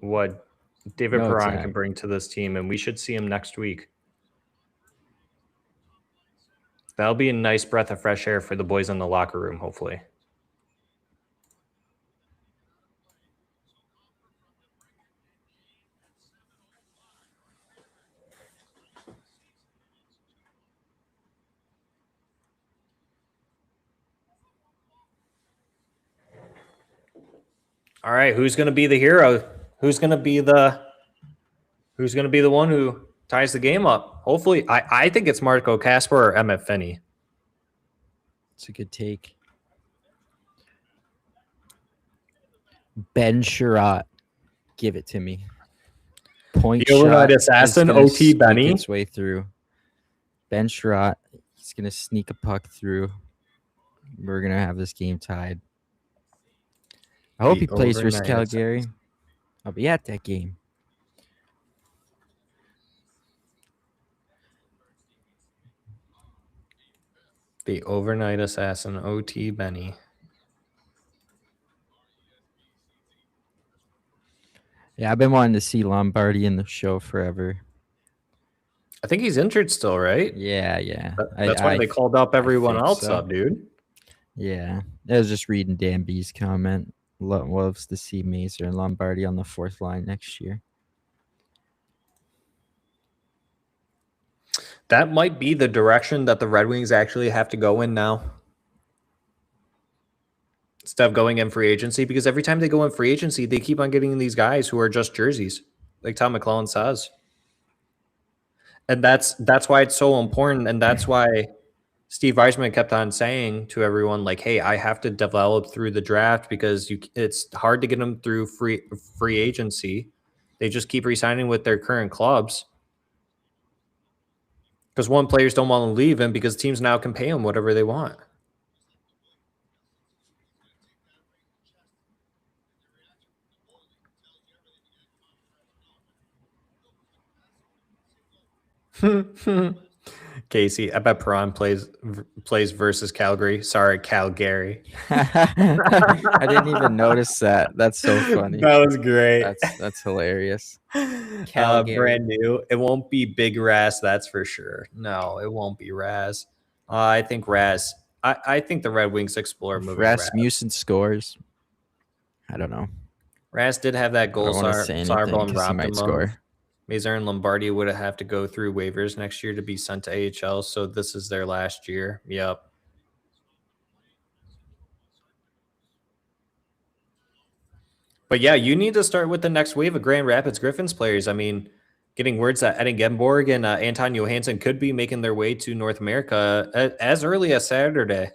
what David No, Perron Zack. can bring to this team, and we should see him next week. That'll be a nice breath of fresh air for the boys in the locker room, hopefully. All right, who's going to be the hero? Who's going to be the one who ties the game up? Hopefully, I think it's Marco Kasper or Emmett Finney. It's a good take. Ben Sherratt, give it to me. Point The overnight shot assassin, is gonna OT sneak Benny. its way through. Ben Sherratt, he's gonna sneak a puck through. We're gonna have this game tied. I hope The he plays versus overnight assassin. Calgary. I'll be at that game. The overnight assassin, OT Benny. Yeah, I've been wanting to see Lombardi in the show forever. I think he's injured still, right? Yeah. That's why they called up everyone think else so. up, dude. Yeah, I was just reading Dan B's comment. Loves to see Mazer and Lombardi on the fourth line next year. That might be the direction that the Red Wings actually have to go in now. Instead of going in free agency, because every time they go in free agency, they keep on getting these guys who are just jerseys, like Tom McClellan says. And that's why it's so important, and that's why Steve Yzerman kept on saying to everyone, like, hey, I have to develop through the draft because it's hard to get them through free agency. They just keep re-signing with their current clubs. Because one, players don't want to leave, and because teams now can pay them whatever they want. Casey, I bet Perron plays versus Calgary. Sorry, Calgary. I didn't even notice that. That's so funny. That was great. That's hilarious. Brand new. It won't be Big Raz, that's for sure. No, it won't be Raz. I think Raz. I think the Red Wings explore moving Rasmussen scores. I don't know. Raz did have that I goal. don't want to say anything Sarborn because he robbed might him score. of. Mazer and Lombardi would have to go through waivers next year to be sent to AHL, so this is their last year. Yep. But yeah, you need to start with the next wave of Grand Rapids Griffins players. I mean, getting words that Eddie Gemborg and Anton Johansson could be making their way to North America as early as Saturday.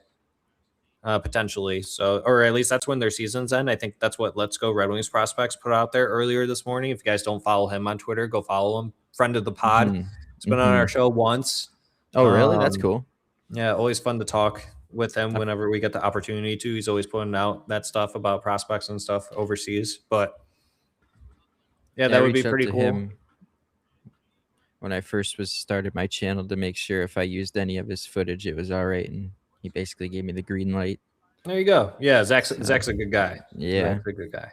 potentially. So, or at least that's when their season's end. I think that's what Let's Go Red Wings prospects put out there earlier this morning. If you guys don't follow him on Twitter, go follow him. Friend of the pod. Mhm. He's been on our show once. Oh, really? That's cool. Yeah, always fun to talk with him whenever we get the opportunity to. He's always putting out that stuff about prospects and stuff overseas. But yeah, that I would be reached out pretty to cool. him when I first started my channel to make sure if I used any of his footage, it was all right, and he basically gave me the green light. There you go. Yeah, Zack's So, a good guy. Yeah, Zack's a good guy.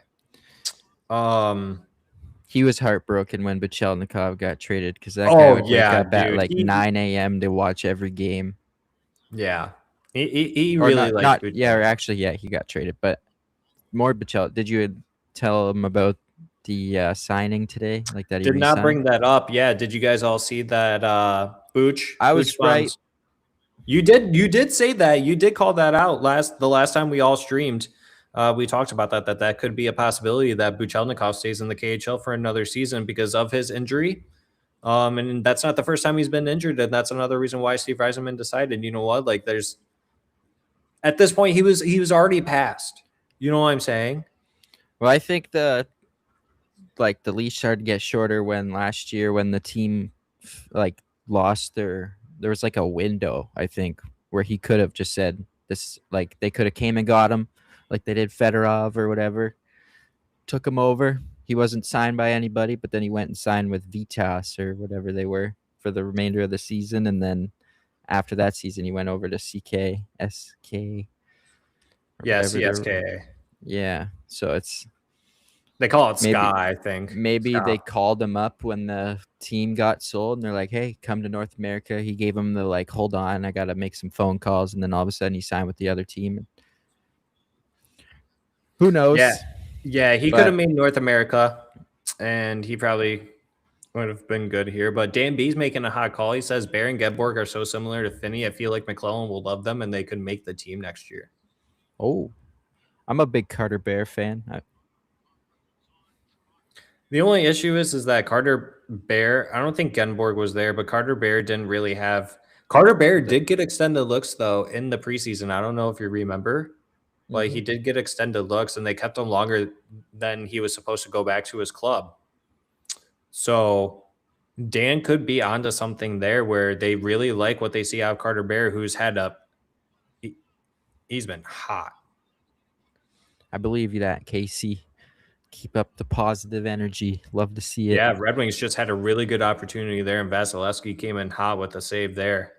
he was heartbroken when Bachelnikov got traded because that Oh, guy would wake yeah, up at dude. like 9 a.m. to watch every game. Yeah, he Or really not, liked. yeah, or actually, yeah, he got traded. But more Bachel. Did you tell him about the signing today? Like that he Did not re-signed? bring that up. Yeah, did you guys all see that? Booch. I was Booch right. Bonds- You did say that. You did call that out the last time we all streamed. We talked about that could be a possibility that Buchelnikov stays in the KHL for another season because of his injury. And that's not the first time he's been injured, and that's another reason why Steve Yzerman decided, you know what, like there's at this point he was already passed. You know what I'm saying? Well, I think the leash started to get shorter when last year when the team lost there was like a window, I think, where he could have just said this, like they could have came and got him like they did Fedorov or whatever, took him over. He wasn't signed by anybody, but then he went and signed with Vitas or whatever they were for the remainder of the season, and then after that season he went over to SK. Yeah, CSKA. Yeah, so it's They call it maybe, Sky, I think. Maybe Ska. they called him up when the team got sold, and they're like, "Hey, come to North America." He gave him the like, "Hold on, I gotta make some phone calls," and then all of a sudden he signed with the other team. Who knows? Yeah, he could have made North America, and he probably would have been good here. But Dan B's making a hot call. He says Bear and Gedborg are so similar to Finney. I feel like McClellan will love them, and they could make the team next year. Oh, I'm a big Carter Bear fan. The only issue is that Carter Bear, I don't think Genborg was there, but Carter Bear didn't really have. Carter Bear did get extended looks, though, in the preseason. I don't know if you remember. Like, he did get extended looks, and they kept him longer than he was supposed to go back to his club. So Dan could be onto something there where they really like what they see out of Carter Bear, who's had he's been hot. I believe you that, Casey. Keep up the positive energy. Love to see it. Yeah, Red Wings just had a really good opportunity there, and Vasilevsky came in hot with a save there.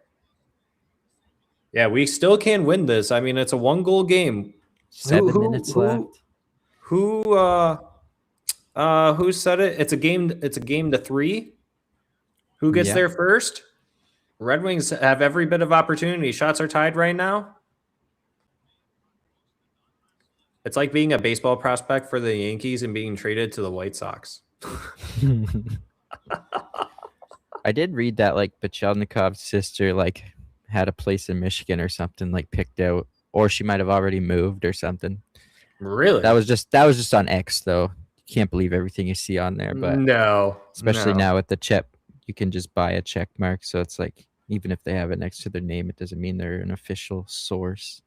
Yeah, we still can win this. I mean, it's a 1-goal game. 7 minutes left. Who said it? It's a game to 3. Who gets there first? Red Wings have every bit of opportunity. Shots are tied right now. It's like being a baseball prospect for the Yankees and being traded to the White Sox. I did read that like Bachelnikov's sister like had a place in Michigan or something like picked out, or she might have already moved or something. Really? That was just on X though. You can't believe everything you see on there, but especially now with the chip, you can just buy a check mark. So it's like even if they have it next to their name, it doesn't mean they're an official source.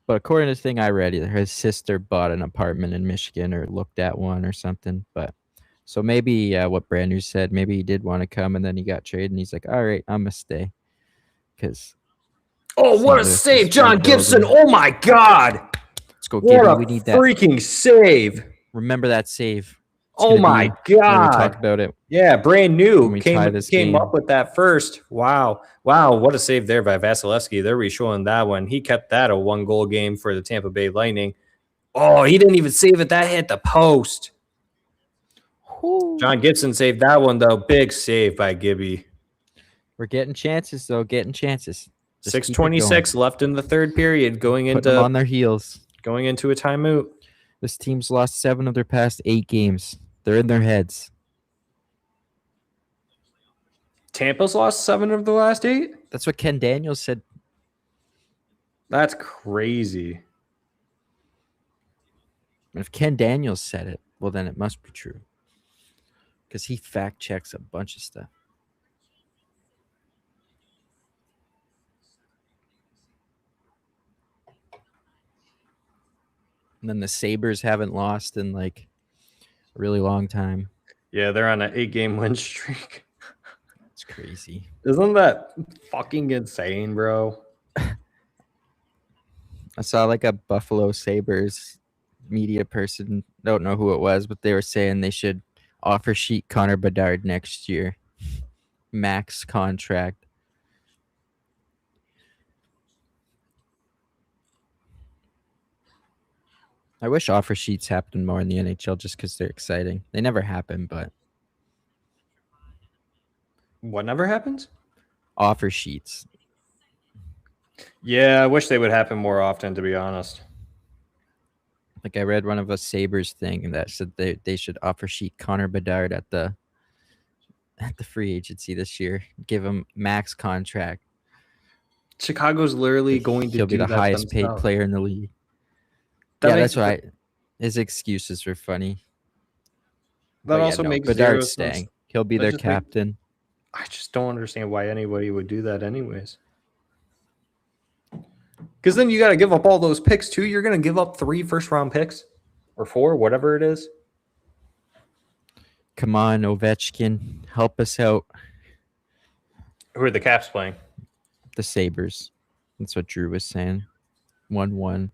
But according to the thing I read, either his sister bought an apartment in Michigan or looked at one or something. But so maybe what Brandon said, maybe he did want to come and then he got traded and he's like, all right, I'm going to stay. Because what a save, John Gibson. Oh, my God. Let's go, Gibby. We need that. Freaking save. Remember that save. Oh, my God. When we talk about it. Yeah, brand new. Came up with that first. Wow. What a save there by Vasilevsky. They're re-showing that one. He kept that a 1-goal game for the Tampa Bay Lightning. Oh, he didn't even save it. That hit the post. Ooh. John Gibson saved that one, though. Big save by Gibby. We're getting chances, though. Getting chances. 6:26 left in the third period. Putting them on their heels. Going into a timeout. This team's lost 7 of their past 8 games. They're in their heads. Tampa's lost 7 of the last 8? That's what Ken Daniels said. That's crazy. If Ken Daniels said it, well, then it must be true. Because he fact checks a bunch of stuff. And then the Sabres haven't lost in like a really long time. Yeah, they're on an 8-game win streak. It's crazy. Isn't that fucking insane, bro? I saw like a Buffalo Sabres media person, don't know who it was, but they were saying they should offer sheet Connor Bedard next year. Max contract. I wish offer sheets happened more in the NHL just because they're exciting. They never happen, but What never happens? offer sheets. Yeah, I wish they would happen more often, to be honest. Like I read one of a Sabres thing that said they should offer sheet Connor Bedard at the free agency this year. Give him max contract. Chicago's literally going to He'll do be the that highest paid themselves. player in the league. That Yeah, makes- that's why his excuses were funny. That But also no, makes zero Bedard's sense. staying. He'll be That their just make- captain. I just don't understand why anybody would do that anyways. Because then you got to give up all those picks too. You're going to give up 3 first-round picks or 4, whatever it is. Come on, Ovechkin, help us out. Who are the Caps playing? The Sabres. That's what Drew was saying. 1-1.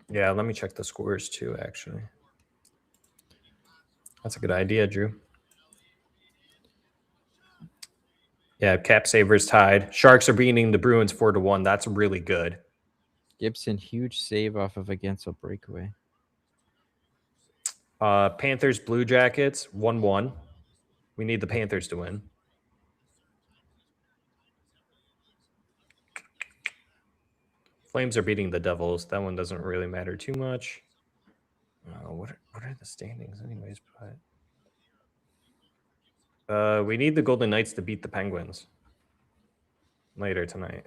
Yeah, let me check the scores too, actually. That's a good idea, Drew. Yeah, Cap Sabres tied. Sharks are beating the Bruins 4-1. That's really good. Gibson, huge save off of a Gensel breakaway. Panthers Blue Jackets 1-1. We need the Panthers to win. Flames are beating the Devils. That one doesn't really matter too much. What are the standings anyways? But we need the Golden Knights to beat the Penguins later tonight.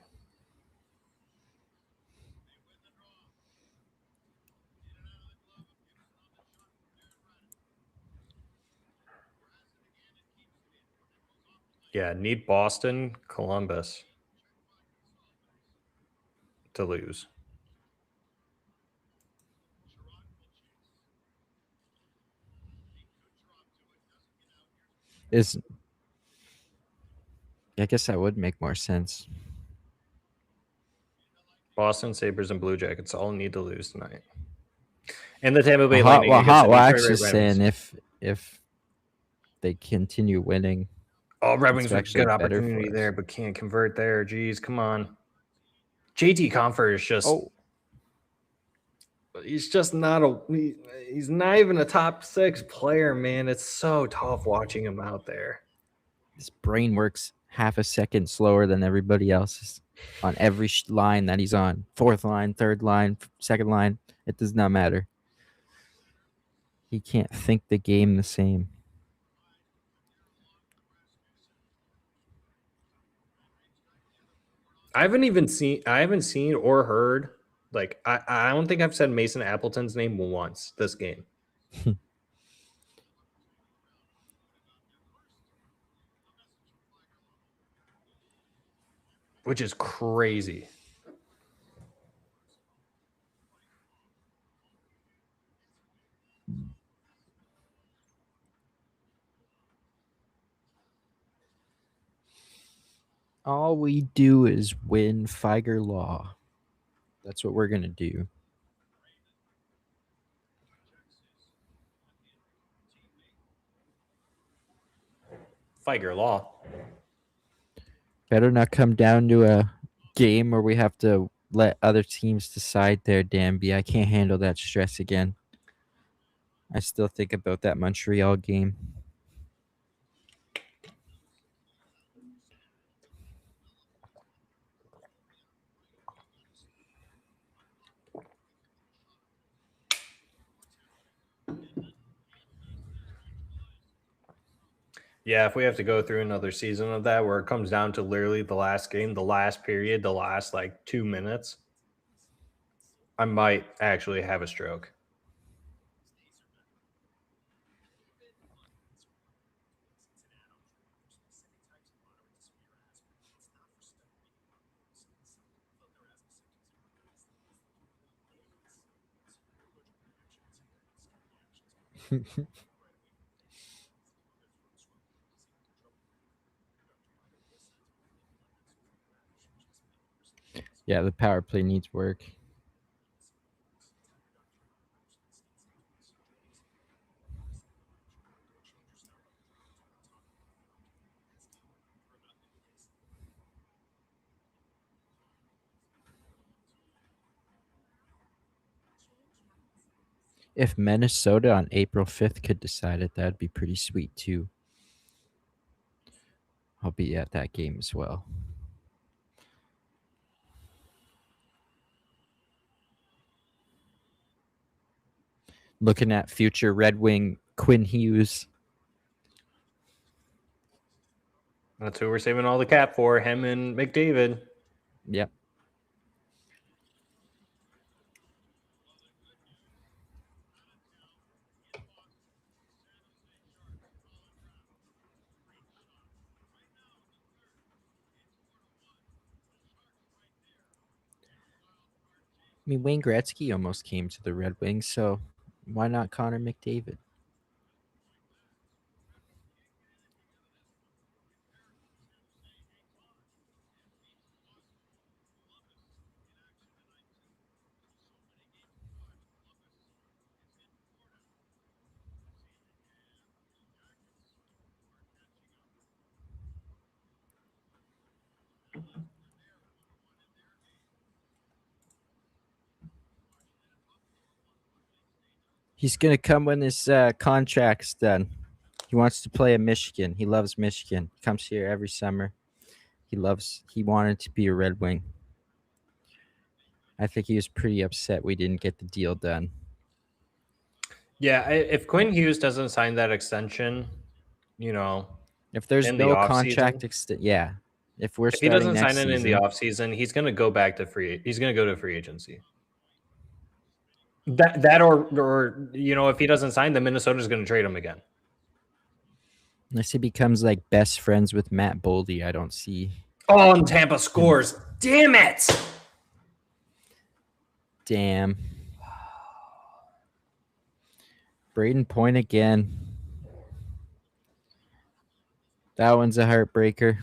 Yeah, need Boston, Columbus to lose. I guess that would make more sense. Boston, Sabres, and Blue Jackets all need to lose tonight. And the Tampa Bay Lightning against the Well, Detroit actually Red Wings. saying if they continue winning, Oh, Red it's Wings with actually good better for opportunity us. there, but can't convert there. Jeez, come on. JT Compher is just he's just not he's not even a top 6 player, man. It's so tough watching him out there. his brain works half a second slower than everybody else's on every line that he's on. 4th line, 3rd line, 2nd line. It does not matter. He can't think the game the same. I haven't seen or heard, like, I don't think I've said Mason Appleton's name once this game. Which is crazy. All we do is win Figer Law. That's what we're going to do. Figer Law. Better not come down to a game where we have to let other teams decide their Danby. I can't handle that stress again. I still think about that Montreal game. Yeah, if we have to go through another season of that where it comes down to literally the last game, the last period, the last like 2 minutes, I might actually have a stroke. Yeah, the power play needs work. If Minnesota on April 5th could decide it, that'd be pretty sweet too. I'll be at that game as well. Looking at future Red Wing Quinn Hughes. That's who we're saving all the cap for, him and McDavid. Yep. I mean, Wayne Gretzky almost came to the Red Wings, so why not Connor McDavid? He's going to come when his contract's done. He wants to play in Michigan. He loves Michigan. He comes here every summer. He wanted to be a Red Wing. I think he was pretty upset we didn't get the deal done. Yeah, if Quinn Hughes doesn't sign that extension, you know, If there's in the no off-season? contract extent, yeah. If we're if he starting doesn't next sign it in the season, offseason, he's going to go back to he's going to go to free agency. That or you know, if he doesn't sign, then Minnesota's going to trade him again. unless he becomes like best friends with Matt Boldy, I don't see. Oh, and Tampa scores. Damn it. Damn. Braden Point again. That one's a heartbreaker.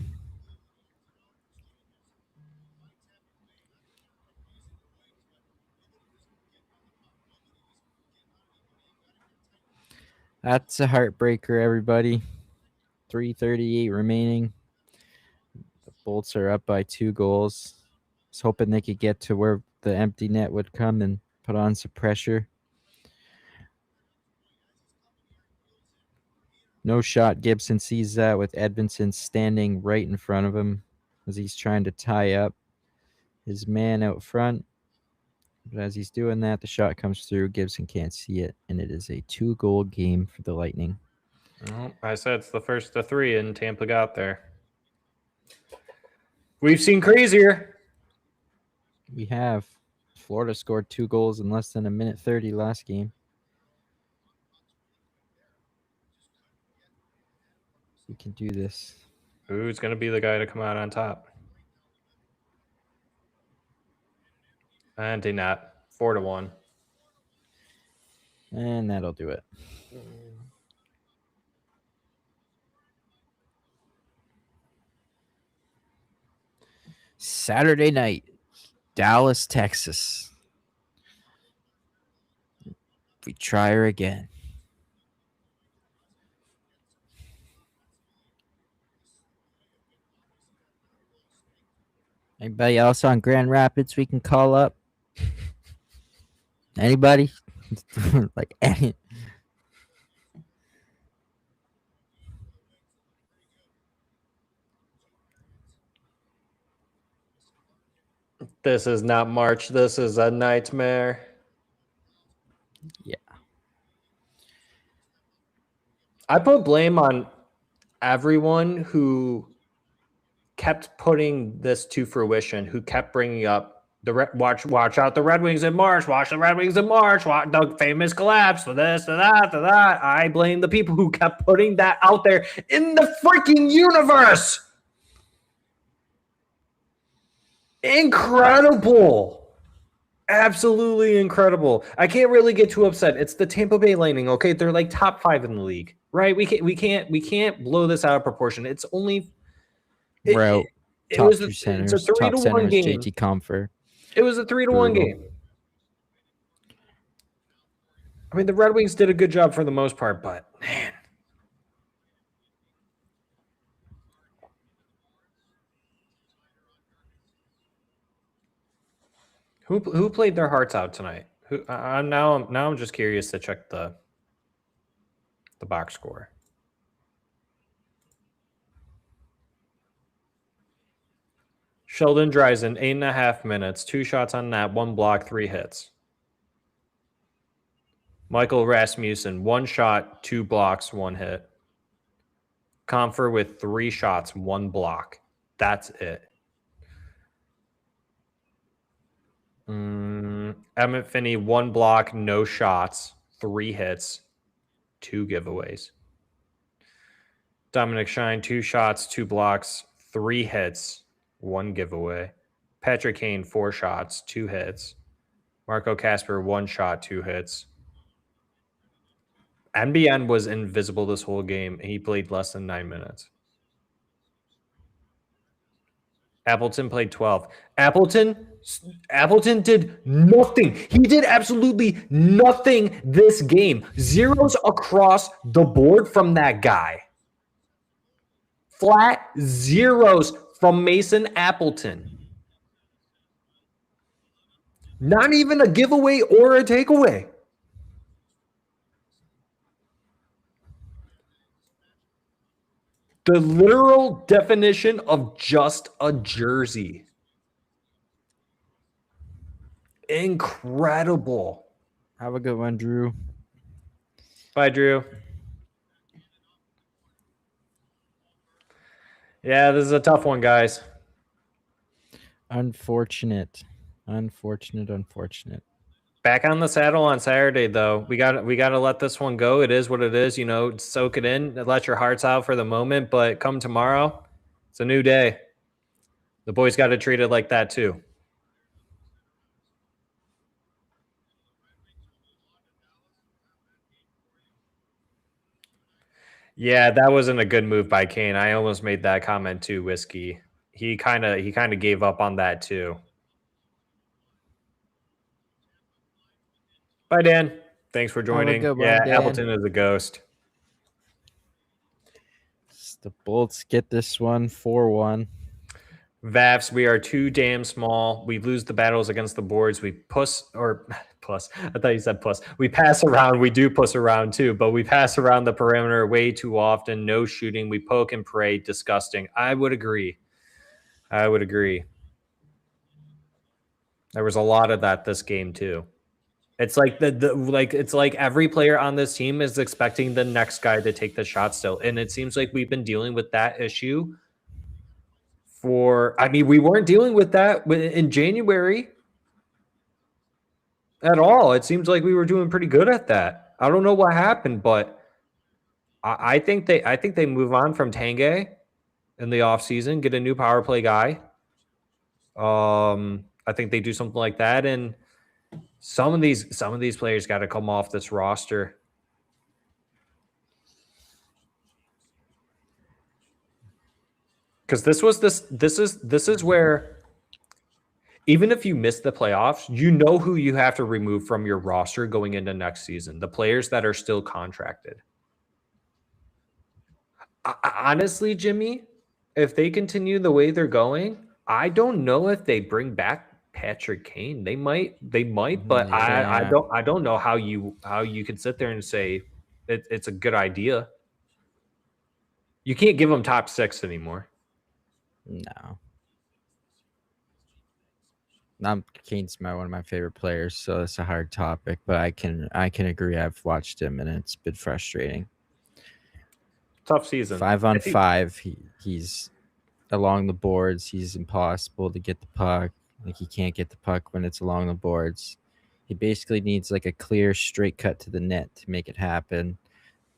That's a heartbreaker, everybody. 3:38 remaining. The Bolts are up by 2 goals. I was hoping they could get to where the empty net would come and put on some pressure. No shot. Gibson sees that with Edvinsson standing right in front of him as he's trying to tie up his man out front. But as he's doing that, the shot comes through. Gibson can't see it, and it is a 2-goal game for the Lightning. Oh, I said it's the first of 3, and Tampa got there. We've seen crazier. We have. Florida scored 2 goals in less than a minute 30 last game. We can do this. Who's going to be the guy to come out on top? And not 4-1. And that'll do it. Saturday night, Dallas, Texas. We try her again. Anybody else on Grand Rapids we can call up? Anybody? Like any. This is not March. This is a nightmare. Yeah. I put blame on everyone who kept putting this to fruition, who kept bringing up the watch out the Red Wings in March, watch the Red Wings in March, watch the famous collapse, to this, to that, to that. I blame the people who kept putting that out there in the freaking universe. Incredible. Absolutely incredible. I can't really get too upset. It's the Tampa Bay Lightning, okay? They're like top 5 in the league, right? We can't blow this out of proportion. It's only it, We're out. it, it Top was two it's a centers. 3 Top to center 1 is game. JT Comfort. It was a 3 to 1 Brutal. game. I mean, the Red Wings did a good job for the most part, but man. Who played their hearts out tonight? I'm just curious to check the box score. Sheldon Dryzen, 8.5 minutes, 2 shots on net, 1 block, 3 hits. Michael Rasmussen, 1 shot, 2 blocks, 1 hit. Comfer with 3 shots, 1 block. That's it. Emmett Finney, 1 block, no shots, 3 hits, 2 giveaways. Dominic Shine, 2 shots, 2 blocks, 3 hits, 1 giveaway. Patrick Kane, 4 shots, 2 hits. Marco Casper, 1 shot, 2 hits. NBN was invisible this whole game. He played less than 9 minutes. Appleton played 12. Appleton did nothing. He did absolutely nothing this game. Zeros across the board from that guy. Flat zeros from Mason Appleton. Not even a giveaway or a takeaway. The literal definition of just a jersey. Incredible. Have a good one, Drew. Bye, Drew. Yeah, this is a tough one, guys. Unfortunate. Back on the saddle on Saturday, though. We got to let this one go. It is what it is. Soak it in. Let your hearts out for the moment. But come tomorrow, it's a new day. The boys got to treat it like that too. Yeah, that wasn't a good move by Kane. I almost made that comment too, Whiskey. He kind of gave up on that too. Dan. Bye, Dan. Thanks for joining. Good one, yeah, Dan. Appleton is a ghost. The Bolts get this one 4-1. Vavs, we are too damn small. We lose the battles against the boards. We puss. I thought you said puss. We pass around. We do puss around too, but we pass around the perimeter way too often. No shooting. We poke and pray. Disgusting. I would agree. There was a lot of that this game too. It's like it's like every player on this team is expecting the next guy to take the shot still, and it seems like we've been dealing with that issue. We weren't dealing with that in January at all. It seems like we were doing pretty good at that. I don't know what happened, but I think they move on from Tanguay in the offseason, get a new power play guy. I think they do something like that, and some of these players got to come off this roster. Because this is where, even if you miss the playoffs, you know who you have to remove from your roster going into next season. The players that are still contracted. Honestly, Jimmy, if they continue the way they're going, I don't know if they bring back Patrick Kane. They might, but Yeah. I don't know how you could sit there and say it's a good idea. You can't give them top 6 anymore. No. Kane's one of my favorite players, so it's a hard topic, but I can agree. I've watched him and it's been frustrating. Tough season. 5-on-5, he's along the boards. He's impossible to get the puck. Like, he can't get the puck when it's along the boards. He basically needs like a clear straight cut to the net to make it happen.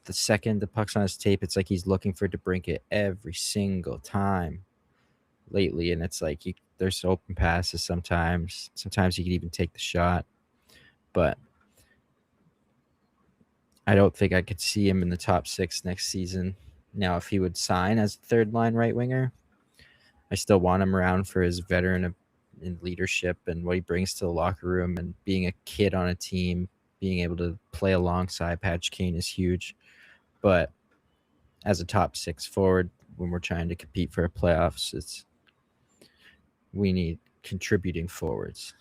The second the puck's on his tape, it's like he's looking for DeBrincat every single time lately, and it's like there's open passes sometimes. Sometimes he can even take the shot. But I don't think I could see him in the top 6 next season. Now, if he would sign as a third-line right winger, I still want him around for his veteran in leadership and what he brings to the locker room, and being a kid on a team, being able to play alongside Patch Kane is huge. But as a top 6 forward, when we're trying to compete for playoffs, we need contributing forwards.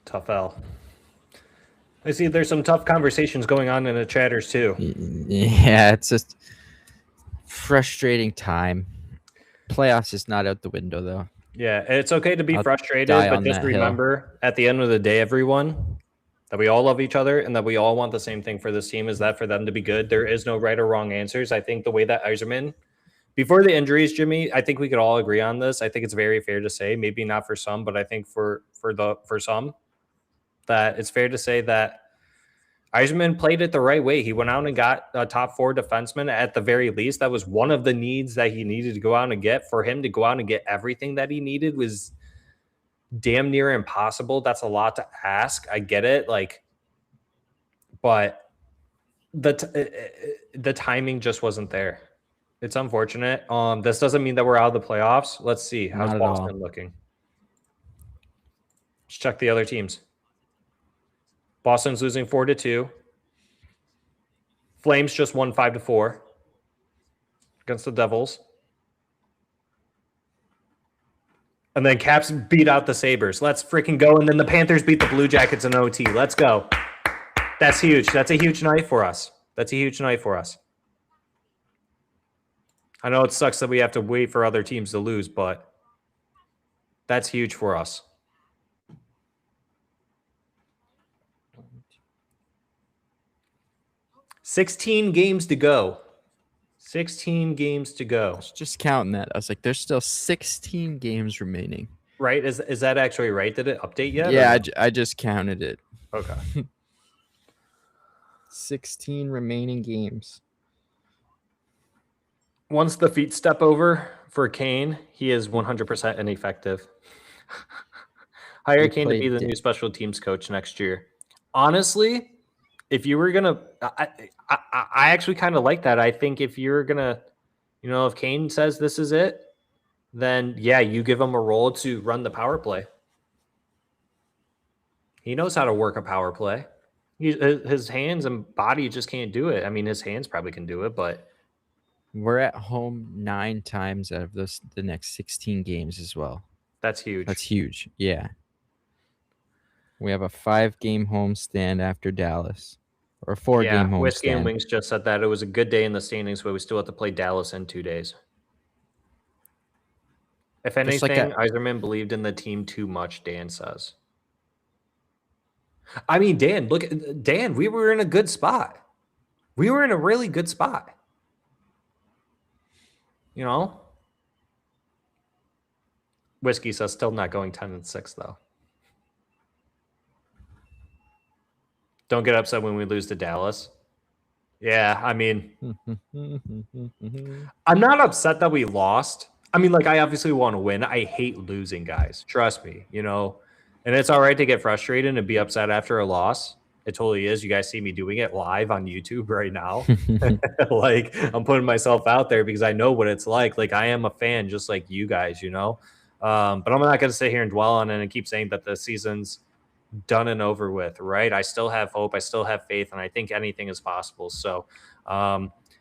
Tough L. I see there's some tough conversations going on in the chatters too. Yeah, it's just frustrating time. Playoffs is not out the window, though. Yeah, it's okay to be I'll frustrated, die but on just that hill. remember, at the end of the day, everyone, that we all love each other and that we all want the same thing for this team, is that for them to be good. There is no right or wrong answers. I think the way that Yzerman, before the injuries, Jimmy, I think we could all agree on this. I think it's very fair to say, maybe not for some, but I think for some, that it's fair to say that Yzerman played it the right way. He went out and got a top 4 defenseman at the very least. That was one of the needs that he needed to go out and get. For him to go out and get everything that he needed was damn near impossible. That's a lot to ask. I get it. But the timing just wasn't there. It's unfortunate. This doesn't mean that we're out of the playoffs. Let's see. How's Not at all. Boston looking? Let's check the other teams. Boston's losing 4-2. Flames just won 5-4 against the Devils. And then Caps beat out the Sabres. Let's freaking go. And then the Panthers beat the Blue Jackets in OT. Let's go. That's huge. That's a huge night for us. I know it sucks that we have to wait for other teams to lose, but that's huge for us. $16 games to go. 16 games to go. I was just counting that. I was like, there's still 16 games remaining. Right? Is that actually right? Did it update yet? Yeah, I just counted it. Okay. 16 remaining games. Once the feet step over for Kane, he is 100% ineffective. Hire He Kane to be played the new special teams coach next year. Honestly, if you were gonna, I actually kind of like that. I think if you're gonna, if Kane says this is it, then yeah, you give him a role to run the power play. He knows how to work a power play. His hands and body just can't do it. I mean, his hands probably can do it, but we're at home 9 times out of the next 16 games as well. That's huge. That's huge. Yeah. We have a 5-game homestand after Dallas, or a 4-game homestand. Whiskey and Wings just said that it was a good day in the standings, but we still have to play Dallas in 2 days. If anything, Yzerman believed in the team too much, Dan says. I mean, Dan, we were in a good spot. We were in a really good spot. Whiskey says still not going 10-6 though. Don't get upset when we lose to Dallas. Yeah, I mean, I'm not upset that we lost. I mean, I obviously want to win. I hate losing, guys. Trust me, And it's all right to get frustrated and be upset after a loss. It totally is. You guys see me doing it live on YouTube right now. I'm putting myself out there because I know what it's like. I am a fan just like you guys, But I'm not going to sit here and dwell on it and keep saying that the season's done and over with, right? I still have hope. I still have faith, and I think anything is possible. So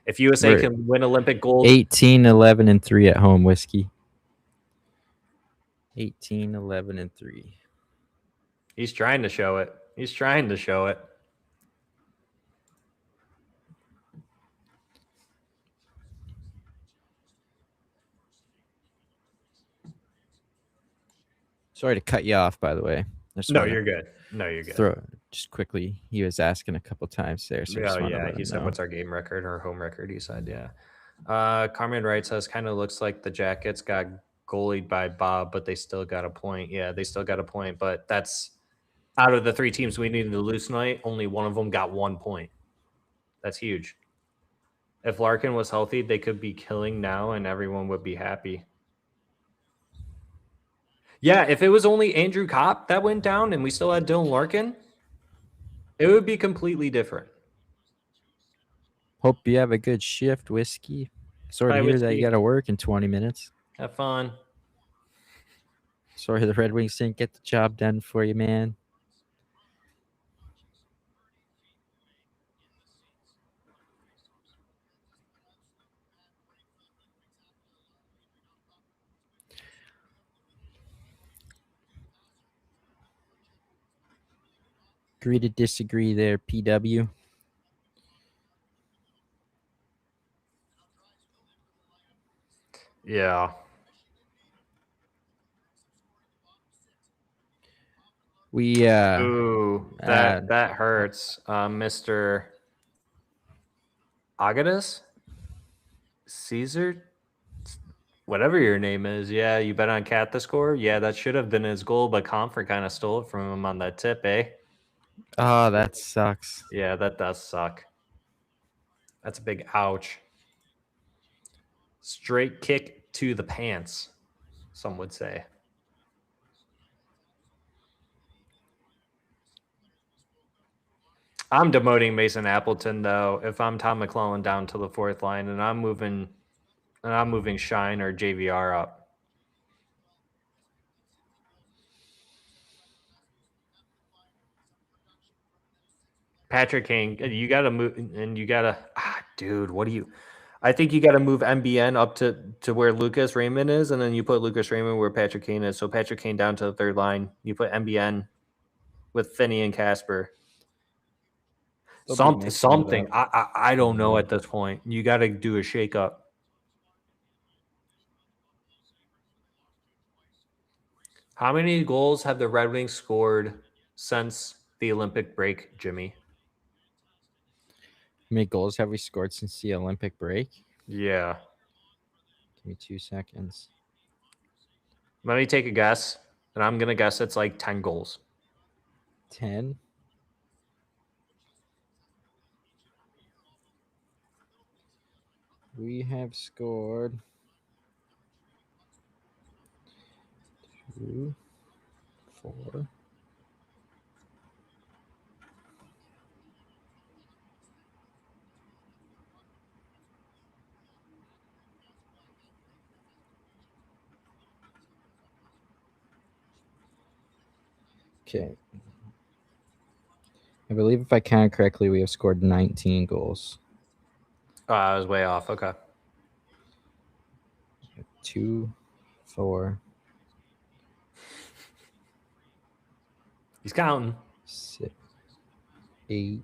if USA can win Olympic gold. 18-11-3 at home, Whiskey. 18-11-3. He's trying to show it. Sorry to cut you off, by the way. No, you're good. Just quickly, he was asking a couple times there. So he said, "What's our game record or home record?" He said, "Yeah." Carmen Wright says kind of looks like the Jackets got goalied by Bob, but they still got a point. Yeah, they still got a point, but that's out of the 3 teams we needed to lose tonight, only one of them got 1 point. That's huge. If Larkin was healthy, they could be killing now and everyone would be happy. Yeah, if it was only Andrew Kopp that went down and we still had Dylan Larkin, it would be completely different. Hope you have a good shift, Whiskey. Sorry Bye, to hear that you Whiskey. got to work in 20 minutes. Have fun. Sorry the Red Wings didn't get the job done for you, man. Agree to disagree there, PW. Yeah. We Ooh, that hurts. Mr. Agadas? Caesar? Whatever your name is. Yeah, you bet on Cat to score? Yeah, that should have been his goal, but Comfort kind of stole it from him on that tip, eh? Oh, that sucks. Yeah, that does suck. That's a big ouch. Straight kick to the pants, some would say. I'm demoting Mason Appleton though. If I'm Tom McClellan down to the 4th line, and I'm moving Shine or JVR up. Patrick Kane, you got to move, and you got to, dude, what do you? I think you got to move MBN up to where Lucas Raymond is, and then you put Lucas Raymond where Patrick Kane is. So Patrick Kane down to the 3rd line. You put MBN with Finney and Casper. Something. I don't know at this point. You got to do a shakeup. How many goals have the Red Wings scored since the Olympic break, Jimmy? How many goals have we scored since the Olympic break? Yeah. Give me 2 seconds. Let me take a guess, and I'm going to guess it's like 10 goals. 10? We have scored 2, 4. Okay. I believe if I count correctly, we have scored 19 goals. I was way off. Okay. 2, 4. He's counting. 6, 8,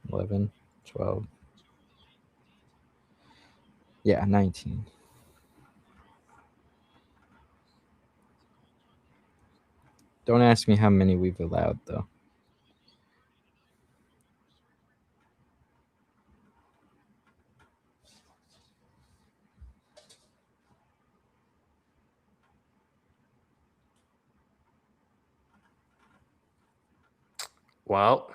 11, 12. Yeah, 19. Don't ask me how many we've allowed, though. Well,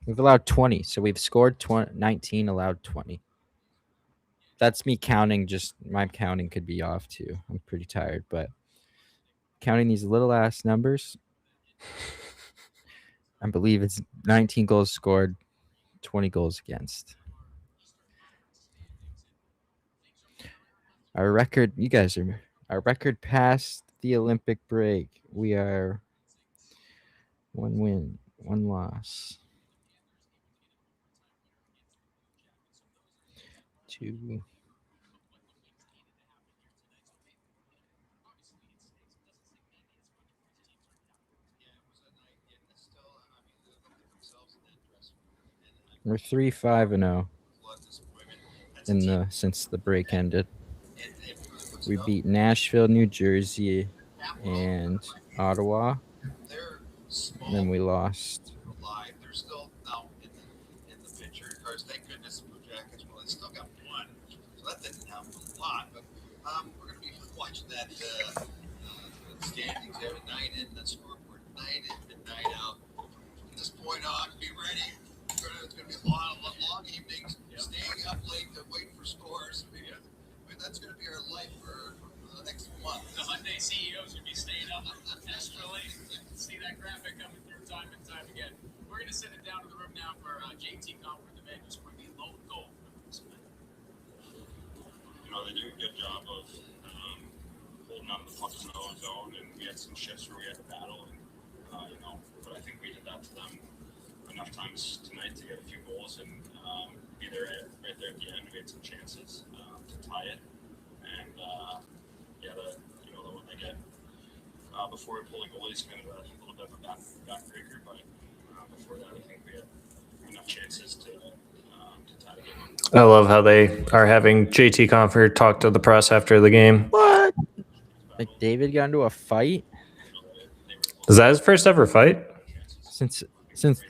We've allowed 20, so we've scored 19, allowed 20. That's me counting. Just my counting could be off too. I'm pretty tired, but counting these little ass numbers, I believe it's 19 goals scored, 20 goals against. Our record, our record past the Olympic break. We are 1 win, 1 loss. 2. We're 3-5-0 since the break ended. We beat Nashville, New Jersey, and Ottawa. And then we lost Jackets. Well, they still got one, so that didn't help a lot. But we're going to be watching that standings every night in, the scoreboard night in and night out. From this point on, be ready. It's going to be a lot of long evenings, staying up late to wait for scores. I mean, that's going to be our life for the next month. The Hyundai CEOs would be staying up extra late. See that graphic coming through time and time again. We're going to send it down to the room now for JT Comfort, the man who's scored the lone goal. They do a good job of holding on to the pucks in their own zone, and we had some shifts where we had to battle, and but I think we did that to them enough times tonight to get a few goals and be there right there at the end. We had some chances to tie it, and the one they get before we pull the goalie is kind of a little bit of a backbreaker, but before that, I think we had enough chances to tie the game. I love how they are having JT Comfort talk to the press after the game. What? McDavid got into a fight Is that his first ever fight? since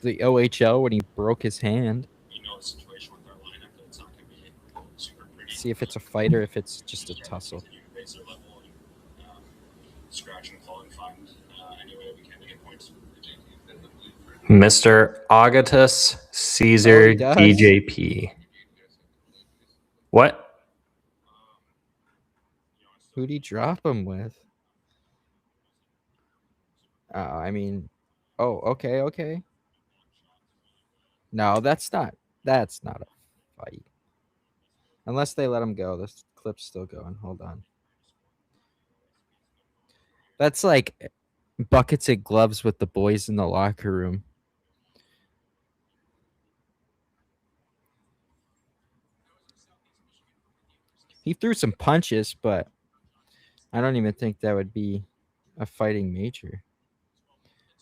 the OHL when he broke his hand. The situation with our lineup, that it's not going to be super pretty. See if it's a fight or if it's just a tussle. Continue to raise their level and scratch and claw and find any way we can to get points. Mr. Agatus Caesar Oh, he does? DJP. What? Who'd he drop him with? Okay. No, that's not a fight. Unless they let him go. This clip's still going. Hold on. That's like buckets of gloves with the boys in the locker room. He threw some punches, but I don't even think that would be a fighting nature.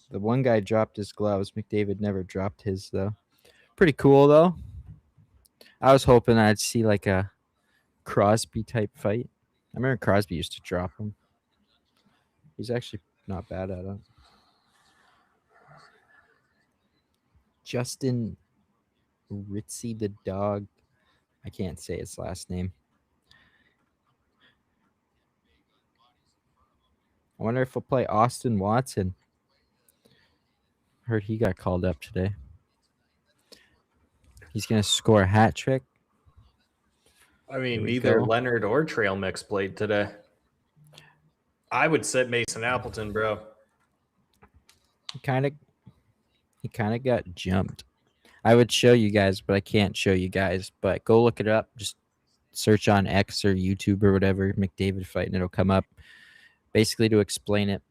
The one guy dropped his gloves. McDavid never dropped his, though. Pretty cool, though. I was hoping I'd see like a Crosby type fight. I remember Crosby used to drop him. He's actually not bad at it. Justin Ritzy the dog. I can't say his last name. I wonder if we'll play Austin Watson. Heard he got called up today. He's going to score a hat trick. I mean, Here we neither go. Leonard or Trail Mix played today. I would sit Mason Appleton, bro. He kind of got jumped. I would show you guys, but I can't show you guys. But go look it up. Just search on X or YouTube or whatever, McDavid fight, and it'll come up. Basically, to explain it,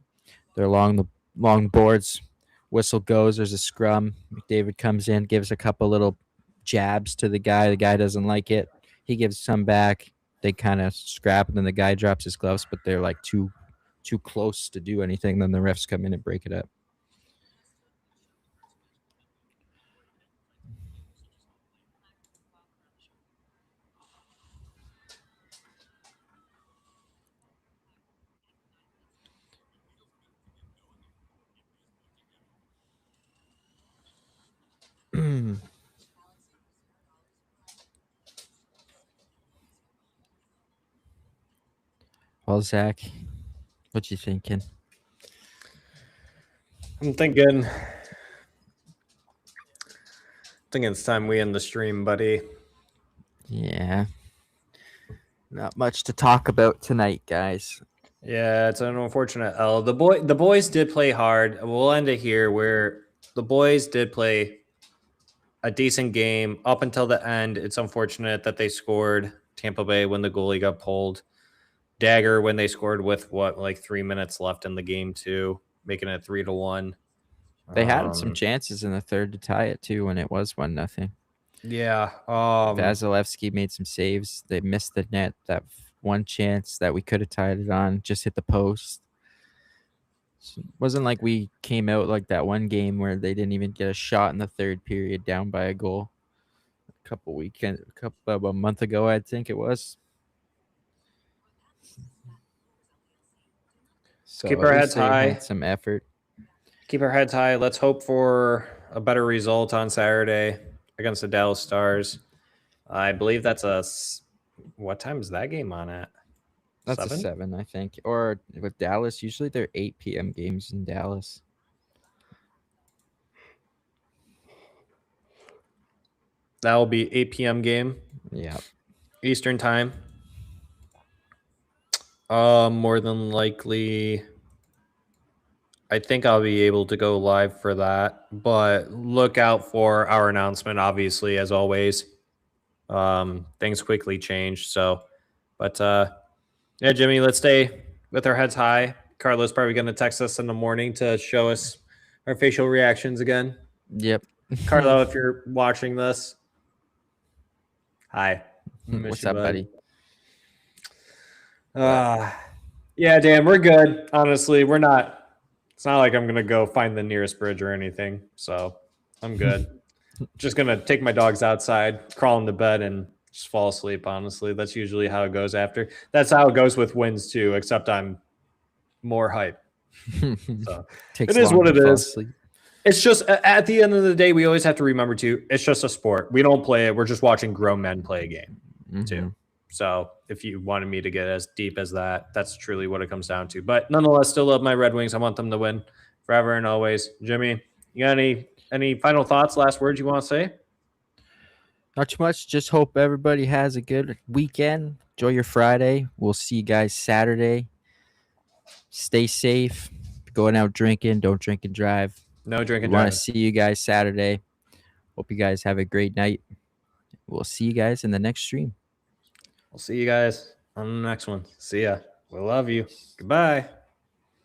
they're along the long boards. Whistle goes. There's a scrum. McDavid comes in, gives a couple little jabs to the guy. The guy doesn't like it. He gives some back. They kind of scrap, and then the guy drops his gloves, but they're like too close to do anything. Then the refs come in and break it up. Well, Zach, what you thinking? I'm thinking it's time we end the stream, buddy. Yeah. Not much to talk about tonight, guys. Yeah, it's an unfortunate L. The boys did play hard. We'll end it here where the boys did play a decent game up until the end. It's unfortunate that they scored Tampa Bay when the goalie got pulled. Dagger when they scored with 3 minutes left in the game too, making it 3-1. They had some chances in the third to tie it too when it was 1-0. Yeah. Vasilevsky made some saves. They missed the net. That one chance that we could have tied it on just hit the post. So it wasn't like we came out like that one game where they didn't even get a shot in the third period down by a goal. A month ago, I think it was. So keep at our least heads they high. had some effort. Keep our heads high. Let's hope for a better result on Saturday against the Dallas Stars. I believe that's what time is that game on at? That's 7? a 7, I think. Or with Dallas, usually they're 8 p.m. games in Dallas. That will be 8 p.m. game Yeah. Eastern time. More than likely, I think I'll be able to go live for that. But look out for our announcement, obviously, as always. Things quickly change. So, but yeah, Jimmy, let's stay with our heads high. Carlos probably going to text us in the morning to show us our facial reactions again. Yep. Carlo, if you're watching this, hi. Miss What's you, up, bud. buddy? Yeah, Dan, we're good. Honestly, we're not. It's not like I'm going to go find the nearest bridge or anything. So I'm good. Just going to take my dogs outside, crawl into bed, and just fall asleep, honestly. That's usually how it goes after. That's how it goes with wins, too, except I'm more hype. So Takes it is long what to it fall is. asleep. It's just, at the end of the day, we always have to remember, too, it's just a sport. We don't play it. We're just watching grown men play a game, too. Mhm. So if you wanted me to get as deep as that, that's truly what it comes down to. But nonetheless, still love my Red Wings. I want them to win forever and always. Jimmy, you got any final thoughts, last words you want to say? Not too much. Just hope everybody has a good weekend. Enjoy your Friday. We'll see you guys Saturday. Stay safe. Going out drinking. Don't drink and drive. No We drinking want driving. to see you guys Saturday. Hope you guys have a great night. We'll see you guys in the next stream. We'll see you guys on the next one. See ya. We love you. Goodbye.